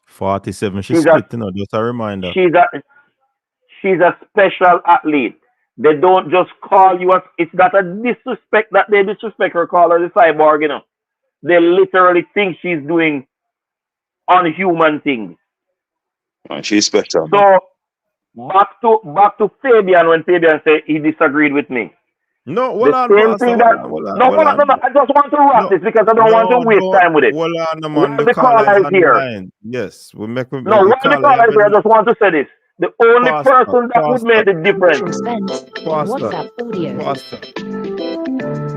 47, she's split, you know, just a reminder. She's a special athlete. They don't just call you it's not a disrespect that they disrespect her, call her the cyborg, you know. They literally think she's doing unhuman things. And she's special. So back to Fabian when Fabian said he disagreed with me. No, I just want to wrap this because I don't want to waste time with it. The caller is here. Yes, we make the caller is here. I just want to say this. The only person that would make the difference.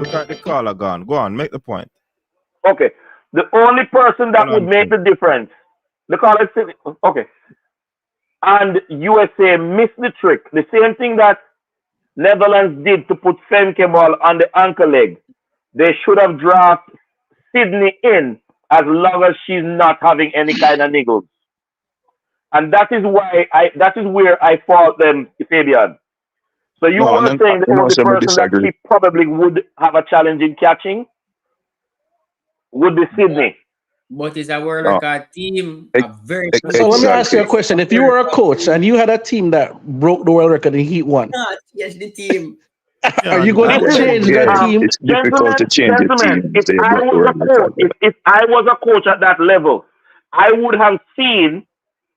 Look at the caller gone. Go on, make the point. Okay. The only person that would make the difference. The caller is okay. And USA missed the trick. The same thing that Netherlands did to put Femke Ball on the ankle leg. They should have drafted Sydney in as long as she's not having any kind of niggles. And that is where I fault them, Fabian. So you were saying the only person that she probably would have a challenge in catching would be Sydney. But it's a world No. record team. A very So let me ask you a Exactly. question. If you were a coach and you had a team that broke the world record in Heat 1, not change the team. are you going to change Yeah, that team? it's difficult to change the team if If they I broke the was a world coach, record. if I was a coach at that level, I would have seen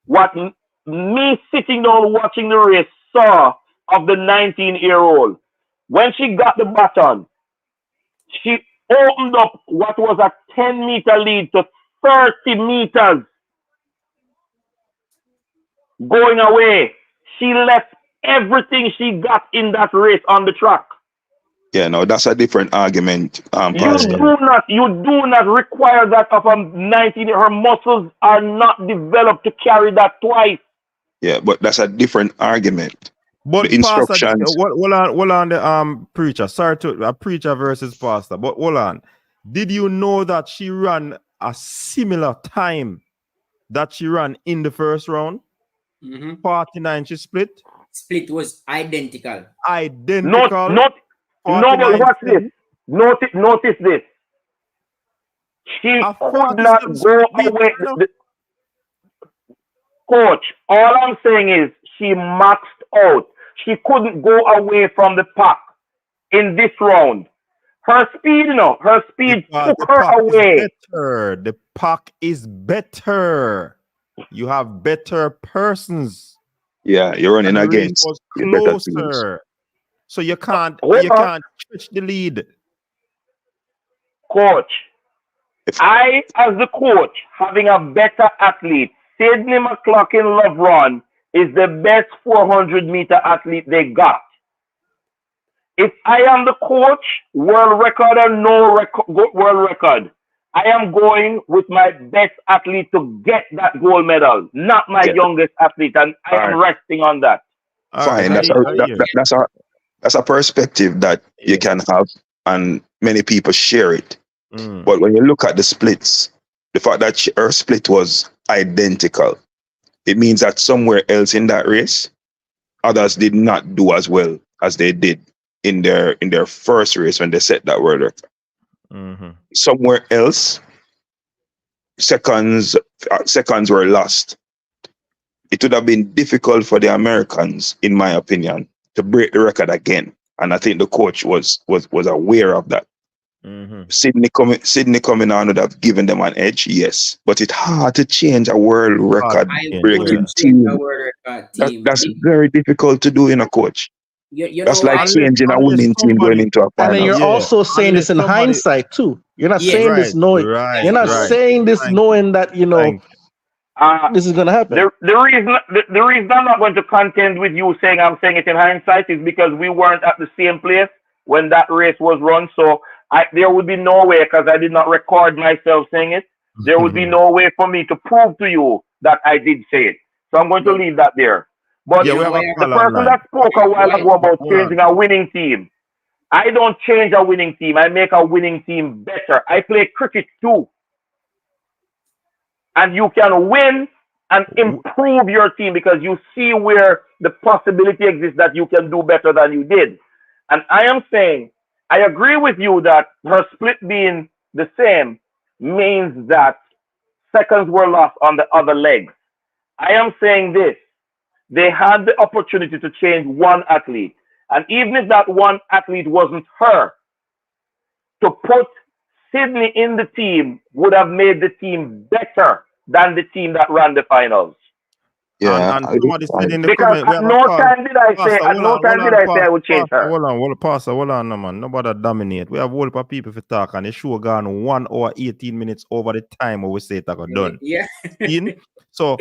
what me sitting down watching the race saw of the 19-year-old. When she got the baton, she opened up what was a 10-meter lead to 30 meters going away. She left everything she got in that race on the track. Yeah, no, that's a different argument, You Pastor. do not require that of a 19. Her muscles are not developed to carry that twice. Yeah, but that's a different argument. But The Pastor, instructions. hold on the preacher. Sorry to a preacher versus pastor, but hold on. Did you know that she ran a similar time that she ran in the first round? 49 she split. Split was identical. Identical. No, but watch this. 49. Notice this. She could not go away. Coach, all I'm saying is she maxed out. She couldn't go away from the pack in this round. Her speed, took her away. The pack is better. You have better persons. Yeah, you're running And the race against was the better teams. closer. So you can't stretch the lead. Coach, I, as the coach, having a better athlete, Sidney McLaughlin-Lovron is the best 400-meter athlete they got. If I am the coach, world record or no world record, I am going with my best athlete to get that gold medal, not my youngest athlete, and I am resting on that. Fine, that's a perspective that you can have, and many people share it. But when you look at the splits, the fact that her split was identical, it means that somewhere else in that race, others did not do as well as they did in their first race when they set that world record. Somewhere else, seconds were lost. It would have been difficult for the Americans, in my opinion, to break the record again. And I think the coach was aware of that. Sydney coming on would have given them an edge, yes. But it's hard to change a world record breaking team. That's very difficult to do in a coach. That's like changing a winning team going into a final. And then you're also saying this in hindsight too. You're not saying this knowing. You're not saying this knowing that this is gonna happen. The reason I'm not going to contend with you saying I'm saying it in hindsight is because we weren't at the same place when that race was run. So there would be no way, because I did not record myself saying it. There would be no way for me to prove to you that I did say it. So I'm going to leave that there. But the person that spoke a while ago about changing a winning team, I don't change a winning team. I make a winning team better. I play cricket too. And you can win and improve your team because you see where the possibility exists that you can do better than you did. And I am saying, I agree with you that her split being the same means that seconds were lost on the other legs. I am saying this. They had the opportunity to change one athlete. And even if that one athlete wasn't her, to put Sydney in the team would have made the team better than the team that ran the finals. Yeah, and somebody said in the because comment, at no time did I say I would change her. Hold on, no man. Nobody dominate. We have a whole lot of people for talk, and the show gone 1 hour 18 minutes over the time where we say it got done. Yeah. So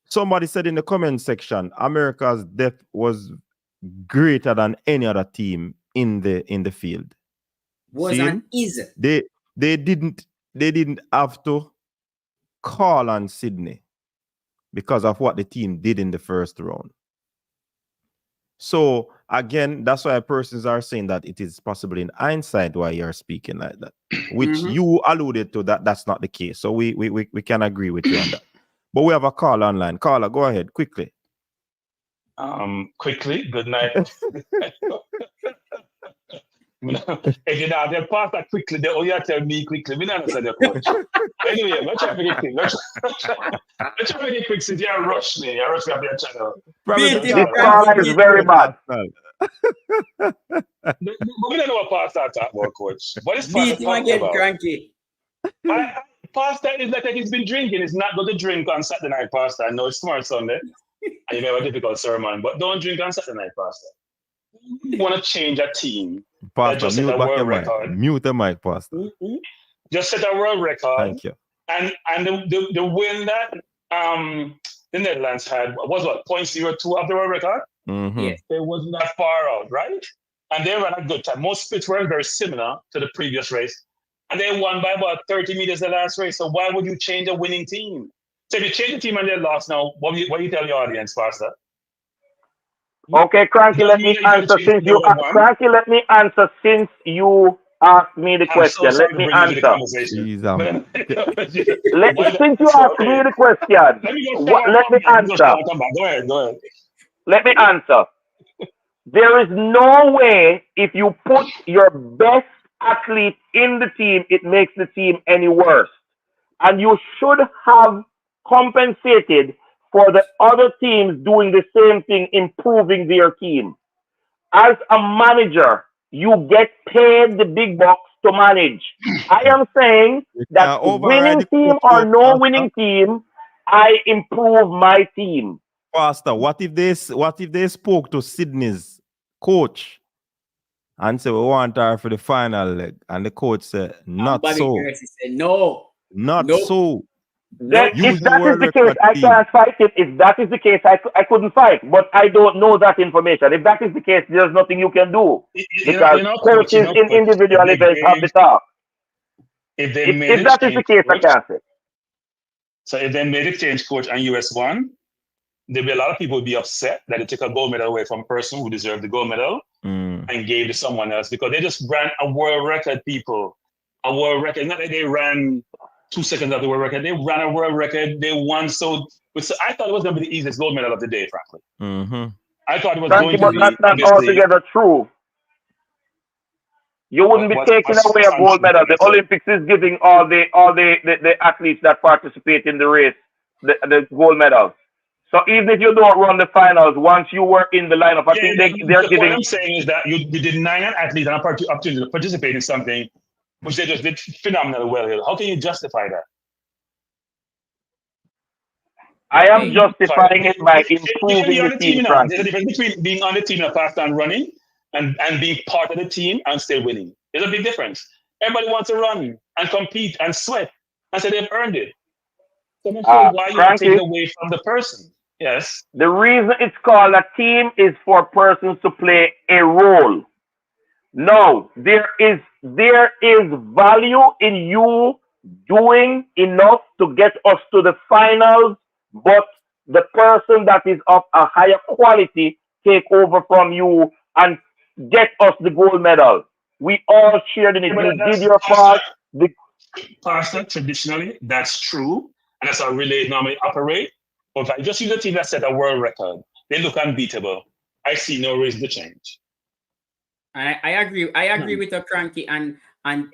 somebody said in the comment section, America's depth was greater than any other team in the field. Wasn't easy. They didn't have to call on Sydney because of what the team did in the first round. So again, that's why persons are saying that it is possible in hindsight why you're speaking like that, which you alluded to that's not the case. So we can agree with you on that. But we have a call online. Caller, go ahead quickly. Quickly. Good night. If you know, they pass that quickly, they only tell me quickly. Me not answer the coach. Anyway, let's try to get quick. Let's try to get quick since you rush me. I rush me up your channel. This caller is very bad. But we don't know what Pastor talk about, Coach. What is Pastor Beat him talking again, about? cranky. Pastor is like he's been drinking. He's not going to drink on Saturday night, Pastor. I know it's tomorrow Sunday, and you may have a difficult sermon, but don't drink on Saturday night, Pastor. You want to change a team. Pastor, just set mute a back world your mic. record. Mute the mic, Pastor. Just set a world record. Thank you. And the win that the Netherlands had was what, 0.02 of the world record? Yes. It wasn't that far out, right? And they ran a good time. Most splits were very similar to the previous race. And they won by about 30 meters the last race. So why would you change a winning team? So if you change the team and they lost now, what do you tell the audience, Pastor? Okay, Cranky, let me answer since you asked me the question. Let me answer. Since you asked me the question, let me answer. Go ahead. Let me answer. There is no way if you put your best athlete in the team, it makes the team any worse. And you should have compensated for the other teams doing the same thing, improving their team. As a manager, you get paid the big bucks to manage. I am saying that winning team or no winning team, I improve my team. Pastor, what if they spoke to Sydney's coach and said we want her for the final leg, and the coach said not so. Said, no. If that is the case, I can't fight it. If that is the case, I couldn't fight. But I don't know that information. If that is the case, there's nothing you can do. Because coaches in individual events have the talk. If that is the case, I can't say. So if they made a change, coach, and US won, there'll be a lot of people who be upset that they took a gold medal away from a person who deserved the gold medal and gave to someone else because they just ran a world record, people. A world record. Not that they ran 2 seconds of the world record. They ran a world record. They won. So I thought it was going to be the easiest gold medal of the day, frankly. I thought it was going to be. That's not altogether true. You wouldn't be taking away a gold medal. The Olympics is giving all the athletes that participate in the race the gold medals. So even if you don't run the finals, once you were in the lineup, I think they're giving. What I'm saying is that you deny an athlete an opportunity to participate in something which they just did phenomenally well here. How can you justify that? I am justifying it by improving the team. There's a difference between being on the team and fast and running and being part of the team and still winning. There's a big difference. Everybody wants to run and compete and sweat and say they've earned it. So I'm not sure why you're taking away from the person. Yes. The reason it's called a team is for persons to play a role. No, there is value in you doing enough to get us to the finals, but the person that is of a higher quality take over from you and get us the gold medal. We all shared in it. You did your part. Pastor, traditionally, that's true. And that's how relays normally operate. But if I just use a team that set a world record, they look unbeatable. I see no reason to change. I agree with the Cranky, and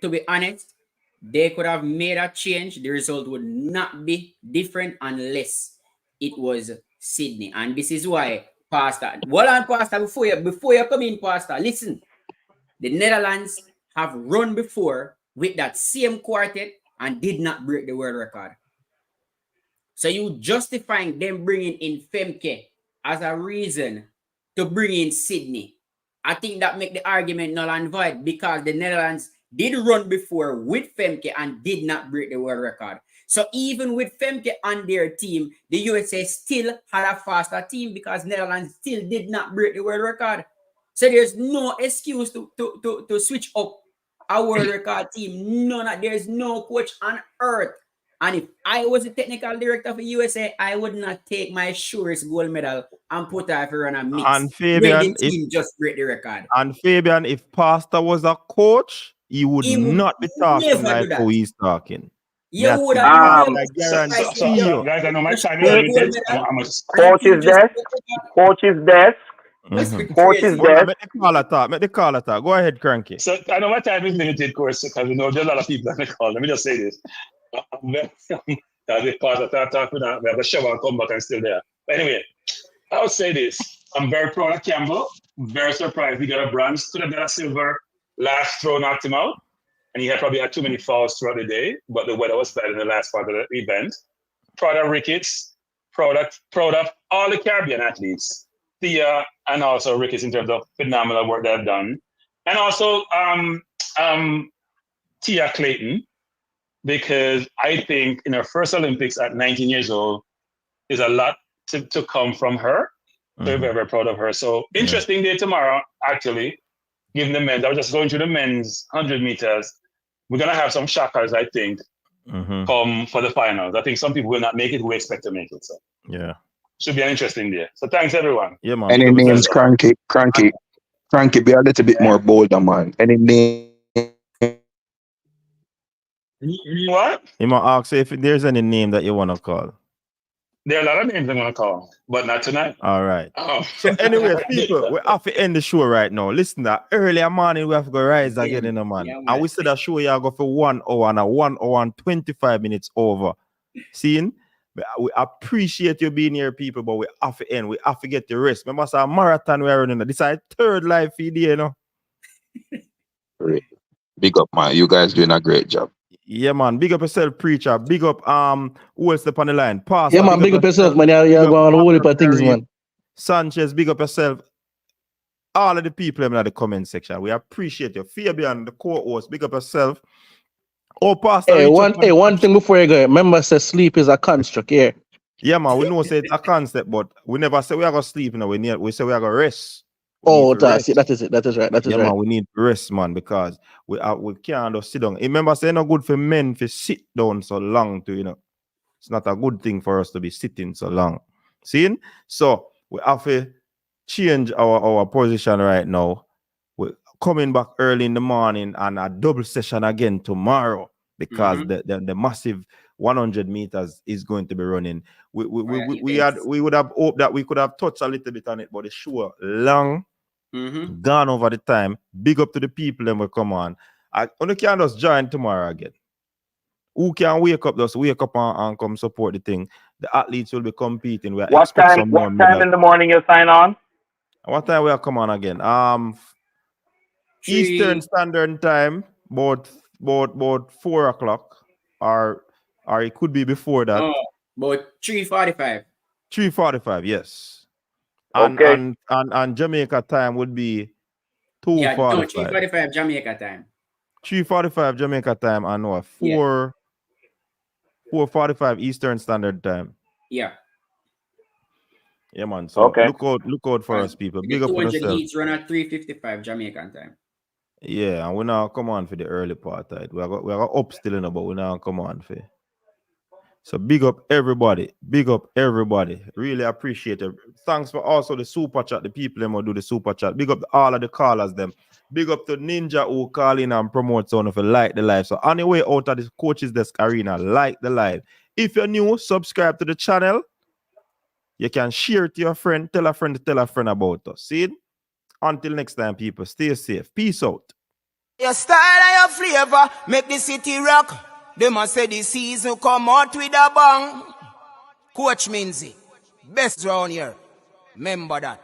to be honest, they could have made a change. The result would not be different unless it was Sydney. And this is why, Pastor, hold on, Pastor, before you come in, Pastor, listen. The Netherlands have run before with that same quartet and did not break the world record. So you justifying them bringing in Femke as a reason to bring in Sydney. I think that make the argument null and void because the Netherlands did run before with Femke and did not break the world record. So even with Femke on their team, the USA still had a faster team because Netherlands still did not break the world record. So there's no excuse to switch up a world record team. There's no coach on earth. And if I was the technical director of the USA, I would not take my surest gold medal and put her for run a mix. And Fabian, when the team just break the record. And Fabian, if Pastor was a coach, he would not be talking like how he's talking. You would have guys, I know my time is limited. Coach's desk. Make the caller talk. Go ahead, Cranky. So I know my time is limited, of course, because we know there's a lot of people on the call. Let me just say this. That's the part of that talk with that. We have a shower and come back and still there. But anyway, I would say this. I'm very proud of Campbell. Very surprised he got a bronze. Could have got a silver. Last throw knocked him out. And he had probably had too many fouls throughout the day. But the weather was bad in the last part of the event. Proud of Ricketts. Proud of all the Caribbean athletes. Thea and also Ricketts in terms of phenomenal work they've done. And also Tia Clayton. Because I think in her first Olympics at 19 years old, there's a lot to come from her. So we're very, very proud of her. So interesting day tomorrow, actually, given the men's. I was just going through the men's 100 meters. We're going to have some shockers, I think, come for the finals. I think some people will not make it who expect to make it. So yeah, should be an interesting day. So thanks, everyone. Yeah, man. Any names, Cranky, be a little bit more bolder, man. Any name? What? You might ask if there's any name that you want to call. There are a lot of names I'm going to call, but not tonight. All right. Oh. So anyway, people, we have to end the show right now. Listen, that earlier morning we have to go rise again in the man. And we said that show you go for 1 hour and 1 hour and 25 minutes over. Seeing? We appreciate you being here, people, but we have to end. We have to get the rest. Remember, it's a marathon we're running. This is our third live feed, you know. Great. Big up, man. You guys doing a great job. Yeah, man. Big up yourself, preacher. Big up who else up on the line? Pastor. Yeah, man. Big up yourself, man. You're going to hold up things, man. Sanchez, big up yourself. All of the people in the comment section. We appreciate you. Fabian, the co-host, big up yourself. Oh, Pastor. Hey, one thing before you go. Remember, say sleep is a construct here. Yeah, man. We know say it's a concept, but we never say we are going to sleep. You know, we say we are going to rest. That is it. That is right. That is right. Man, we need rest, man, because we can't just sit down. Remember, say it's not good for men to sit down so long. It's not a good thing for us to be sitting so long. See? So we have to change our position right now. We're coming back early in the morning and a double session again tomorrow because the massive 100 meters is going to be running. We would have hoped that we could have touched a little bit on it, but the show long. Gone over the time. Big up to the people that will come on. You can just join tomorrow again. Who can wake up and come support the thing? The athletes will be competing. What time in the morning you sign on? What time we are come on again? Eastern Standard Time, about 4 o'clock, or it could be before that. About 3:45. 3:45, yes. Okay. And Jamaica time would be 2:45. Yeah, no, 3:45 Jamaica time. 3:45 Jamaica time and 4:45 Eastern Standard Time. Yeah. Yeah, man. So look out for us, people. Big up on yourself. Heats run at 3:55 Jamaican time. Yeah, and we now come on for the early part. Right? We are up still, but we now come on for. So big up everybody. Big up everybody. Really appreciate it. Thanks for also the super chat. The people them who do the super chat. Big up all of the callers them. Big up to Ninja who call in and promote someone if you like the live. So on the way out of the Coaches Desk Arena, like the live. If you're new, subscribe to the channel. You can share it to your friend. Tell a friend to tell a friend about us. See it? Until next time, people. Stay safe. Peace out. Your style and your flavor make the city rock. They must say the season come out with a bang. Coach Minzy, best round here. Remember that.